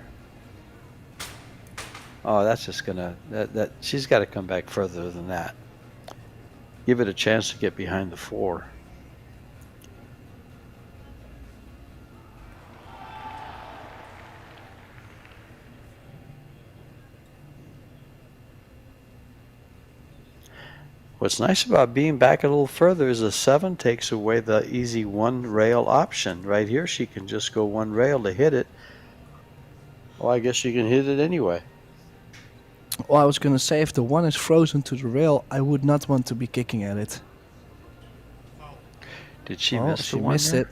Oh, that's just gonna, she's got to come back further than that. Give it a chance to get behind the 4. What's nice about being back a little further is the 7 takes away the easy 1 rail option. Right here she can just go 1 rail to hit it. Well, I guess she can hit it anyway. Well, I was going to say, if the 1 is frozen to the rail, I would not want to be kicking at it. Did she Oh, miss she the 1 missed there? it.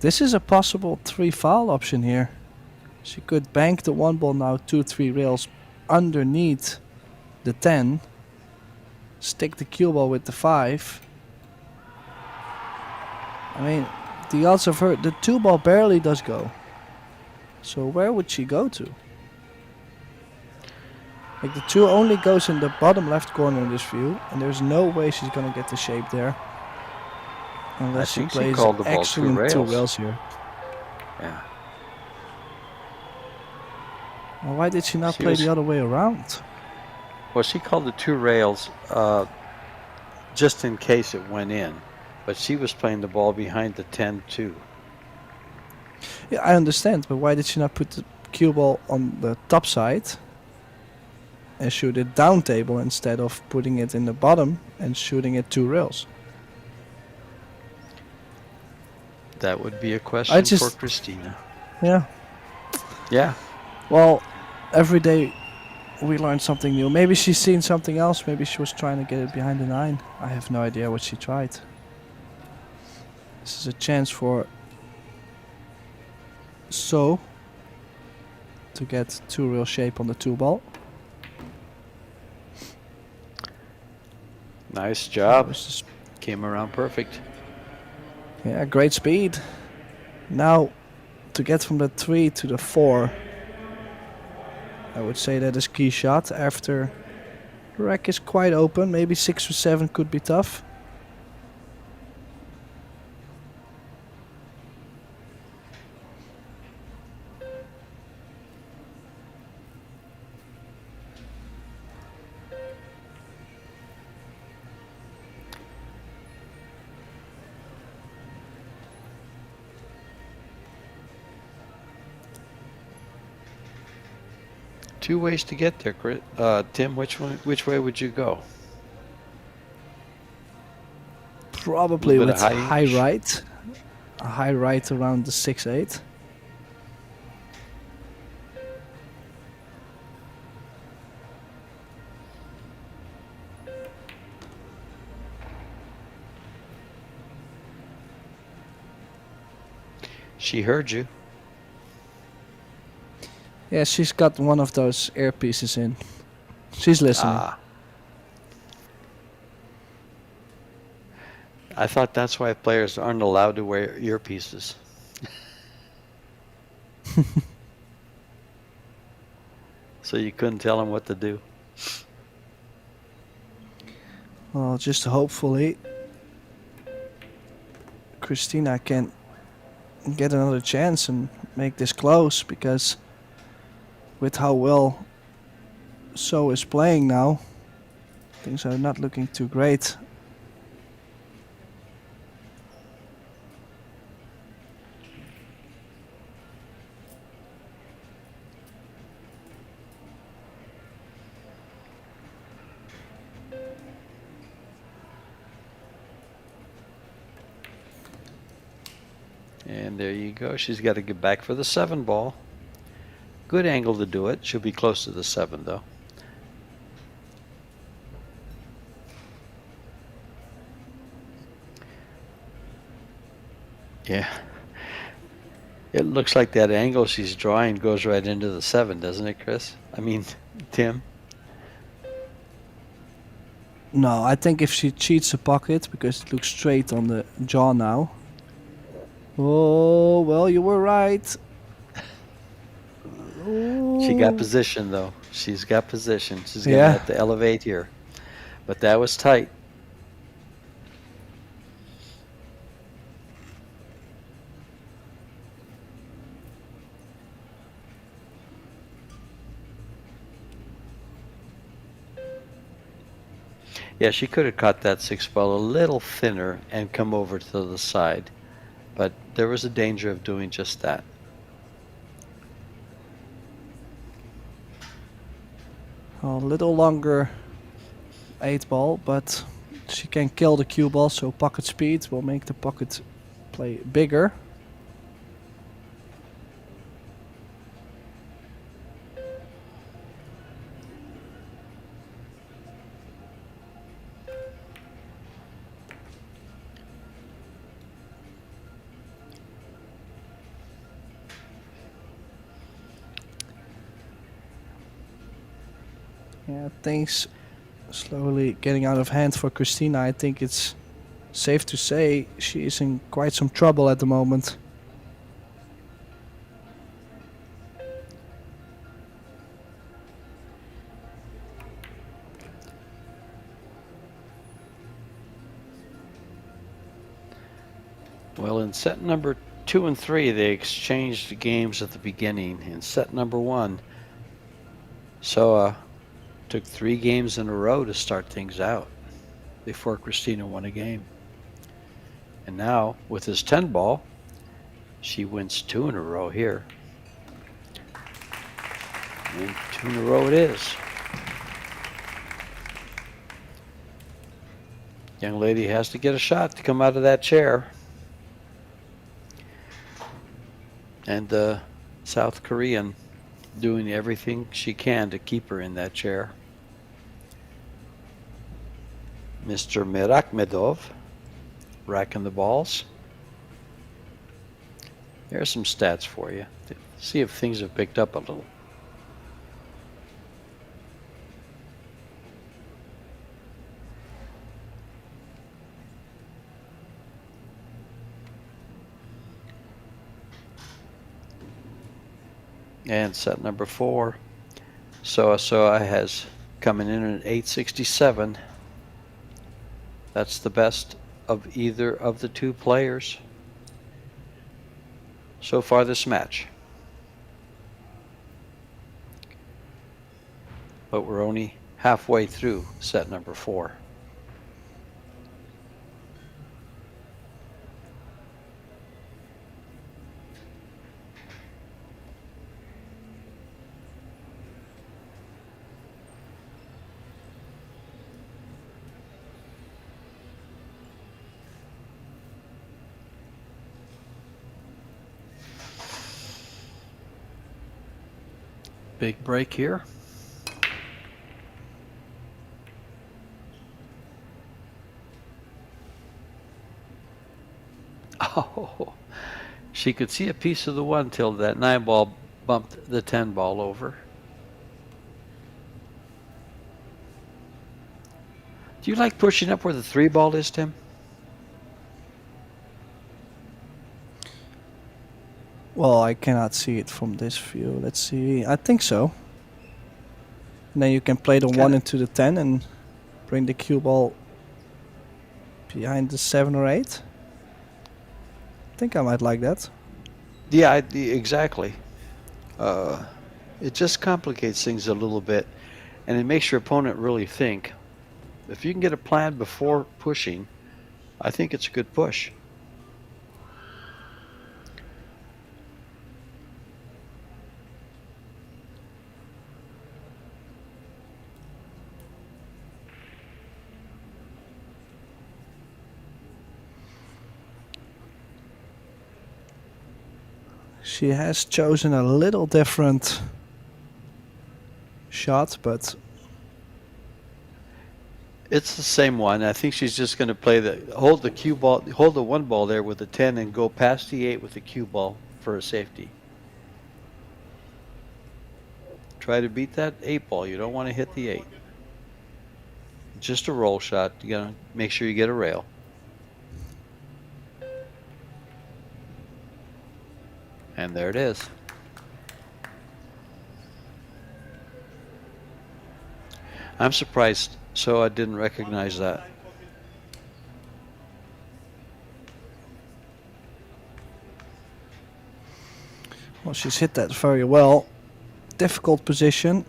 This is a possible 3 foul option here. She could bank the 1 ball now 2-3 rails underneath the 10. Stick the cue ball with the 5. I mean, the odds of her, the 2 ball barely does go. So where would she go to? Like, the 2 only goes in the bottom left corner in this view, and there's no way she's gonna get the shape there. Unless she think she plays called the ball 2 excellent 2 rails. rails here. Yeah. Well, why did she not She play was- the other way around? Well, she called the 2 rails just in case it went in, but she was playing the ball behind the 10 too. Yeah, I understand, but why did she not put the cue ball on the top side and shoot it down table instead of putting it in the bottom and shooting it 2 rails? That would be a question just- for Christina. Yeah. Yeah. Well, every day we learn something new. Maybe she's seen something else. Maybe she was trying to get it behind the 9. I have no idea what she tried. This is a chance for So. to get 2 real shape on the 2 ball. Nice job. This is- Came around perfect. Yeah, great speed. Now, to get from the 3 to the 4, I would say that is key shot. After the rack is quite open, maybe 6 or 7 could be tough. Two ways to get there, Tim. Which way would you go? Probably Little with bit of high high-ish. right. A high right around the 6-8. She heard you. Yeah, she's got one of those earpieces in. She's listening. Ah. I thought that's why players aren't allowed to wear earpieces. So you couldn't tell them what to do. Well, just hopefully Christina can get another chance and make this close, because with how well Seoa is playing now, things are not looking too great. And there you go. She's got to get back for the 7 ball. Good angle to do it. She'll be close to the 7 though. Yeah. It looks like that angle she's drawing goes right into the 7, doesn't it, Chris? I mean, Tim? No, I think if she cheats the pocket, because it looks straight on the jaw now. Oh, well, you were right. She got Ooh. position though. She's got position. She's gonna Yeah. have to elevate here. But that was tight. Yeah, she could have caught that 6 ball a little thinner and come over to the side. But there was a danger of doing just that. A little longer 8 ball, but she can kill the cue ball, so pocket speed will make the pocket play bigger. Yeah, things slowly getting out of hand for Christina. I think it's safe to say she is in quite some trouble at the moment. Well, in set number 2 and 3, they exchanged games at the beginning. In set number 1, Seoa took 3 games in a row to start things out before Christina won a game. And now, with his 10 ball, she wins 2 in a row here. And 2 in a row it is. Young lady has to get a shot to come out of that chair. And the South Korean doing everything she can to keep her in that chair. Mr. Mirakhmedov racking the balls. There's some stats for you. See if things have picked up a little. And set number 4, Seoa has coming in at 867. That's the best of either of the two players so far this match. But we're only halfway through set number 4. Big break here. Oh, she could see a piece of the 1 till that 9 ball bumped the 10 ball over. Do you like pushing up where the 3 ball is, Tim? Well, I cannot see it from this view. Let's see. I think so. And then you can play the 1 into the 10 and bring the cue ball behind the 7 or 8. I think I might like that. Yeah, exactly. It just complicates things a little bit, and it makes your opponent really think. If you can get a plan before pushing, I think it's a good push. She has chosen a little different shot, but It's the same one. I think she's just going to play hold the cue ball, hold the 1 ball there with the 10, and go past the 8 with the cue ball for a safety. Try to beat that 8 ball. You don't want to hit the 8. Just a roll shot. You got to make sure you get a rail. And there it is. I'm surprised I didn't recognize that. well, she's hit that very well. Difficult position.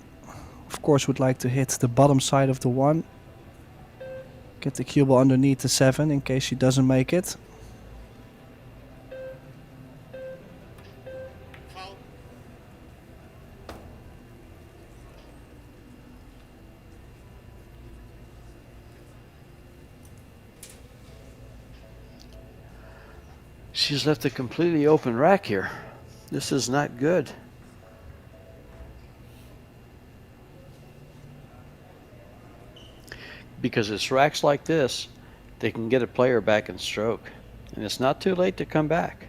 Of course, would like to hit the bottom side of the 1. Get the cue ball underneath the 7 in case she doesn't make it. Foul. She's left a completely open rack here. This is not good. Because it's racks like this, they can get a player back in stroke. And it's not too late to come back.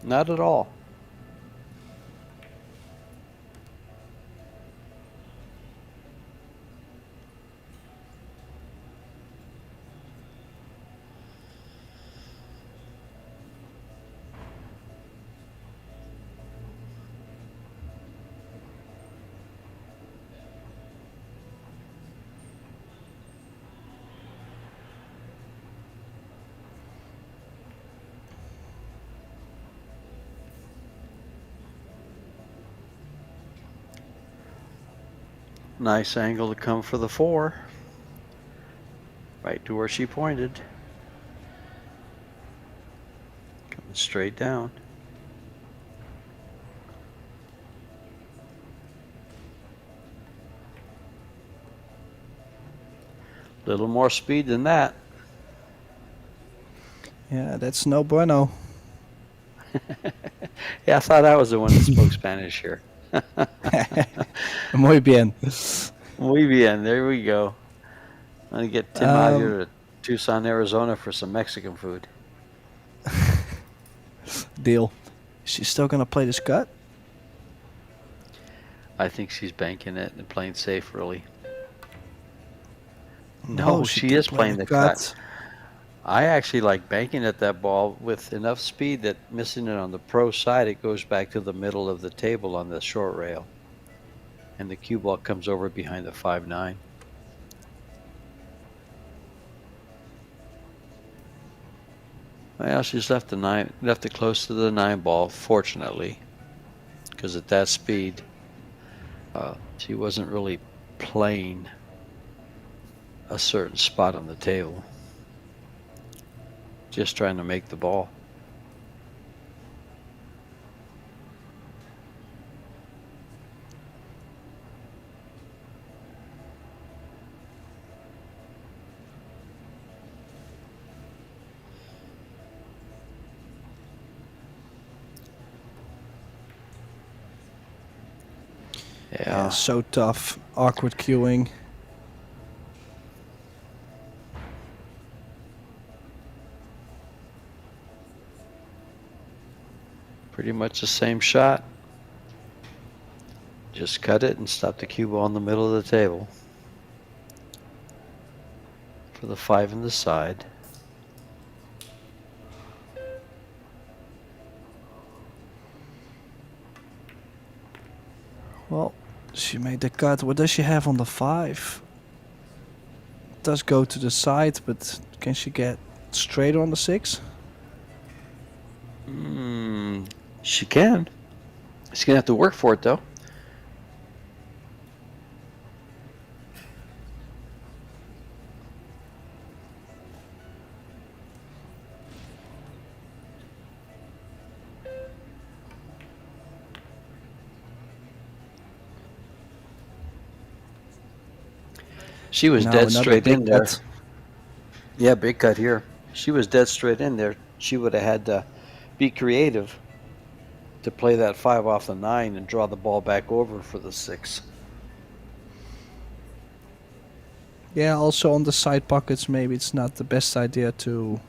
Not at all. Nice angle to come for the 4. Right to where she pointed. Coming straight down. Little more speed than that. Yeah, that's no bueno. Yeah, I thought I was the one that spoke Spanish here. Muy bien. Muy bien, there we go. I'm going to get Tim out here to Tucson, Arizona for some Mexican food. Deal. Is she still gonna play this cut? I think she's banking it and playing safe, really. No, she is playing the cut. I actually like banking at that ball with enough speed that missing it on the pro side, it goes back to the middle of the table on the short rail. And the cue ball comes over behind the 5-9. Well, she's left it close to the 9 ball, fortunately, because at that speed, she wasn't really playing a certain spot on the table. Just trying to make the ball. Yeah, so tough. Awkward queuing. Pretty much the same shot. Just cut it and stop the cue ball in the middle of the table. For the 5 in the side. Well, she made the cut. What does she have on the 5? It does go to the side, but can she get straighter on the 6? She can. She's gonna have to work for it though. She was Now dead another straight big in there. cut. Yeah, big cut here. She was dead straight in there. She would have had to be creative to play that 5 off the 9 and draw the ball back over for the 6. Yeah, also on the side pockets, maybe it's not the best idea to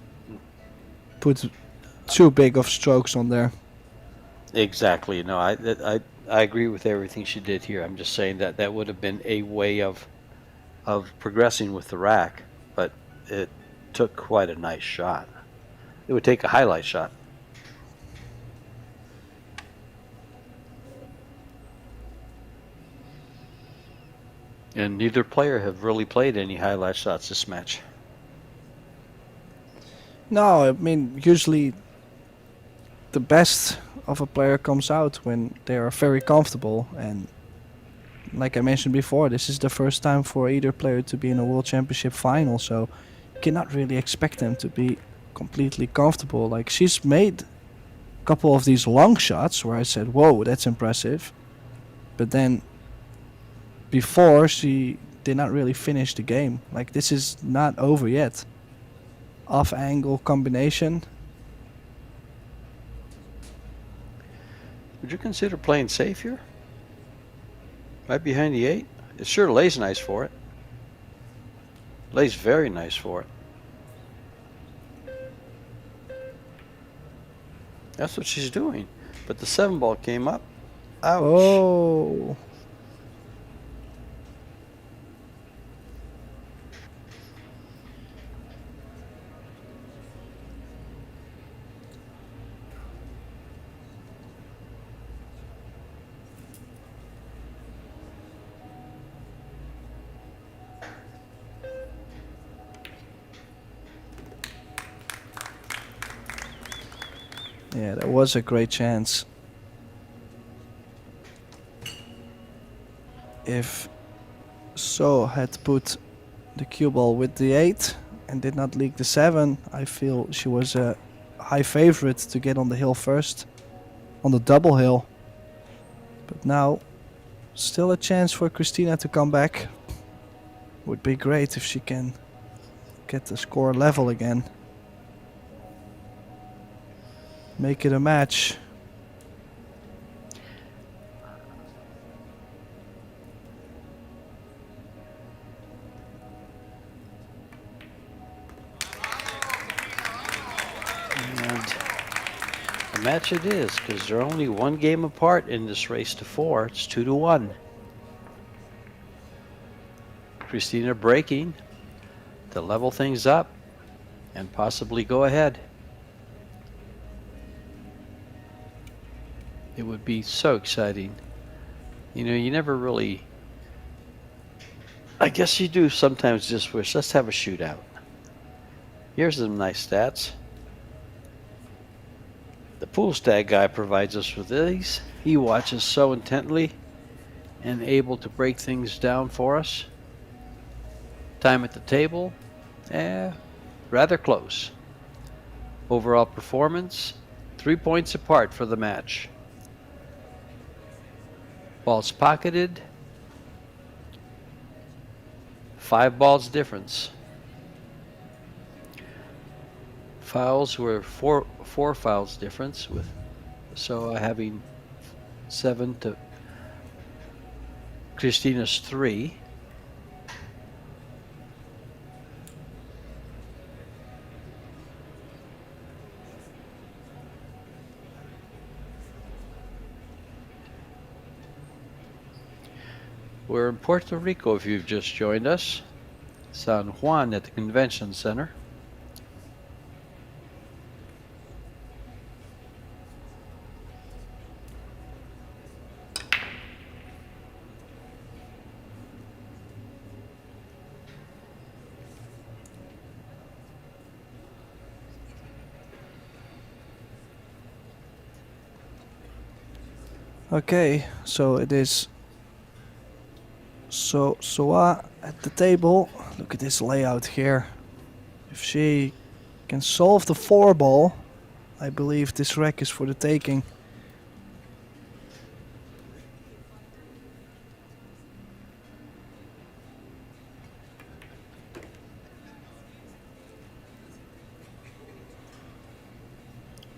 put too big of strokes on there. Exactly. No, I agree with everything she did here. I'm just saying that that would have been a way of progressing with the rack, but it took quite a nice shot. It would take a highlight shot. And neither player have really played any highlight shots this match. No, I mean, usually the best of a player comes out when they are very comfortable, and like I mentioned before, this is the first time for either player to be in a World Championship final, so you cannot really expect them to be completely comfortable. Like, she's made a couple of these long shots where I said, whoa, that's impressive, but then before she did not really finish the game. Like, this is not over yet. Off angle combination. Would you consider playing safe here? Right behind the 8? It sure lays nice for it. Lays very nice for it. That's what she's doing. But the 7 ball came up. Ouch. Oh. Yeah, that was a great chance. If So had put the cue ball with the 8 and did not leak the 7, I feel she was a high favorite to get on the hill first, on the double hill. But now, still a chance for Christina to come back. Would be great if she can get the score level again. Make it a match. And a match it is, because they're only one game apart in this race to 4. It's 2-1. Christina breaking to level things up. and possibly go ahead. It would be so exciting. You know, you never really, I guess you do sometimes just wish, let's have a shootout. Here's some nice stats. The pool stat guy provides us with these. He watches so intently and able to break things down for us. Time at the table, rather close. Overall performance, 3 points apart for the match. Balls pocketed, 5 balls difference. Fouls were four fouls difference, with Seoa having 7 to Christina's 3. We're in Puerto Rico if you've just joined us. San Juan at the Convention Center. Okay, so it is Seoa at the table. Look at this layout here. If she can solve the 4 ball, I believe this rack is for the taking.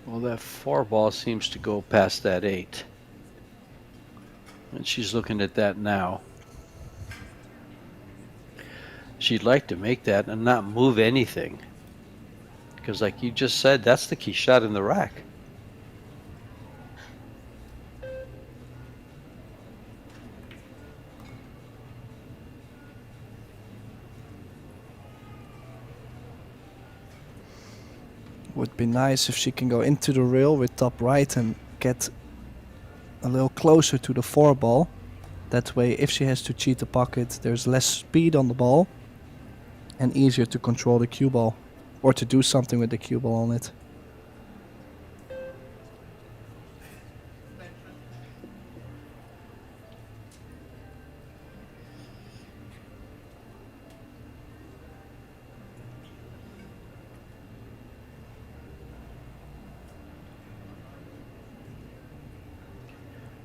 Well, that 4 ball seems to go past that 8. And she's looking at that now. She'd like to make that and not move anything. Because like you just said, that's the key shot in the rack. Would be nice if she can go into the rail with top right and get a little closer to the 4 ball. That way, if she has to cheat the pocket, there's less speed on the ball and easier to control the cue ball or to do something with the cue ball on it.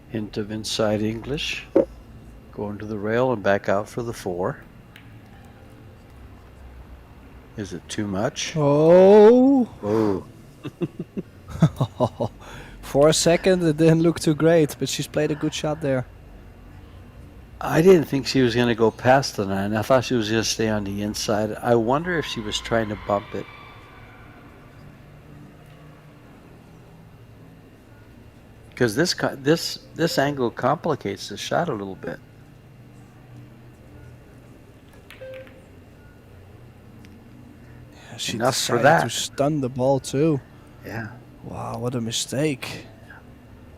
Hint of inside English. Going to the rail and back out for the 4. Is it too much? Oh! Oh. For a second it didn't look too great, but she's played a good shot there. I didn't think she was going to go past the 9. I thought she was going to stay on the inside. I wonder if she was trying to bump it. Because this angle complicates the shot a little bit. Yeah, she Enough for decided that. to stun the ball too. Yeah. Wow, what a mistake.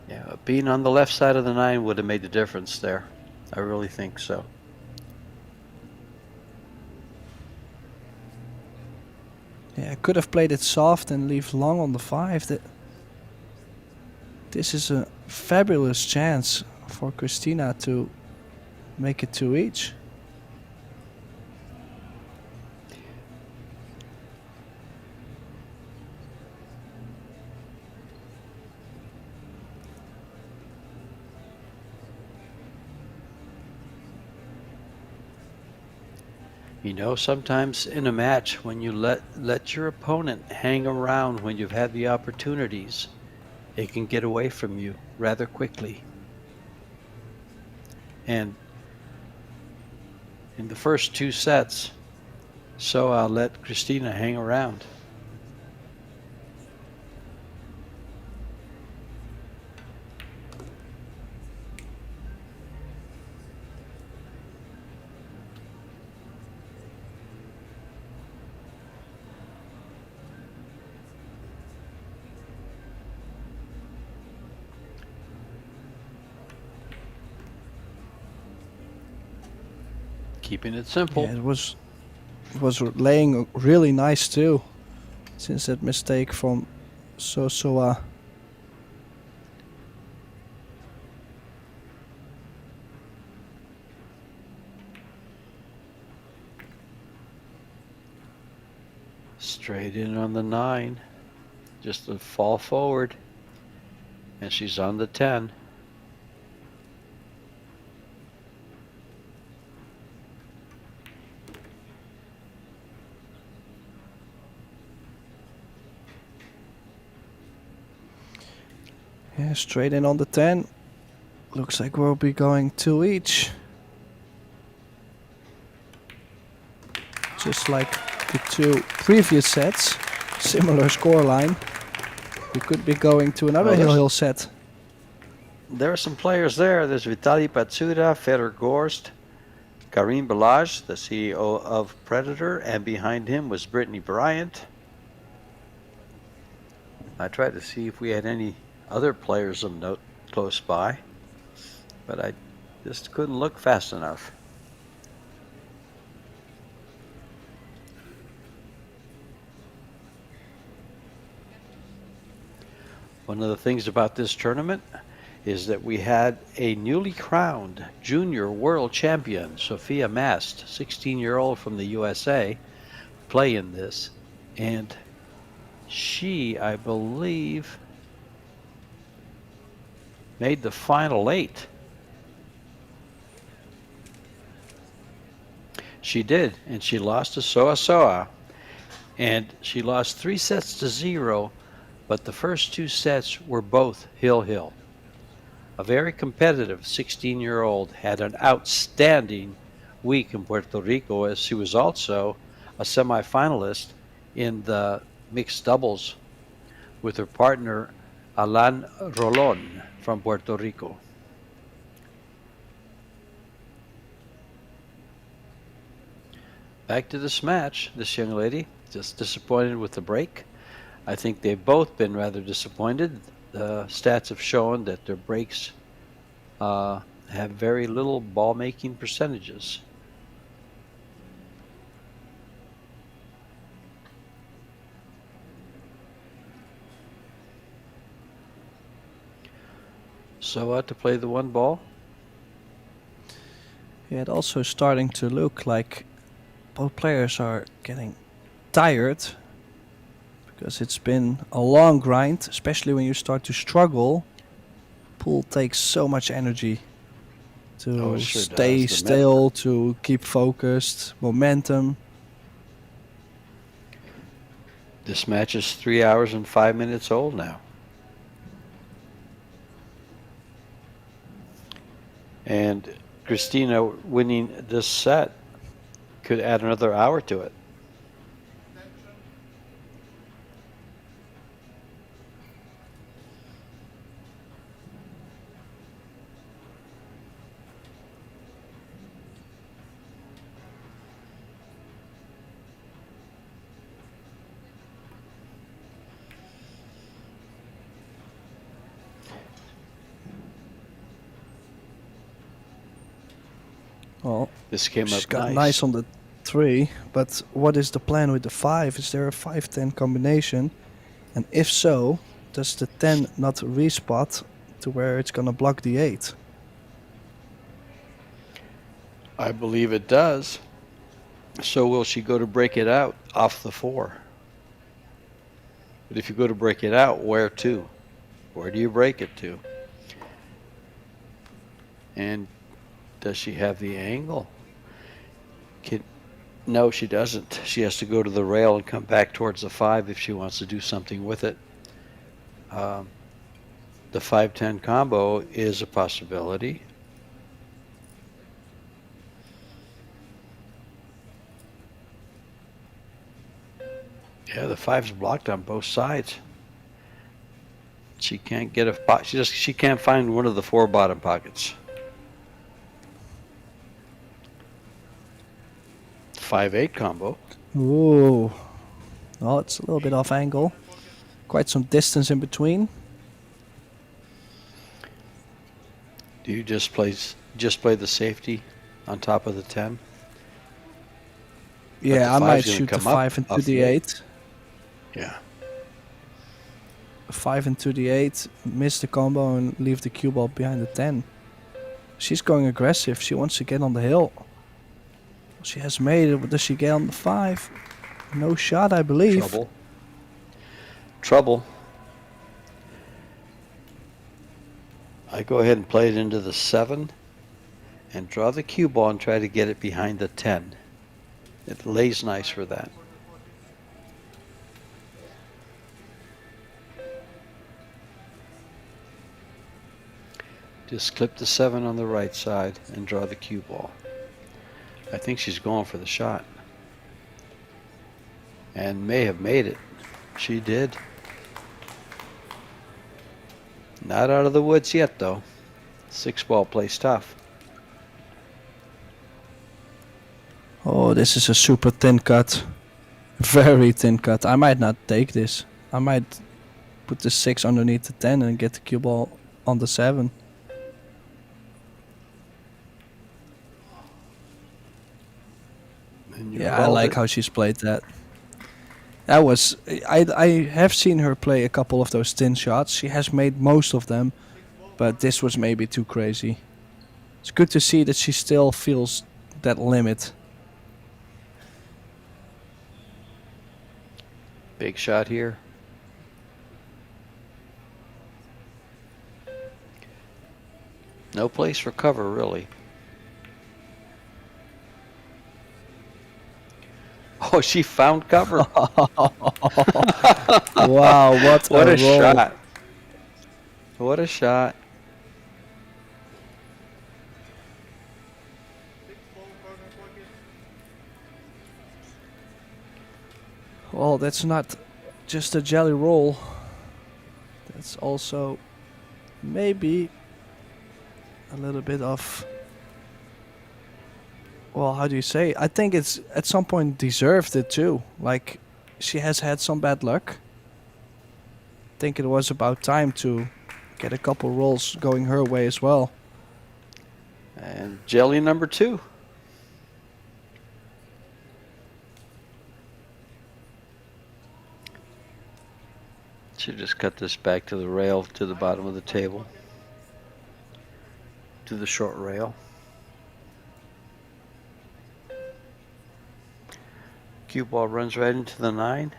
Yeah, being on the left side of the 9 would have made the difference there. I really think so. Yeah, I could have played it soft and leave long on the 5. This is a fabulous chance for Christina to make it 2 each. You know, sometimes in a match, when you let your opponent hang around when you've had the opportunities, it can get away from you rather quickly. And in the first 2 sets, so I'll let Christina hang around. Keeping it simple. Yeah, it was laying really nice too, since that mistake from Seoa. Straight in on the 9. Just to fall forward. And she's on the 10. Yeah, straight in on the 10. Looks like we'll be going 2 each. Just like the 2 previous sets. Similar scoreline. We could be going to another hill set. There are some players there. There's Vitaly Patsuda, Fedor Gorst, Karim Balaj, the CEO of Predator, and behind him was Brittany Bryant. I tried to see if we had any other players of note close by, but I just couldn't look fast enough. One of the things about this tournament is that we had a newly crowned junior world champion, Sophia Mast, 16-year-old from the USA, play in this. And she, I believe, made the final 8. She did, and she lost to Seoa. And she lost 3 sets to 0, but the first 2 sets were both hill-hill. A very competitive 16-year-old had an outstanding week in Puerto Rico, as she was also a semifinalist in the mixed doubles with her partner Alan Rolon from Puerto Rico. Back to this match, this young lady, just disappointed with the break. I think they've both been rather disappointed. The stats have shown that their breaks have very little ball making percentages. Seoa to play the 1 ball. Yeah, it also starting to look like both players are getting tired, because it's been a long grind, especially when you start to struggle. Pool takes so much energy to stay still, to keep focused, momentum. This match is 3 hours and 5 minutes old now. And Christina winning this set could add another hour to it. Well, this came she's up got nice. nice on the 3, but what is the plan with the 5? Is there a 5-10 combination? And if so, does the 10 not respot to where it's gonna block the 8? I believe it does. So will she go to break it out off the 4? But if you go to break it out, where to? Where do you break it to? And does she have the angle? No, she doesn't. She has to go to the rail and come back towards the 5 if she wants to do something with it. The 5-10 combo is a possibility. Yeah, the 5's blocked on both sides. She can't get a she can't find one of the 4 bottom pockets. 5-8 combo. Ooh. Well, it's a little bit off angle. Quite some distance in between. Do you just play the safety on top of the 10? Yeah, I might five's gonna shoot the come up 5 into off the the 8. Yeah. 5 into the 8, miss the combo and leave the cue ball behind the 10. She's going aggressive. She wants to get on the hill. She has made it, but does she get on the 5? No shot, I believe. Trouble. I go ahead and play it into the 7 and draw the cue ball and try to get it behind the 10. It lays nice for that. Just clip the 7 on the right side and draw the cue ball. I think she's going for the shot. And may have made it. She did. Not out of the woods yet, though. 6-ball plays tough. Oh, this is a super thin cut. Very thin cut. I might not take this. I might put the 6 underneath the 10 and get the cue ball on the 7. And you Yeah, I called like it. how she's played that. That was I have seen her play a couple of those thin shots. She has made most of them, but this was maybe too crazy. It's good to see that she still feels that limit. Big shot here. No place for cover, really. Oh, she found cover. Wow, what What a a roll. shot. What a shot. 6-ball corner pocket. Well, that's not just a jelly roll. That's also maybe a little bit of, well, how do you say? I think it's at some point deserved it too. Like, she has had some bad luck. I think it was about time to get a couple rolls going her way as well. And jelly number 2. Should just cut this back to the rail, to the bottom of the table. To the short rail. Cue ball runs right into the 9.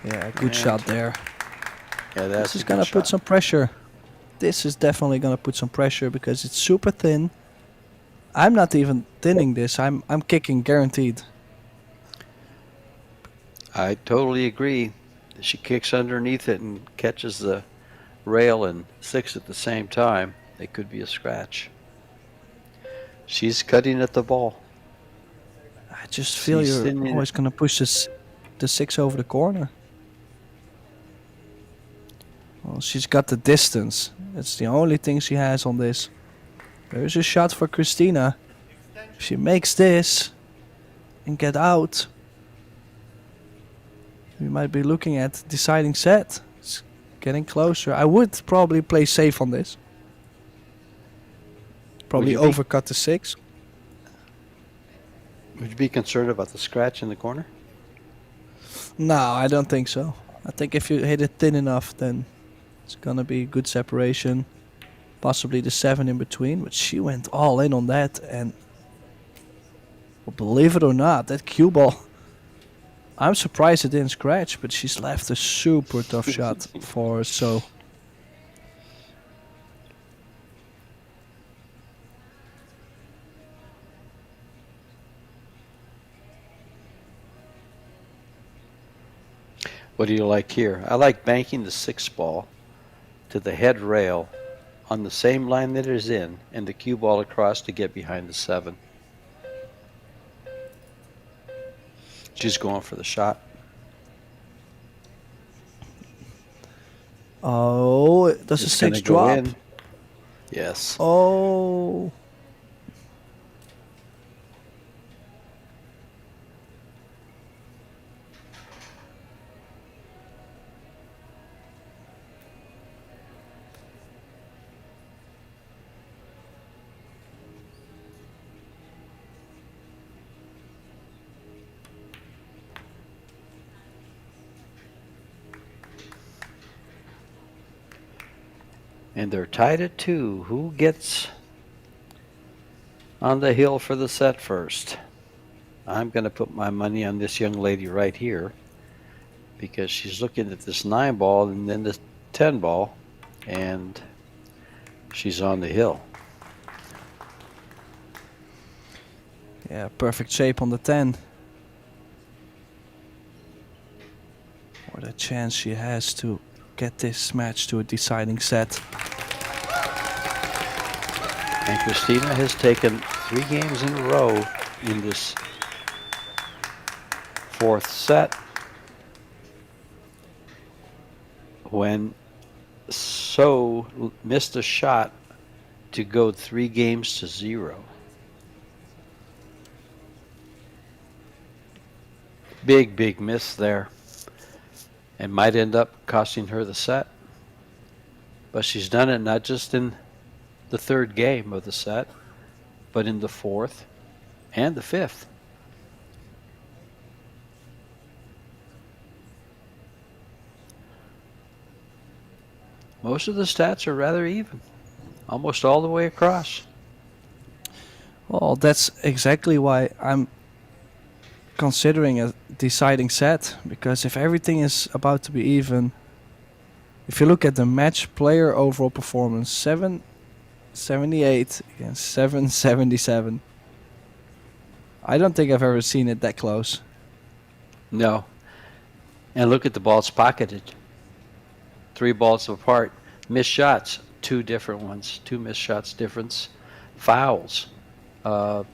Yeah, good And- shot there. Yeah, that's This is a good gonna put shot. some pressure. This is definitely gonna put some pressure because it's super thin. I'm not even thinning this. I'm kicking guaranteed. I totally agree. She kicks underneath it and catches the rail and 6 at the same time. It could be a scratch. She's cutting at the ball. I just feel She's you're thinning it. always gonna push the 6 over the corner. Well, she's got the distance. That's the only thing she has on this. There's a shot for Christina. If she makes this and get out, we might be looking at deciding set. It's getting closer. I would probably play safe on this. Probably you be- overcut the 6. Would you be concerned about the scratch in the corner? No, I don't think so. I think if you hit it thin enough, then it's gonna be good separation. Possibly the 7 in between, but she went all in on that, and well, believe it or not, that cue ball, I'm surprised it didn't scratch, but she's left a super tough shot for her, so What do you like here? I like banking the 6-ball to the head rail on the same line that it is in, and the cue ball across to get behind the 7. She's going for the shot. oh, does the It's 6 gonna go drop? in. Yes. Oh, And they're tied at 2. Who gets on the hill for the set first? I'm going to put my money on this young lady right here because she's looking at this 9 ball and then the 10 ball, and she's on the hill. Yeah, perfect shape on the 10. What a chance she has to get this match to a deciding set. And Christina has taken 3 games in a row in this 4th set when So missed a shot to go 3 games to 0. Big miss there, and might end up costing her the set. But she's done it not just in the 3rd game of the set, but in the 4th and the 5th. Most of the stats are rather even, almost all the way across. Well, that's exactly why I'm considering a deciding set, because if everything is about to be even, if you look at the match player overall performance, 778 against 777. I don't think I've ever seen it that close. No. And look at the balls pocketed. 3 balls apart. Missed shots, 2 different ones. 2 missed shots difference. Fouls.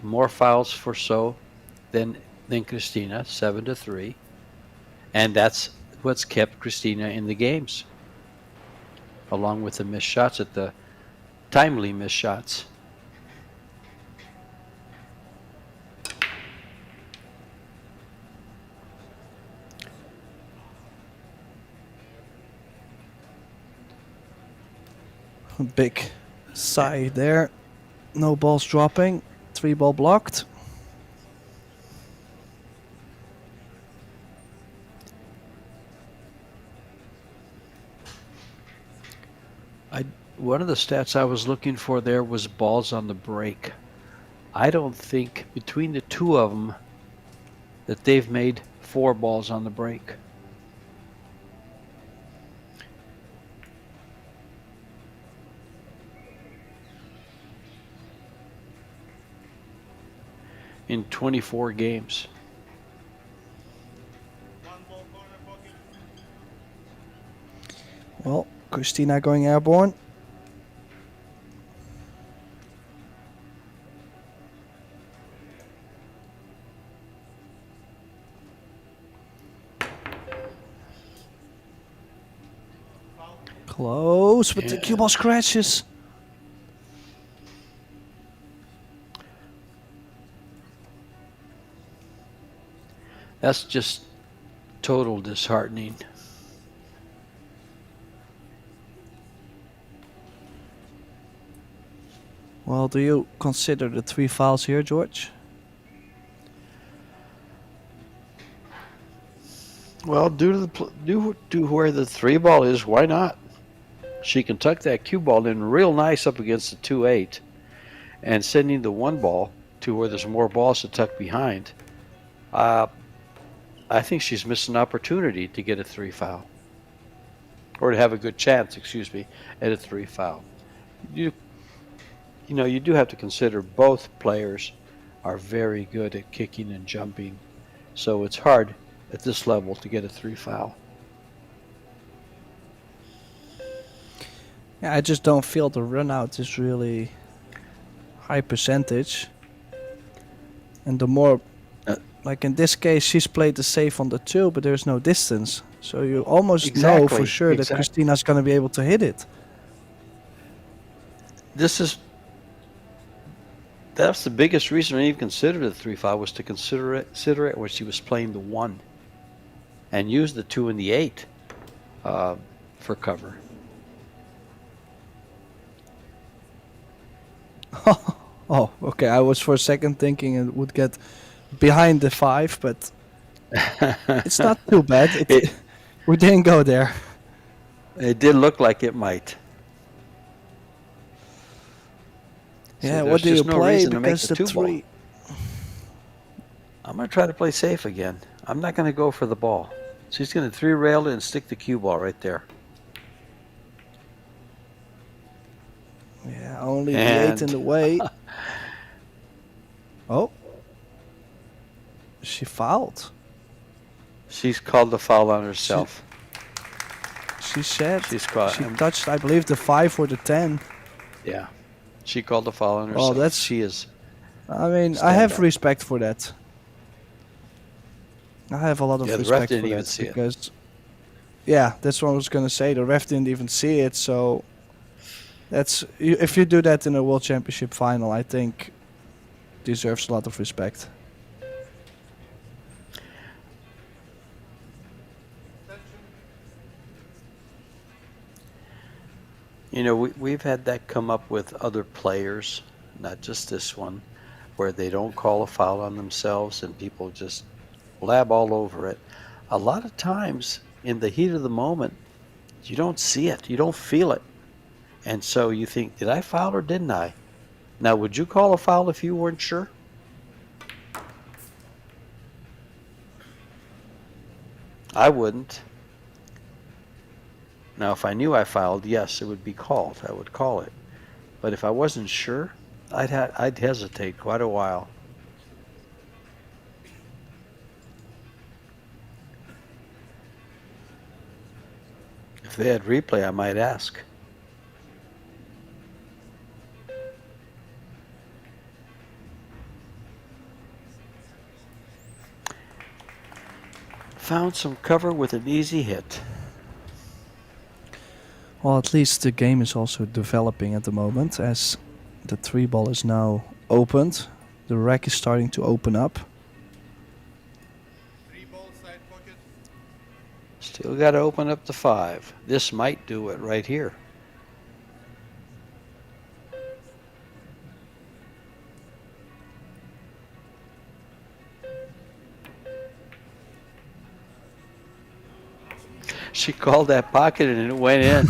More fouls for So than Christina, 7-3. And that's what's kept Christina in the games, along with the missed shots at the timely missed shots. Big sigh there. No balls dropping. 3 ball blocked. One of the stats I was looking for there was balls on the break. I don't think between the 2 of them that they've made 4 balls on the break. In 24 games. 1 ball corner pocket. Well, Christina going airborne. Close, but the cue ball scratches. That's just total disheartening. Well, do you consider the 3 fouls here, George? Well, due to where the 3 ball is, why not? She can tuck that cue ball in real nice up against the 2-8, and sending the 1 ball to where there's more balls to tuck behind. I think she's missed an opportunity to get a 3 foul, or to have a good chance, at a 3 foul. You do have to consider both players are very good at kicking and jumping, so it's hard at this level to get a 3 foul. Yeah, I just don't feel the run out is really high percentage. And the more, like in this case, she's played the safe on the 2, but there's no distance. So you almost know for sure that Christina's going to be able to hit it. That's the biggest reason I even considered the 3 foul, was to consider it when she was playing the 1 and use the 2 and the 8 for cover. Oh, okay. I was for a second thinking it would get behind the 5, but it's not too bad. We didn't go there. It did look like it might. Yeah, there's what do you just no play? reason to make Because the the two ball. three. I'm going to try to play safe again. I'm not going to go for the ball. She's going to 3-rail it and stick the cue ball right there. Yeah, only the 8 in And the way. Oh. She fouled. she's called the foul on herself. She said She's caught. she touched, I believe, the 5 or the 10. Yeah. She called the foul on Oh, herself. that's- She is. I mean, I Stand have up. respect for that. I have a lot of Yeah, the ref respect didn't for even that see it. because, yeah, that's what I was gonna say. The ref didn't even see it, so if you do that in a World Championship final, I think deserves a lot of respect. You know, we've had that come up with other players, not just this one, where they don't call a foul on themselves and people just blab all over it. A lot of times, in the heat of the moment, you don't see it, you don't feel it. And so you think, did I foul or didn't I? Now, would you call a foul if you weren't sure? I wouldn't. Now, if I knew I fouled, yes, it would be called. I would call it. But if I wasn't sure, I'd hesitate quite a while. If they had replay, I might ask. Found some cover with an easy hit. Well, at least the game is also developing at the moment as the 3 ball is now opened. The rack is starting to open up. 3 ball side pocket. Still got to open up the 5. This might do it right here. She called that pocket and it went in.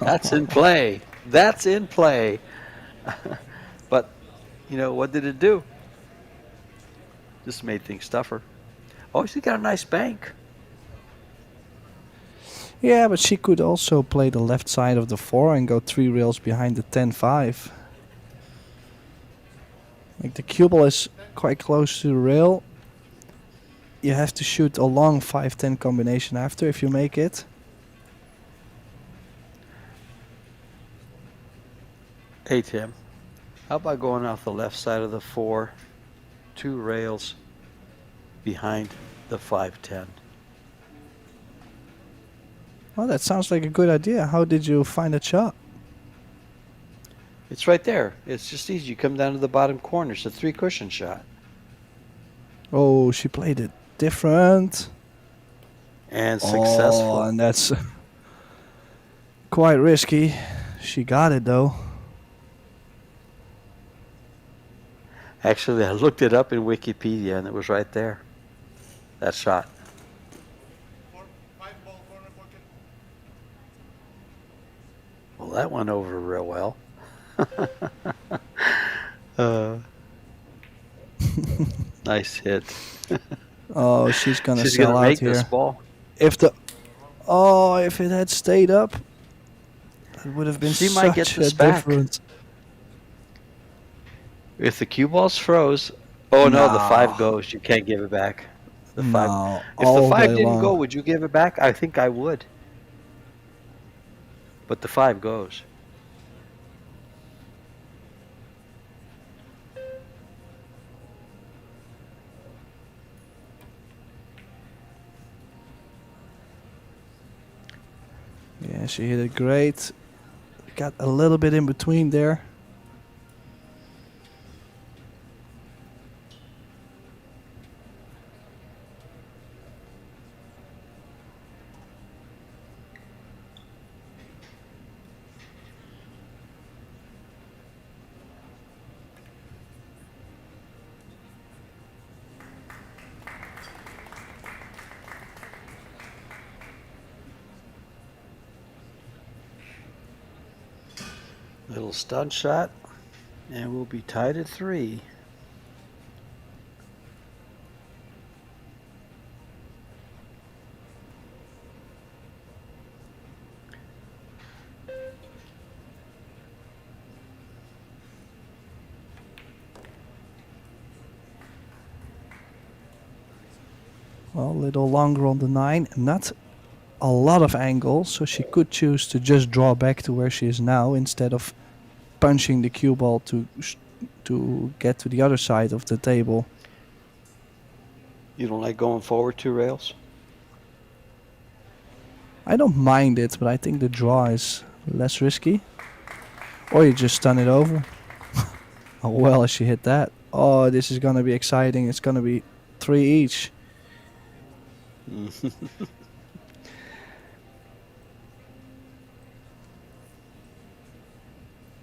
That's in play. That's in play. But, you know, what did it do? Just made things tougher. Oh, she got a nice bank. Yeah, but she could also play the left side of the 4 and go 3 rails behind the 10-5. Like the cue ball is quite close to the rail. You have to shoot a long 5-10 combination after if you make it. Hey, Tim. How about going off the left side of the 4, 2 rails behind the 5-10? Well, that sounds like a good idea. How did you find that shot? It's right there. It's just easy. You come down to the bottom corner. It's a 3-cushion shot. Oh, she played it different. And Oh, successful. and that's quite risky. She got it though. Actually, I looked it up in Wikipedia and it was right there. That shot. 5 ball corner pocket. Well, that went over real well. Nice hit. Oh, she's gonna She's sell going to out make here. this ball. If it had stayed up, it would have been She such might get a this back. difference. If the cue balls froze, oh no, the No. 5 goes. You can't give it back. The 5. No, If the all 5 day didn't long. go, would you give it back? I think I would. But the 5 goes. Yeah, she hit it great. Got a little bit in between there. Little stun shot. And we'll be tied at 3. Well, a little longer on the 9. Not a lot of angle, so she could choose to just draw back to where she is now instead of punching the cue ball to get to the other side of the table. You don't like going forward 2 rails? I don't mind it, but I think the draw is less risky. Or you just stun it over. Oh, well, she hit that. Oh, this is gonna be exciting. It's gonna be 3 each.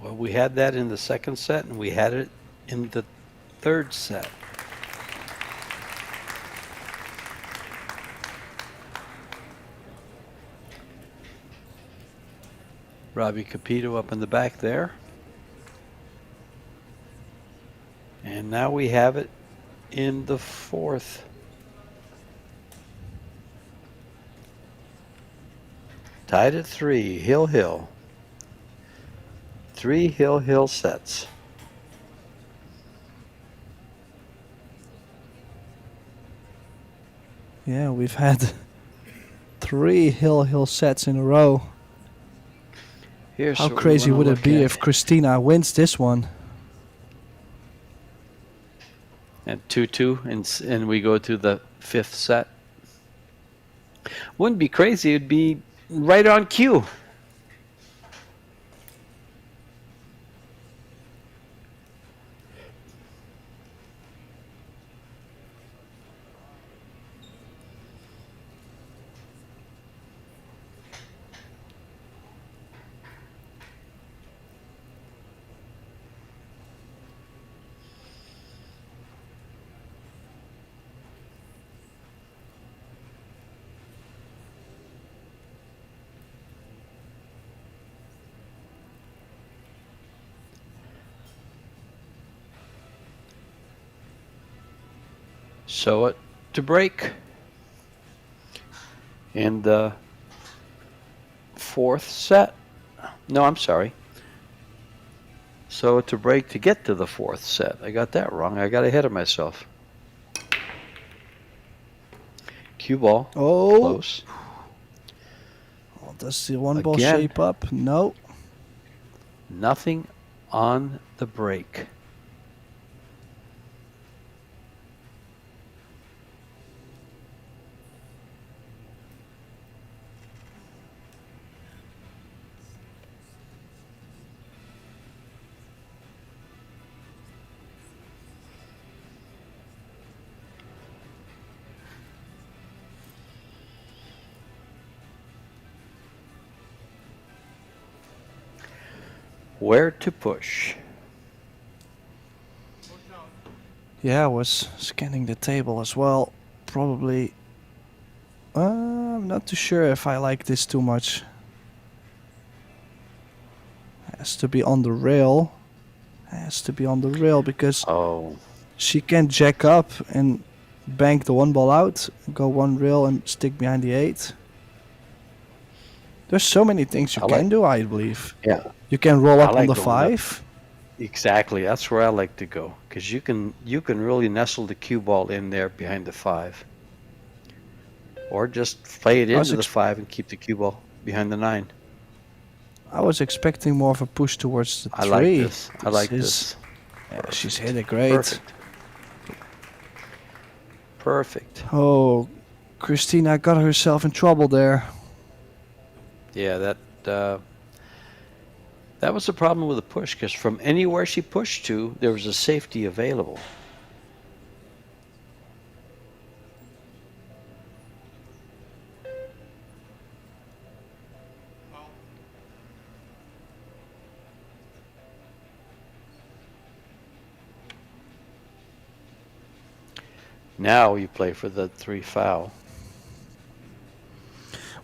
Well, we had that in the second set, and we had it in the third set. Robbie Capito up in the back there. And now we have it in the fourth. Tied at 3, Hill. 3 Hill sets. Yeah, we've had 3 Hill sets in a row. Here's How what we crazy wanna would it look be at. if Christina wins this one? And 2-2, and we go to the 5th set. Wouldn't be crazy. It'd be right on cue. Seoa to break in the 4th set. No, I'm sorry. Seoa to break to get to the 4th set. I got that wrong. I got ahead of myself. Cue ball. Oh. Close. Oh, does the one ball Again. shape up? No. Nothing on the break. Where to push? Yeah, I was scanning the table as well. Probably. I'm not too sure if I like this too much. Has to be on the rail. Has to be on the rail because Oh, she can jack up and bank the one ball out, go one rail and stick behind the 8. There's so many things you I can like- do, I believe. yeah. You can roll I up on like the going up. 5. Exactly. That's where I like to go because you can really nestle the cue ball in there behind the 5, or just play it I was into the 5 and keep the cue ball behind the 9. I was expecting more of a push towards the 3. I like this. I like is- this. Yeah, she's hit it great. Perfect. Perfect. Oh, Christina got herself in trouble there. Yeah, that was the problem with the push because from anywhere she pushed to, there was a safety available. Now you play for the 3 foul.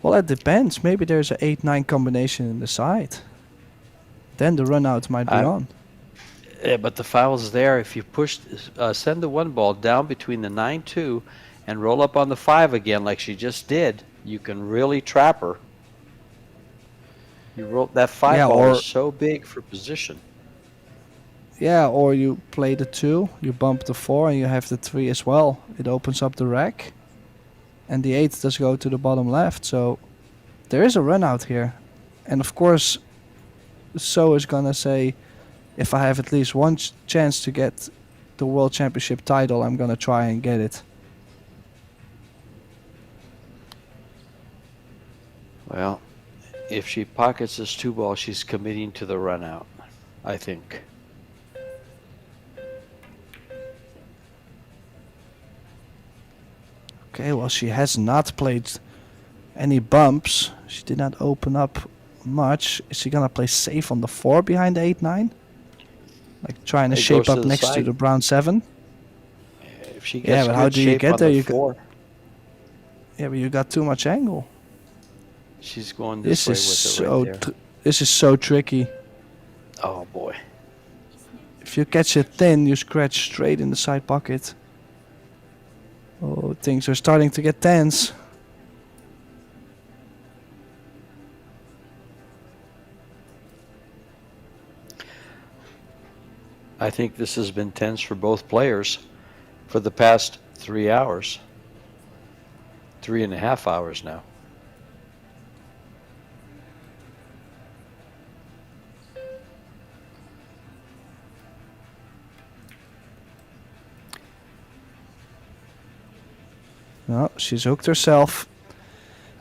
Well, it depends. Maybe there's a 8-9 combination in the side. Then the run out might be I'm- on. Yeah, but the foul's there. If you send the one ball down between the 9-2 and roll up on the 5 again like she just did, you can really trap her. That 5 Yeah, ball or is so big for position. yeah, or you play the 2, you bump the 4, and you have the 3 as well. It opens up the rack, and the 8 does go to the bottom left. So there is a run out here, and of course, So is gonna say, if I have at least one chance to get the World Championship title, I'm gonna try and get it. Well, if she pockets this 2 ball, she's committing to the run out, I think. Okay, well, she has not played any bumps. She did not open up much. Is she gonna play safe on the 4 behind the 8-9? Like trying to It shape goes to up the next to side. the brown 7? If she Yeah, gets but good how do you shape get on there? the You 4, Yeah, but you got too much angle. she's going this way with it right there. This is so tricky. Oh boy. If you catch it thin, you scratch straight in the side pocket. Oh, things are starting to get tense. I think this has been tense for both players for the past 3 hours. 3.5 hours now. No, she's hooked herself.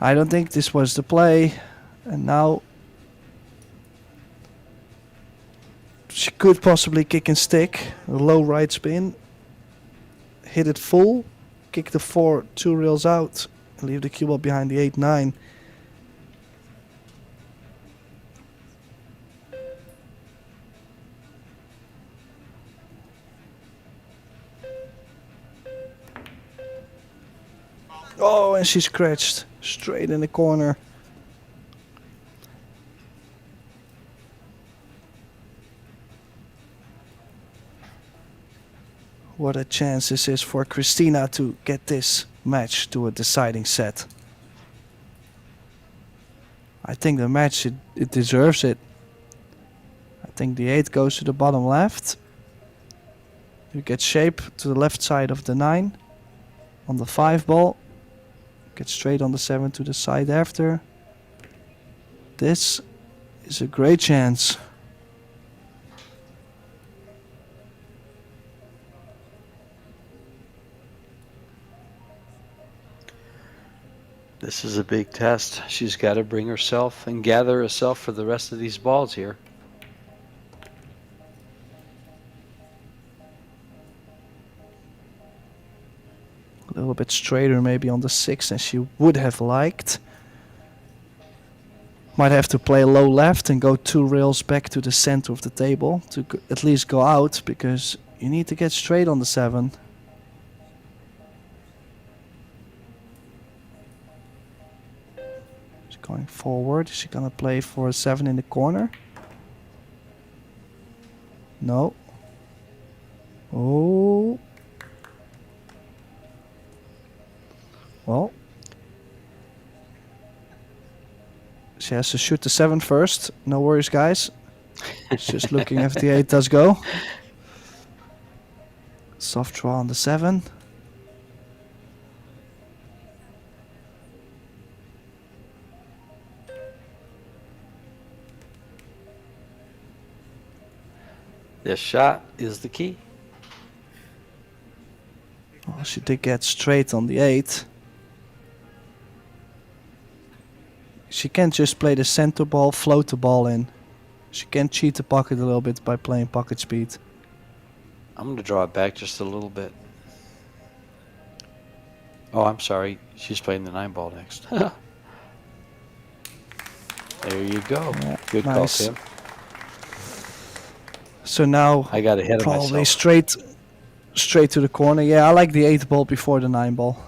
I don't think this was the play. And now she could possibly kick and stick. A low right spin. Hit it full. Kick the 4 2 reels out. And leave the cue ball behind the 8-9. Oh, and she scratched straight in the corner. What a chance this is for Christina to get this match to a deciding set. I think the match, it deserves it. I think the 8 goes to the bottom left. You get shape to the left side of the 9 on the 5 ball. Get straight on the 7 to the side after. This is a great chance. This is a big test. She's got to bring herself and gather herself for the rest of these balls here. A little bit straighter maybe on the 6 than she would have liked. Might have to play low left and go 2 rails back to the center of the table to at least go out, because you need to get straight on the 7. She's going forward. Is she gonna play for a 7 in the corner? No. Oh. Well, she has to shoot the 7 first. No worries, guys. It's just looking if the 8 does go. Soft draw on the 7. This shot is the key. Well, she did get straight on the 8. She can't just play the center ball, float the ball in. She can cheat the pocket a little bit by playing pocket speed. I'm going to draw it back just a little bit. Oh, I'm sorry. She's playing the 9 ball next. There you go. Yeah, Good nice. call, Tim. So now I got ahead of probably myself. straight to the corner. Yeah, I like the 8 ball before the 9 ball.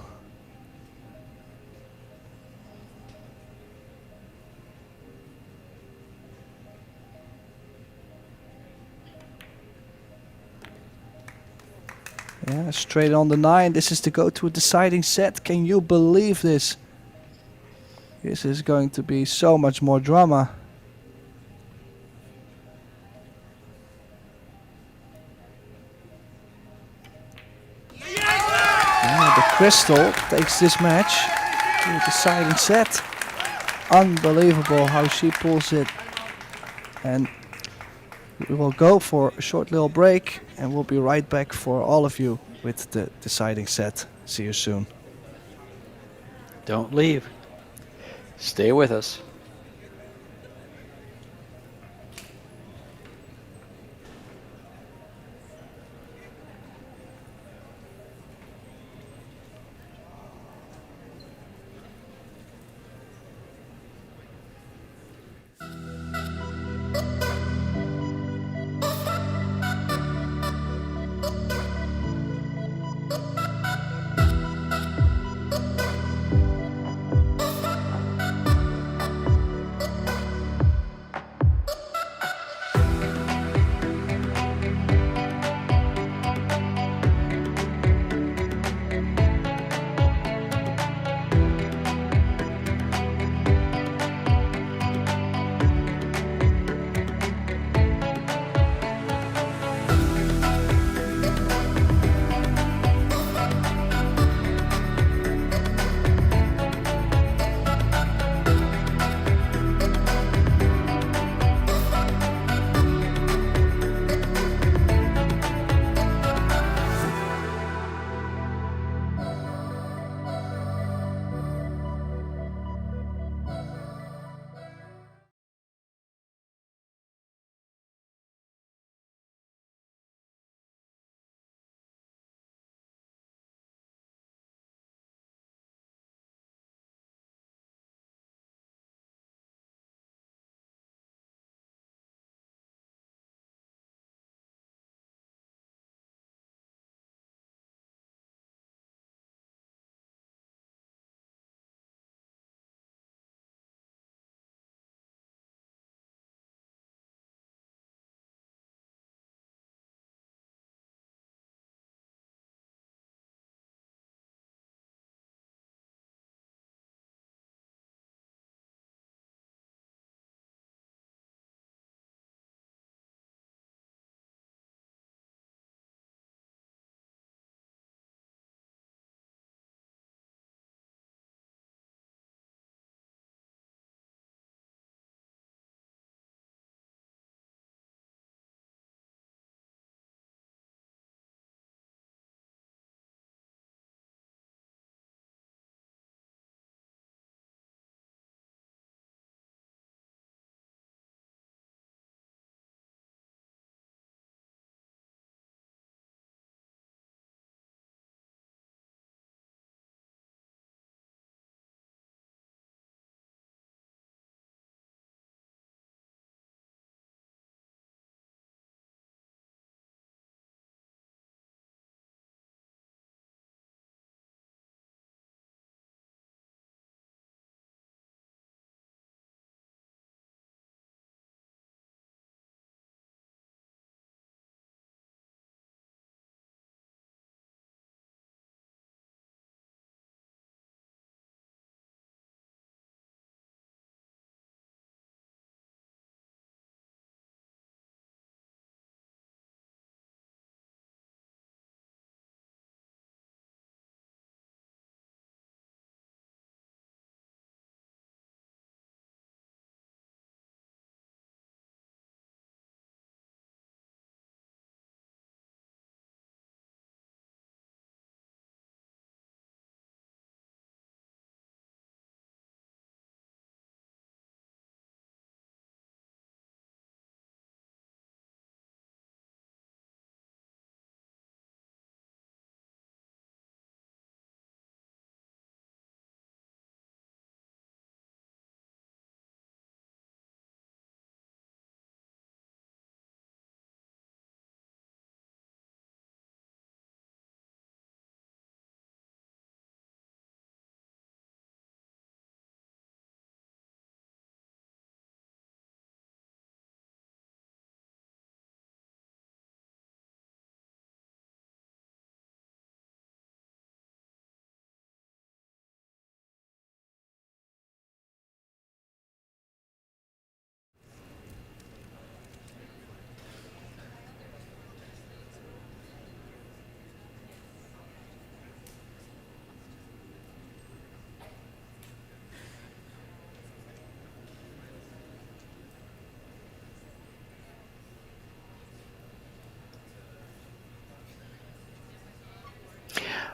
Yeah, straight on the 9. This is to go to a deciding set. Can you believe this? This is going to be so much more drama. Yeah, the Crystal takes this match to a deciding set. Unbelievable how she pulls it. And we will go for a short little break and we'll be right back for all of you with the deciding set. See you soon. Don't leave. Stay with us.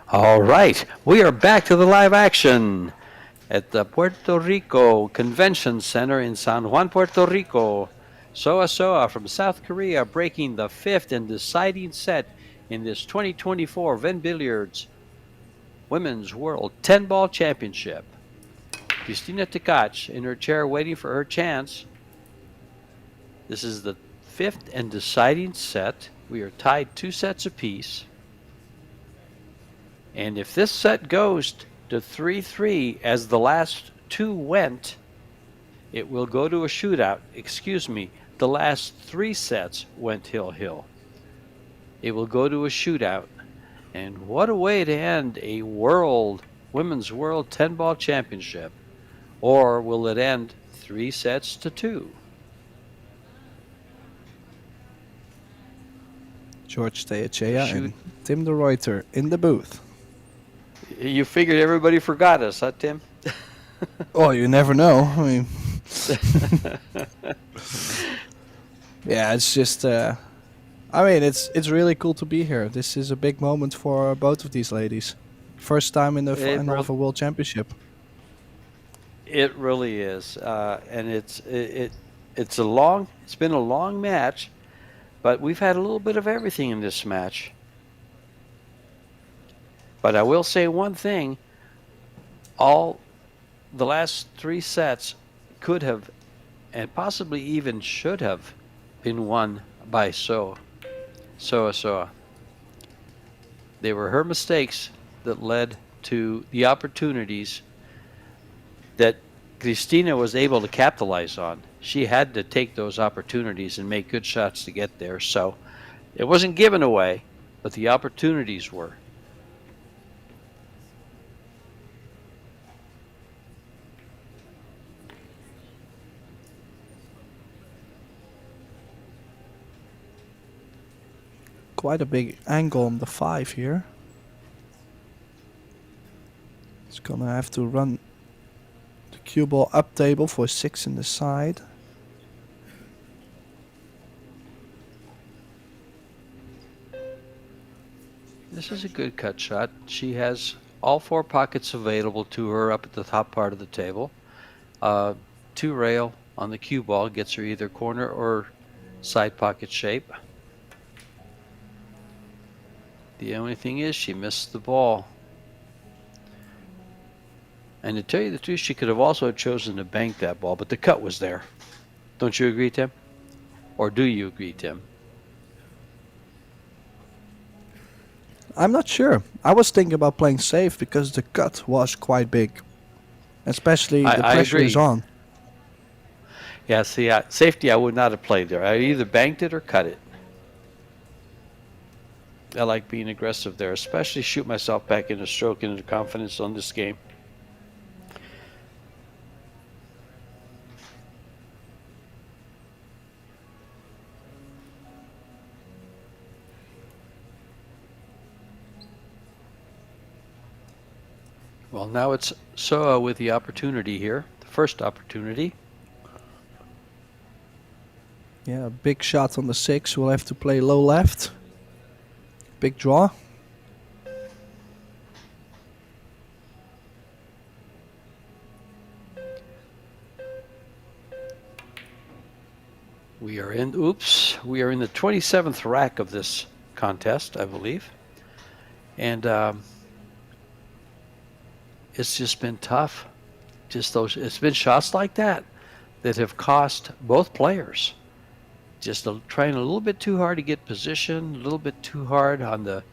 All right, we are back to the live action at the Puerto Rico Convention Center in San Juan, Puerto Rico. Seoa from South Korea breaking the fifth and deciding set in this 2024 VenBilliards Women's World 10-Ball Championship. Christina Tkach in her chair waiting for her chance. This is the fifth and deciding set. We are tied 2 sets apiece. And if this set goes to 3-3 as the last 2 went, it will go to a shootout. Excuse me, the last 3 sets went hill-hill. It will go to a shootout. And what a way to end a Women's World 10-Ball Championship. Or will it end 3 sets to 2? George Teachea and Tim de Ruyter in the booth. You figured everybody forgot us, huh, Tim? Oh, you never know. I mean, yeah, it's just. I mean, it's really cool to be here. This is a big moment for both of these ladies. First time in the final of a World Championship. It really is, and it's been a long match, but we've had a little bit of everything in this match. But I will say one thing: all the last 3 sets could have, and possibly even should have, been won by Seoa. They were her mistakes that led to the opportunities that Christina was able to capitalize on. She had to take those opportunities and make good shots to get there. So it wasn't given away, but the opportunities were. Quite a big angle on the 5 here. It's gonna have to run the cue ball up table for 6 in the side. This is a good cut shot. She has all 4 pockets available to her up at the top part of the table. 2 rail on the cue ball gets her either corner or side pocket shape. The only thing is she missed the ball. And to tell you the truth, she could have also chosen to bank that ball, but the cut was there. Don't you agree, Tim? Or do you agree, Tim? I'm not sure. I was thinking about playing safe because the cut was quite big. Especially the pressure is on. Yeah, see, safety I would not have played there. I either banked it or cut it. I like being aggressive there, especially shoot myself back into stroke and into confidence on this game. Well, now it's Seoa with the opportunity here, the first opportunity. Yeah, big shot on the 6. We'll have to play low left. Big draw. We are in the 27th rack of this contest, I believe. And it's just been tough. It's been shots like that have cost both players. Just trying a little bit too hard to get position, a little bit too hard on the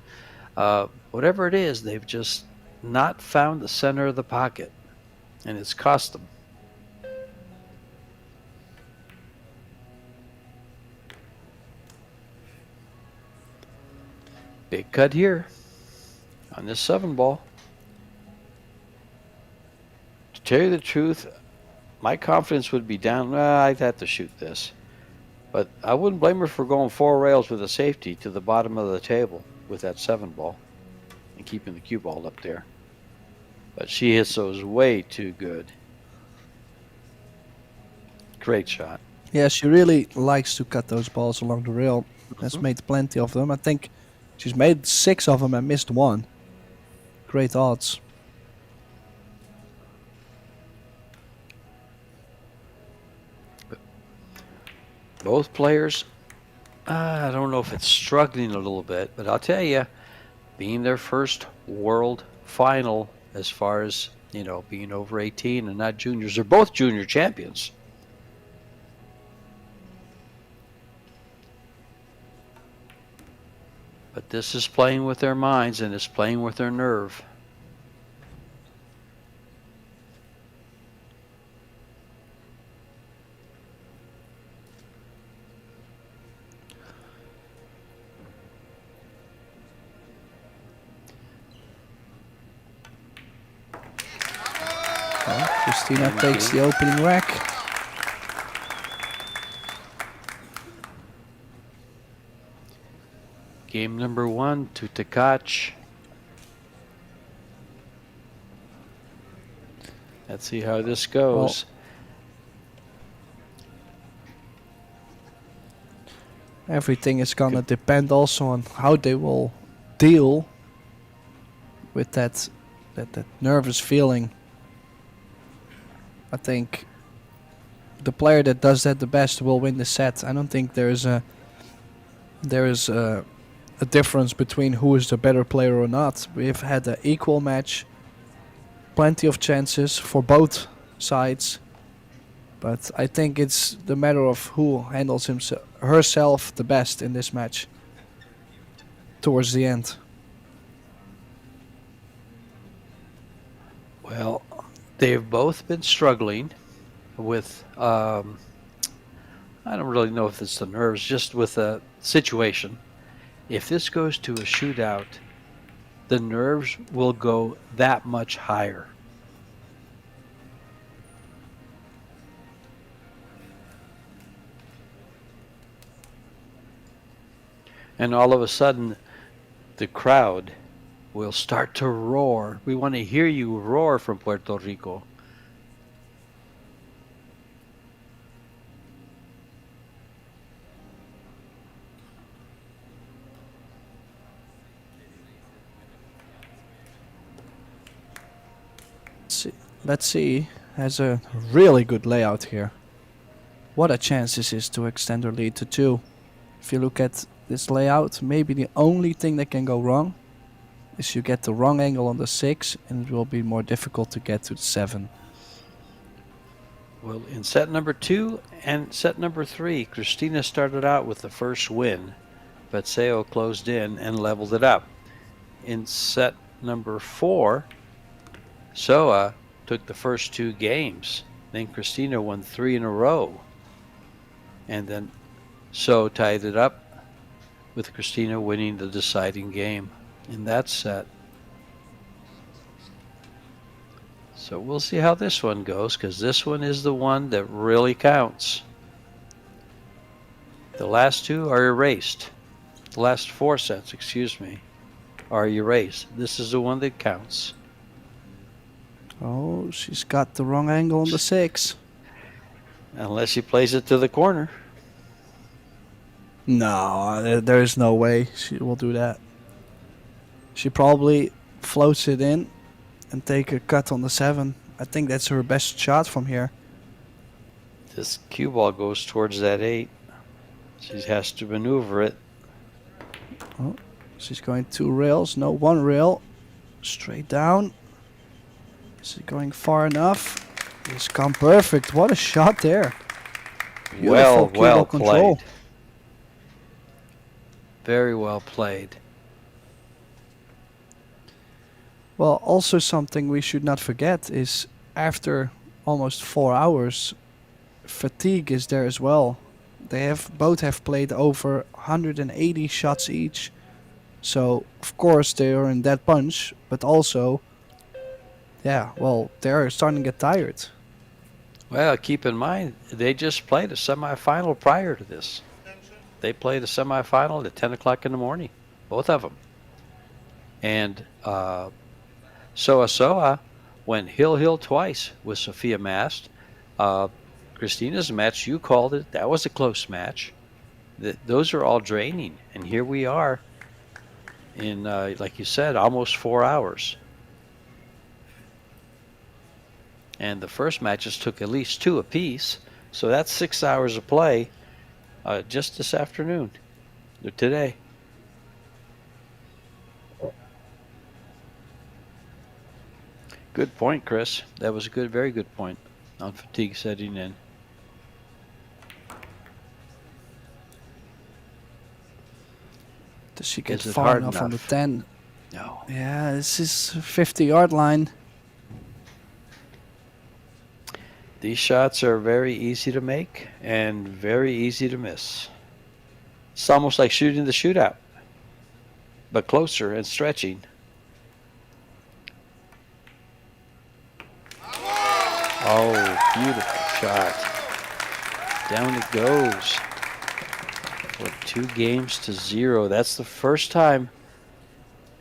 whatever it is. They've just not found the center of the pocket, and it's cost them. Big cut here on this 7 ball. To tell you the truth, my confidence would be down. I'd have to shoot this. But I wouldn't blame her for going 4 rails with a safety to the bottom of the table with that 7 ball and keeping the cue ball up there. But she hits those way too good. Great shot. Yeah, she really likes to cut those balls along the rail. Has made plenty of them. I think she's made 6 of them and missed 1. great odds. Both players, I don't know if it's struggling a little bit, but I'll tell you, being their first world final as far as, you know, being over 18 and not juniors, they're both junior champions. But this is playing with their minds and it's playing with their nerve. Well, Christina takes the opening rack. Game number 1 to Tkach. Let's see how this goes. Everything is gonna depend also on how they will deal with that nervous feeling. I think the player that does that the best will win the set. I don't think there is a difference between who is the better player or not. We've had an equal match, plenty of chances for both sides, but I think it's the matter of who handles herself the best in this match towards the end. Well, they've both been struggling with, I don't really know if it's the nerves, just with the situation. If this goes to a shootout, the nerves will go that much higher. And all of a sudden, the crowd will start to roar. We want to hear you roar from Puerto Rico. Let's see, has a really good layout here. What a chance this is to extend her lead to 2. If you look at this layout, maybe the only thing that can go wrong is you get the wrong angle on the 6 and it will be more difficult to get to the 7. Well, in set number 2 and set number 3, Christina started out with the first win, but Seoa closed in and leveled it up. In set number 4, Seoa took the first 2 games. Then Christina won 3 in a row. And then Seoa tied it up with Christina winning the deciding game in that set. So we'll see how this one goes, because this one is the one that really counts. The last 2 are erased. The last 4 sets, excuse me, are erased. This is the one that counts. Oh, she's got the wrong angle on the 6. Unless she plays it to the corner. No, there is no way she will do that. She probably floats it in and take a cut on the 7. I think that's her best shot from here. This cue ball goes towards that 8. She has to maneuver it. Oh, she's going 2 rails, no 1 rail. Straight down. Is it going far enough? It's come perfect. What a shot there. Well cue ball control. played. Very well played. Well, also something we should not forget is after almost 4 hours, fatigue is there as well. They both have played over 180 shots each. So, of course, they are in that punch, but also, yeah, well, they're starting to get tired. Well, keep in mind, they just played a semifinal prior to this. They played a semifinal at 10 o'clock in the morning, both of them. And Seoa went hill twice with Sophia Mast. Christina's match, you called it, that was a close match. Those are all draining, and here we are in, like you said, almost 4 hours. And the first matches took at least 2 apiece. So that's 6 hours of play just this afternoon, or today. Good point, Chris. That was a good, very good point on fatigue setting in. Does she get Is it far hard enough on the enough? 10? No. Yeah, this is 50-yard line. These shots are very easy to make and very easy to miss. It's almost like shooting the shootout, but closer and stretching. Oh, beautiful shot. Down it goes for 2-0. That's the first time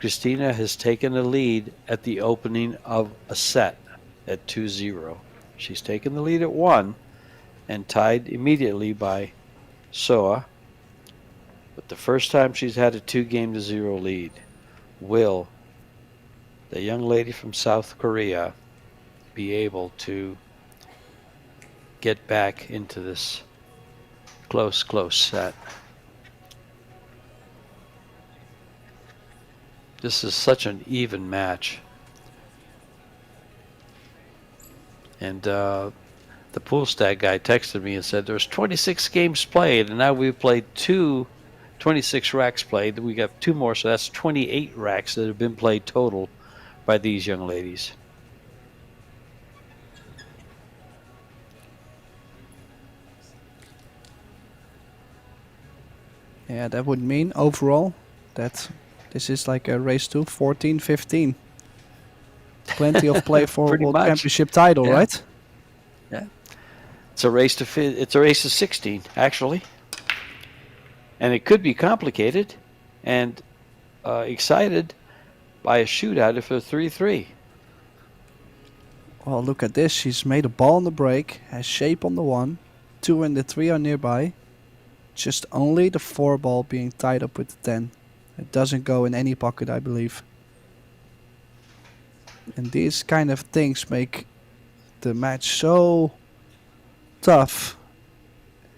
Christina has taken a lead at the opening of a set at 2-0. She's taken the lead at 1 and tied immediately by Seoa. But the first time she's had a 2-0 lead. Will the young lady from South Korea be able to get back into this close set? This is such an even match. And the pool stat guy texted me and said there's 26 games played, and now we've played 26 racks played. We got 2 more, so that's 28 racks that have been played total by these young ladies. Yeah, that would mean overall that this is like a race to 14-15. Plenty of play for Pretty World much. Championship title, Yeah. right? Yeah, it's a race to it's a race to 16 actually, and it could be complicated and excited by a shootout if it's 3-3. Well, look at this. She's made a ball on the break, has shape on the 1, 2 and the 3 are nearby. Just only the 4 ball being tied up with the 10. It doesn't go in any pocket, I believe. And these kind of things make the match so tough.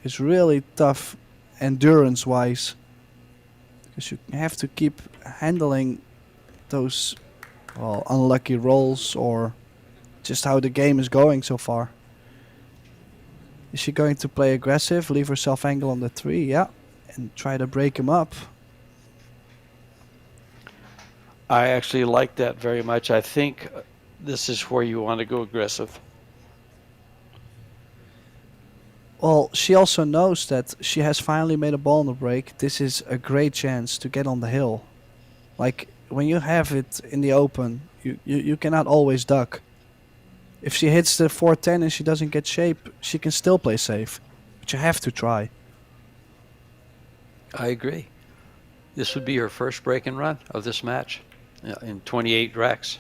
It's really tough endurance-wise. Because you have to keep handling those, well, unlucky rolls or just how the game is going so far. Is she going to play aggressive, leave herself angle on the 3? Yeah. And try to break him up. I actually like that very much. I think this is where you want to go aggressive. Well, she also knows that she has finally made a ball on the break. This is a great chance to get on the hill. Like, when you have it in the open, you cannot always duck. If she hits the 410 and she doesn't get shape, she can still play safe. But you have to try. I agree. This would be her first break and run of this match in 28 racks.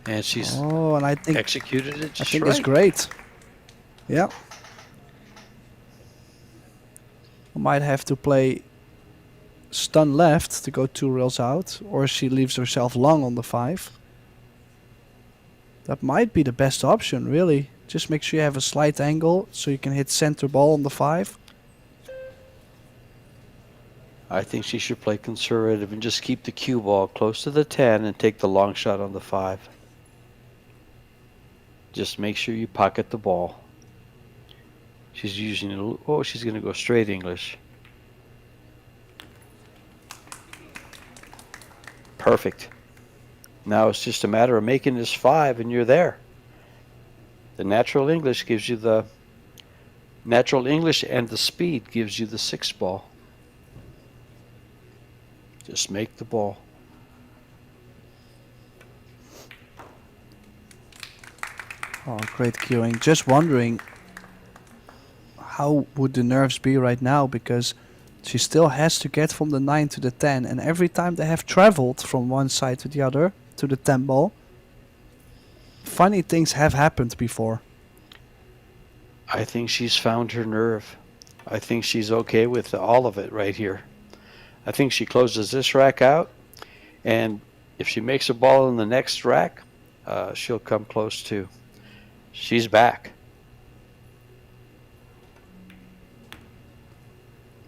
And she's And I think executed it just I think right. it's great. Yeah. Might have to play stun left to go 2 rails out, or she leaves herself long on the 5. That might be the best option, really. Just make sure you have a slight angle so you can hit center ball on the 5. I think she should play conservative and just keep the cue ball close to the 10 and take the long shot on the 5. Just make sure you pocket the ball. She's using she's going to go straight English. Perfect. Now it's just a matter of making this 5 and you're there. The natural English gives you the natural English, and the speed gives you the 6 ball. Just make the ball. Oh, great cueing. Just wondering how would the nerves be right now, because she still has to get from the 9 to the 10, and every time they have traveled from one side to the other to the 10 ball, funny things have happened before. I think she's found her nerve. I think she's okay with all of it right here. I think she closes this rack out, and if she makes a ball in the next rack, she'll come close too. She's back.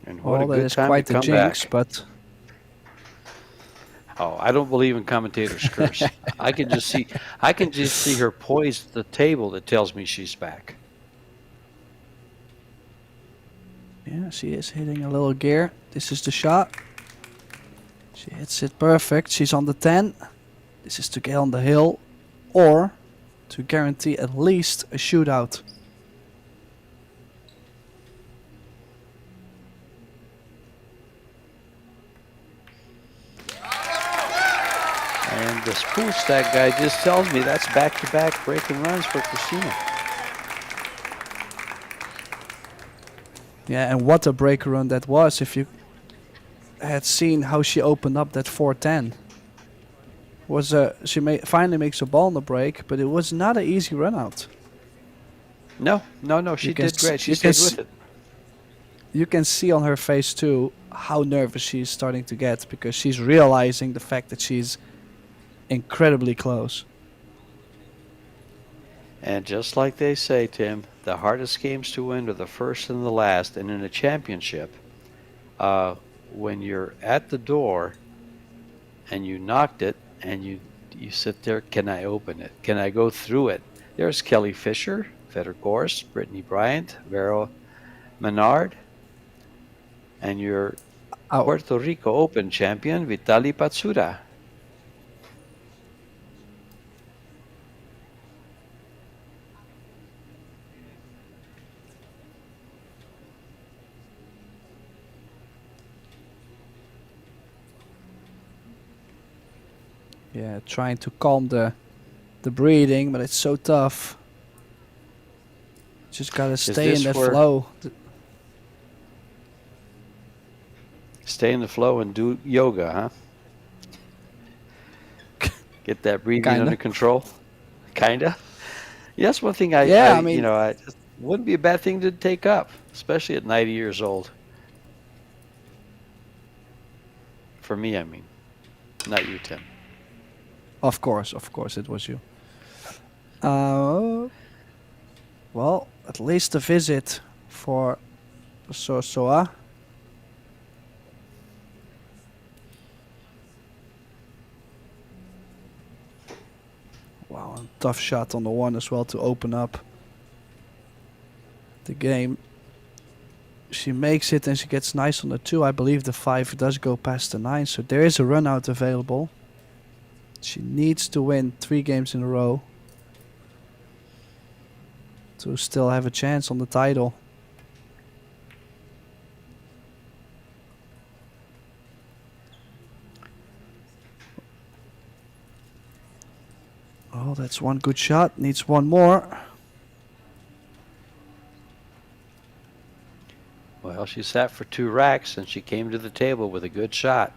And what Well, a that good is time quite to the come jinx, back. but Oh, I don't believe in commentators' curse. I can just see her poised at the table that tells me she's back. yeah, she is hitting a little gear. This is the shot. She hits it perfect. She's on the 10. This is to get on the hill or to guarantee at least a shootout. And the spool stack guy just tells me that's back-to-back breaking runs for Christina. Yeah, and what a breaker run that was. If you had seen how she opened up that 410. She finally makes a ball on the break, but it was not an easy run out. No, she did great. She you can stayed with it. You can see on her face too how nervous she's starting to get because she's realizing the fact that she's incredibly close. And just like they say, Tim, the hardest games to win are the first and the last. And in a championship, when you're at the door and you knocked it and you sit there, can I open it? Can I go through it? There's Kelly Fisher, Feder Gorst, Brittany Bryant, Vero Menard, and your Puerto Rico Open champion, Vitali Patsuda. Yeah, trying to calm the breathing, but it's so tough. Just gotta stay in that flow. Stay in the flow and do yoga, huh? Get that breathing under control. Kinda. Yeah, that's one thing I mean, it wouldn't be a bad thing to take up, especially at 90 years old. For me, I mean, not you, Tim. Of course, it was you. Well, at least a visit for Seoa. Wow, a tough shot on the 1 as well to open up the game. She makes it and she gets nice on the 2. I believe the 5 does go past the 9, so there is a run out available. She needs to win 3 games in a row to still have a chance on the title. Oh, that's one good shot. Needs one more. Well, she sat for 2 racks and she came to the table with a good shot.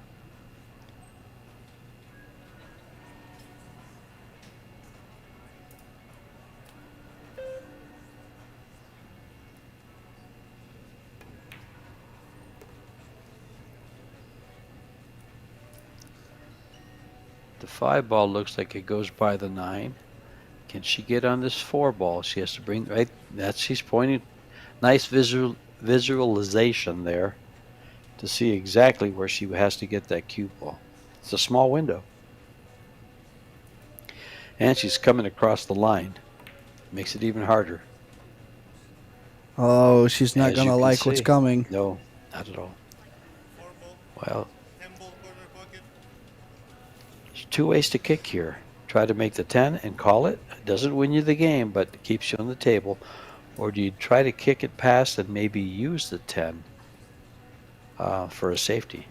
The 5 ball looks like it goes by the 9. Can she get on this 4 ball? She has to bring right. She's pointing. Nice visualization there to see exactly where she has to get that cue ball. It's a small window, and she's coming across the line. Makes it even harder. Oh, she's not gonna like what's coming. No, not at all. 4 ball, Well, 10 ball corner pocket. there's 2 ways to kick here. Try to make the 10 and call it. It doesn't win you the game, but it keeps you on the table. Or do you try to kick it past and maybe use the 10 for a safety?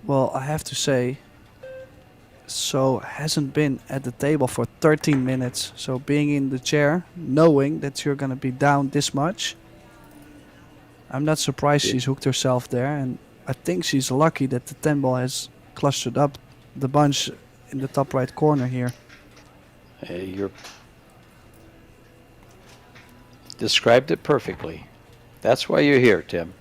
Well, I have to say, So hasn't been at the table for 13 minutes. So being in the chair, knowing that you're going to be down this much, I'm not surprised she's hooked herself there. And I think she's lucky that the 10 ball has clustered up the bunch in the top right corner here. You're described it perfectly. That's why you're here, Tim.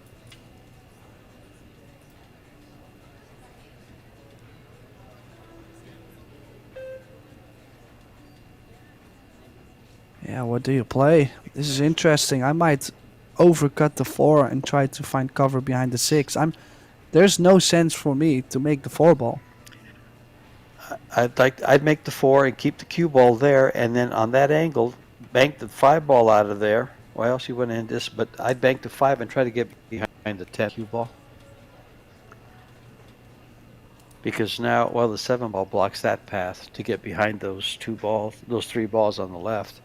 do you play? This is interesting. I might overcut the 4 and try to find cover behind the 6. There's no sense for me to make the 4 ball. I'd make the 4 and keep the cue ball there, and then on that angle, bank the 5 ball out of there. Well, she went in this, but I'd bank the 5 and try to get behind the 10 cue ball. Because now, well, the 7 ball blocks that path to get behind those 2 balls, those 3 balls on the left.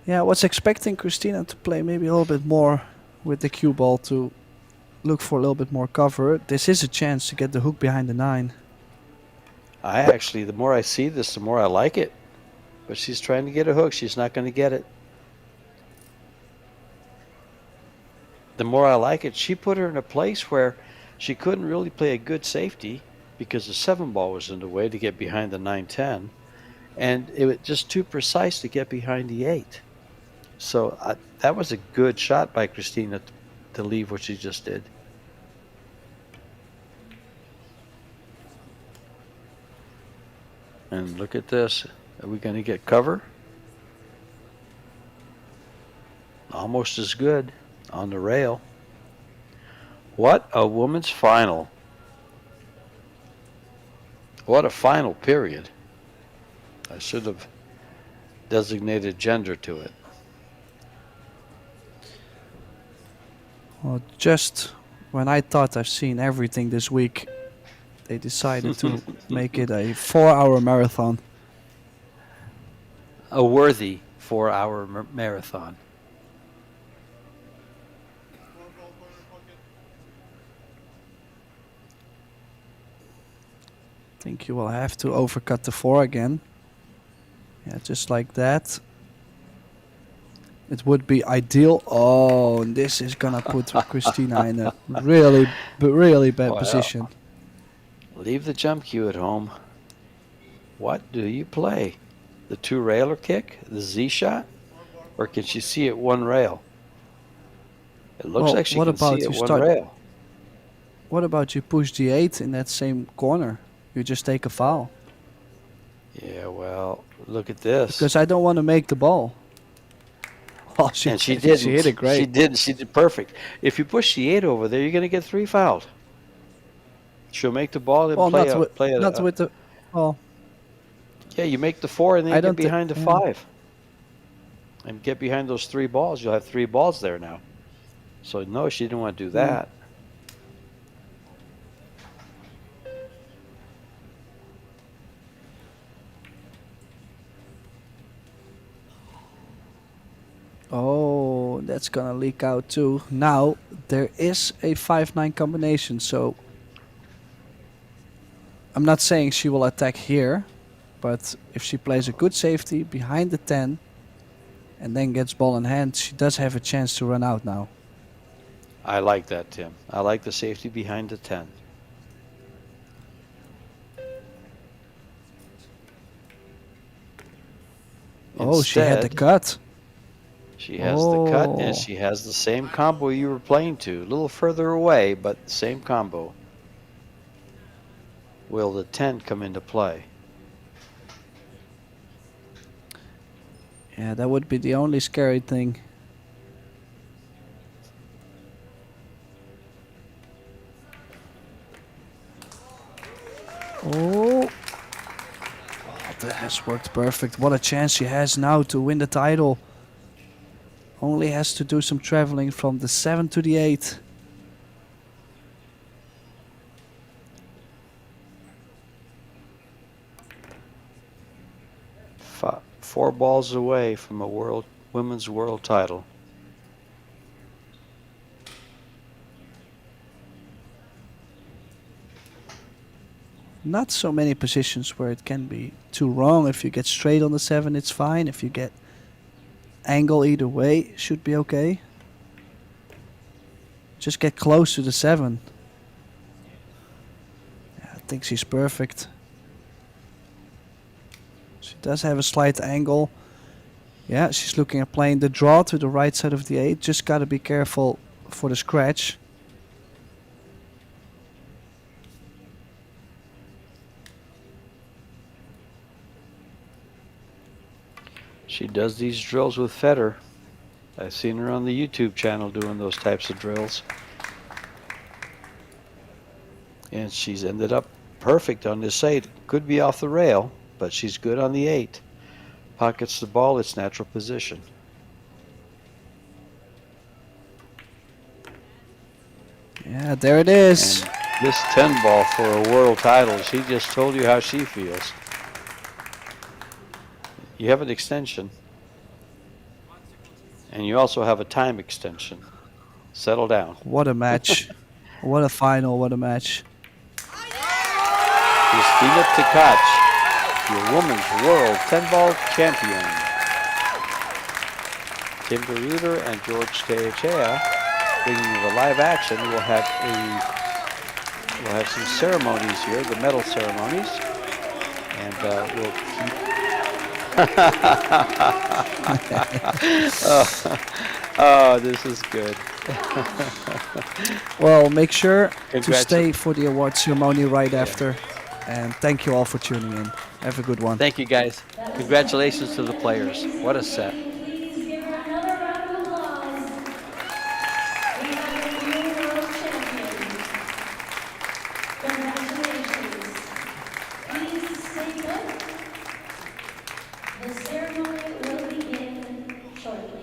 Yeah, I was expecting Christina to play maybe a little bit more with the cue ball to look for a little bit more cover. This is a chance to get the hook behind the 9. I actually, the more I see this, the more I like it. But she's trying to get a hook. She's not going to get it. The more I like it, she put her in a place where she couldn't really play a good safety because the 7 ball was in the way to get behind the 9-10. And it was just too precise to get behind the 8. So that was a good shot by Christina to leave what she just did. And look at this. Are we going to get cover? Almost as good on the rail. What a women's final. What a final period. I should have designated gender to it. Well, just when I thought I've seen everything this week, they decided to make it a 4-hour marathon. A worthy 4-hour marathon. 4 ball corner pocket. I think you will have to overcut the 4 again. Yeah, just like that. It would be ideal. Oh, and this is gonna put Christina in a really bad Wow. position. Leave the jump cue at home. What do you play? The 2 railer kick? The Z shot? Or can she see it 1 rail? It looks Well, like she what can about see it you 1 start- rail. What about you push the 8 in that same corner? You just take a foul. Yeah, well, look at this. Because I don't want to make the ball. Oh, And she didn't. She hit it great. She didn't. She did perfect. If you push the 8 over there, you're going to get 3 fouled. She'll make the ball and Well, play not with the. Well, yeah, you make the 4 and then I you get don't thi- behind the yeah. 5. And get behind those 3 balls. You'll have 3 balls there now. So, no, she didn't want to do that. oh, that's gonna leak out too. Now there is a 5-9 combination, so I'm not saying she will attack here, but if she plays a good safety behind the 10 and then gets ball in hand, she does have a chance to run out now. I like that, Tim. I like the safety behind the 10. Oh, she had the Instead, cut. She has the cut, Oh. and she has the same combo you were playing to. A little further away, but same combo. Will the 10 come into play? Yeah, that would be the only scary thing. Oh. Oh, that has worked perfect. What a chance she has now to win the title. Only has to do some traveling from the 7 to the 8. Four balls away from a women's world title. Not so many positions where it can be too wrong. If you get straight on the 7, it's fine. If you get angle either way, should be okay. Just get close to the 7. Yeah, I think she's perfect. She does have a slight angle. Yeah, she's looking at playing the draw to the right side of the 8. Just gotta be careful for the scratch. She does these drills with Feder. I've seen her on the YouTube channel doing those types of drills. And she's ended up perfect on this 8. Could be off the rail, but she's good on the 8. Pockets the ball its natural position. Yeah, there it is. And this 10 ball for a world title, she just told you how she feels. You have an extension. And you also have a time extension. Settle down. What a match. What a final, what a match. Christina Tkach, your women's world 10-ball champion. Tim DeRuiter and George Teachea bringing you the live action. We'll have some ceremonies here, the medal ceremonies, and we'll keep. Oh, this is good. Well, make sure to Congrats. stay for the award ceremony right after. And thank you all for tuning in. Have a good one. Thank you, guys. Congratulations to the players. What a set. Please give her another round of applause. We have a new world champion. Congratulations. Please stay put. The ceremony will begin shortly.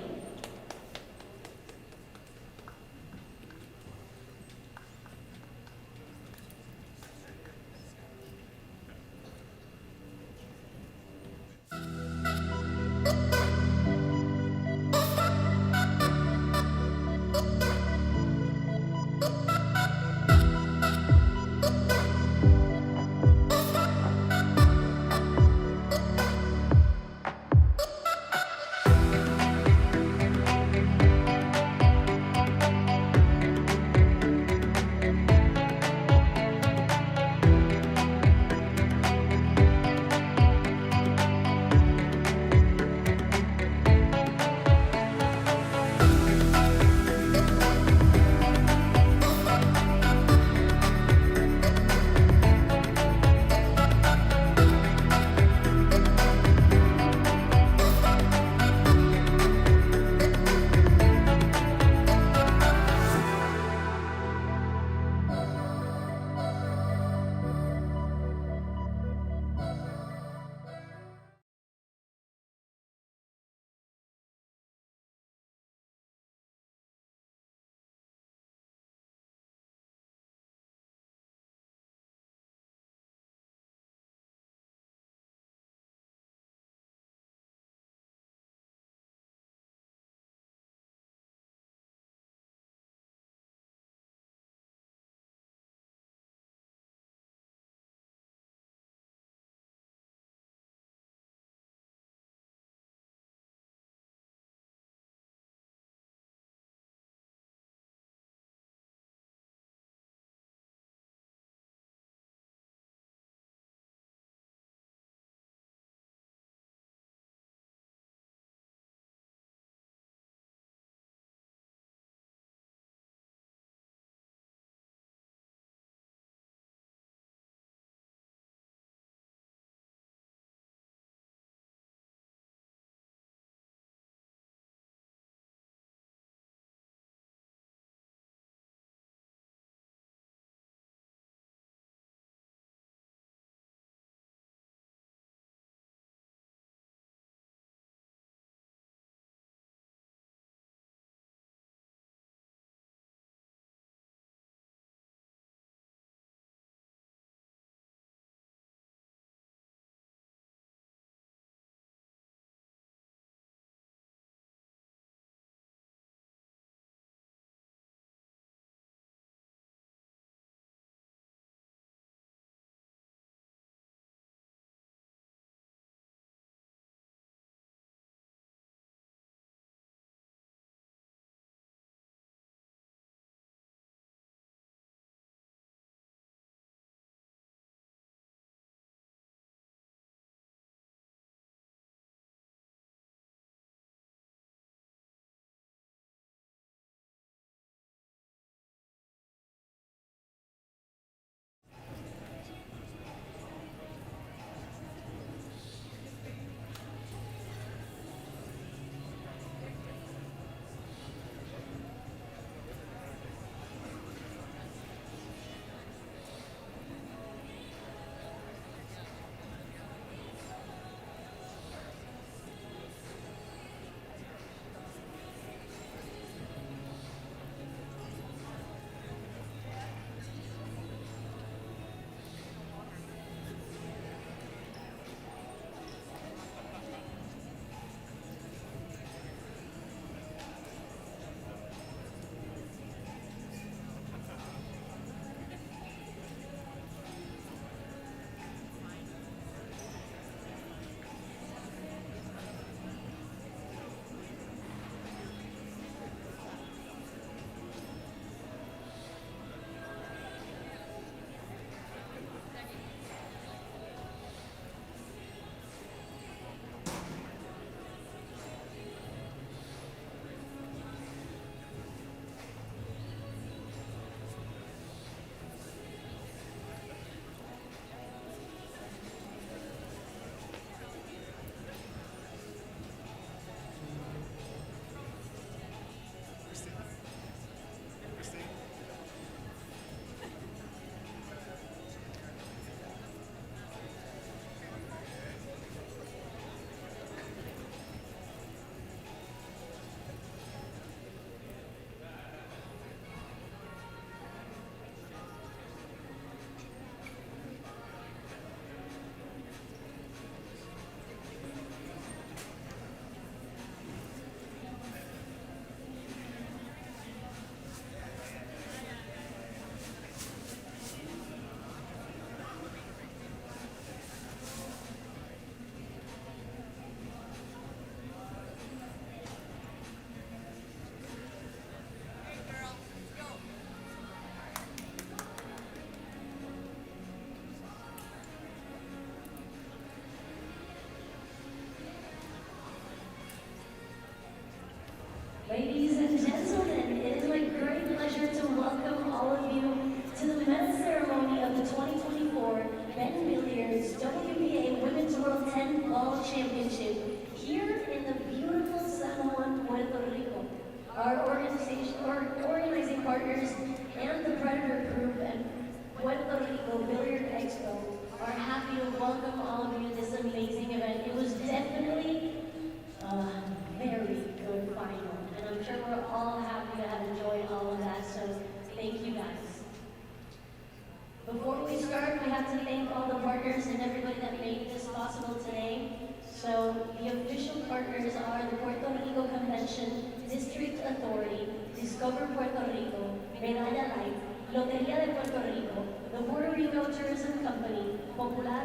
for Puerto Rico, Medalla Light, Lotería de Puerto Rico, the Puerto Rico Tourism Company, Popular,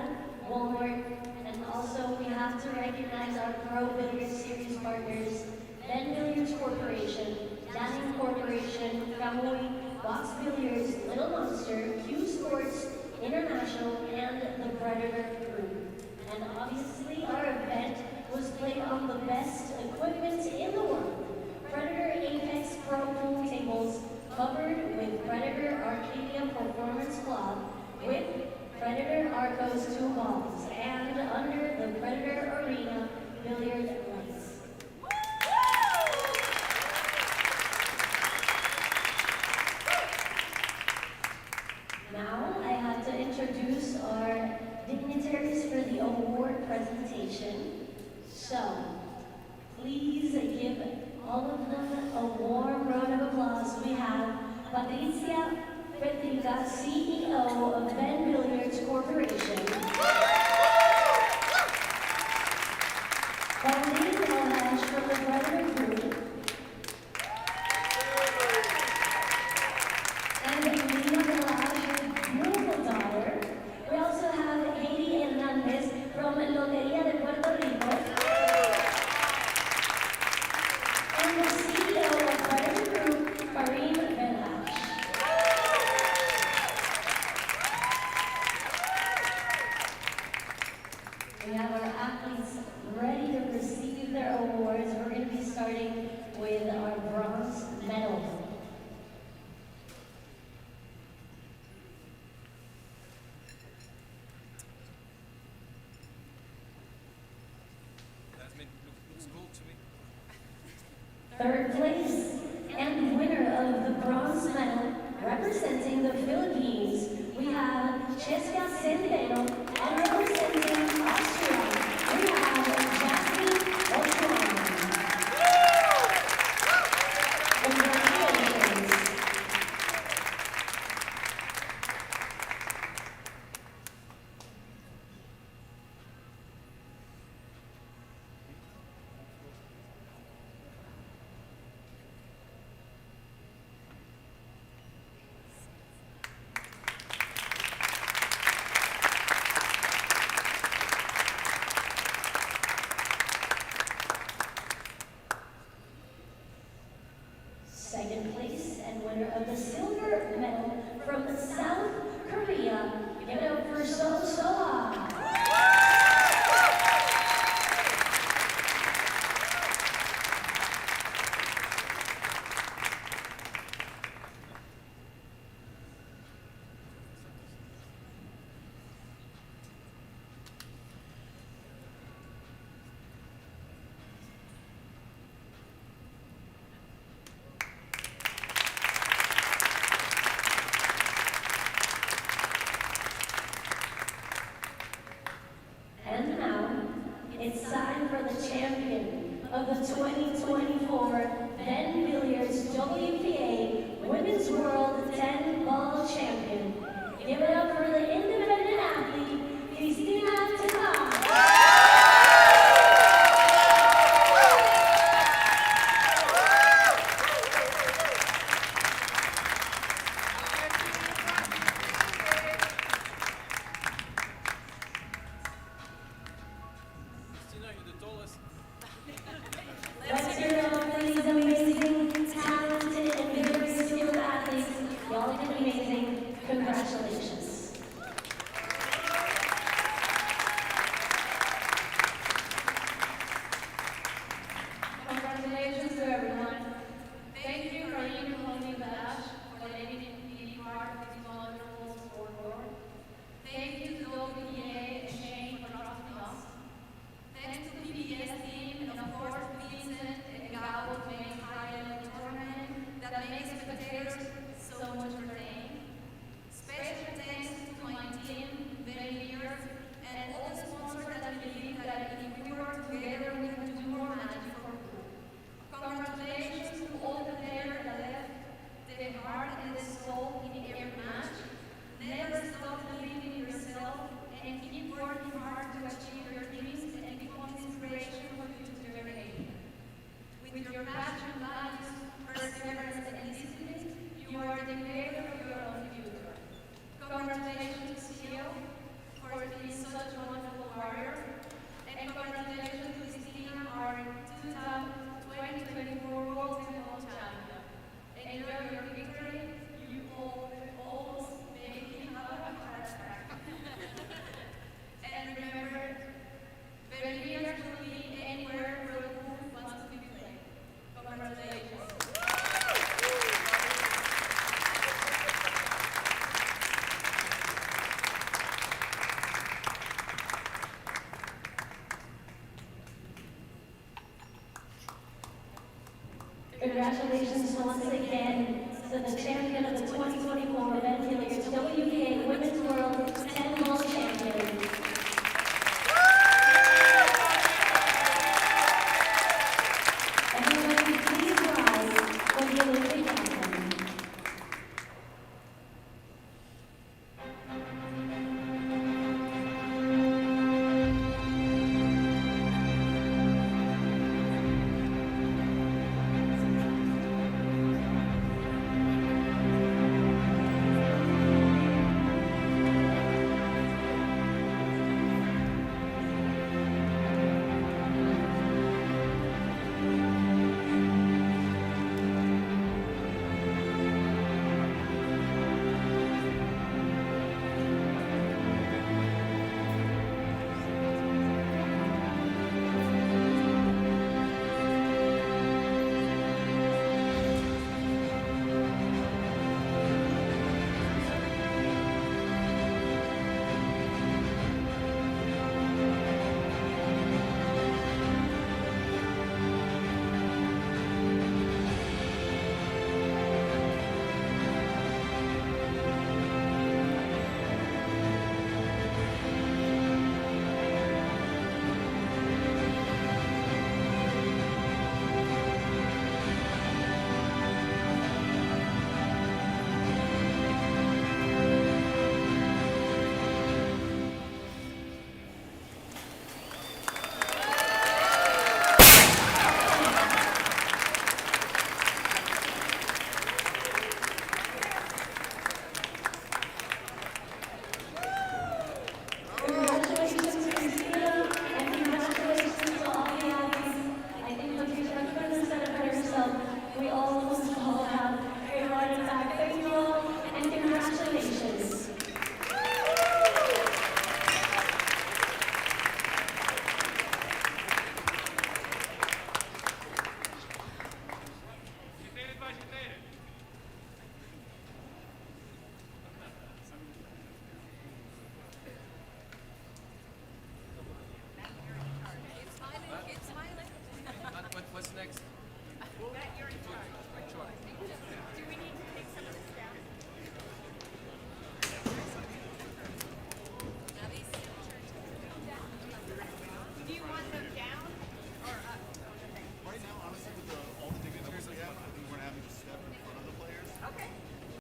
Walmart, and also we have to recognize our Pro Billiards Series partners, VenBilliards Corporation, Yalin Corporation, Kamui, Box Billiards, Little Monster, Q Sports, International, and the Predator Group. And obviously our event was played on the best equipment in the world. Predator Apex Pro Pool tables covered with Predator Arcadia Performance Cloth with Predator Arcos II balls and under the Predator Arena Billiard lights. Now I have to introduce our dignitaries for the award presentation. So, please give all of them a warm round of applause. We have Patricia Petrica, CEO of VenBilliards Corporation. Pauline Tkach from the Predator Group. And Lina Velazquez's beautiful daughter. We also have Haiti Hernandez from Lotería de Puerto Rico. And the CEO of Predator Group, Karim Velazquez. We have our athletes ready to receive their awards. We're going to be starting with our bronze medal. Looks cool to me. Third place and winner of the bronze medal representing the Philippines, we have Cheska Centeno, and representing Austria, we have Jasmine Ochoa. Congratulations. Second place and winner of the silver medal from South Korea. Give it up for Seoa. And now, it's time for the champion of the 2024 VenBilliards WPA Women's World 10 Ball Champion. Give it up for the independent athlete, Christina Tkach. Christina, you're the tallest. Let's hear it up for these amazing, talented, and very skilled athletes. Y'all did amazing. Congratulations. Congratulations to everyone. Thank you, Karim and Balash, for letting me be part of this wonderful sport world. Thank you to WPA and Shane for trusting us. Thanks to the PBS team and of course Vincent and Gabo to make high-level tournament that makes spectators so much entertaining. Special thanks to my team, VenBilliards, and all the sponsors that believe that if we work together we can do more magic for good. Congratulations once again to the champion of the 2024 VenBilliards WPA Women's World 10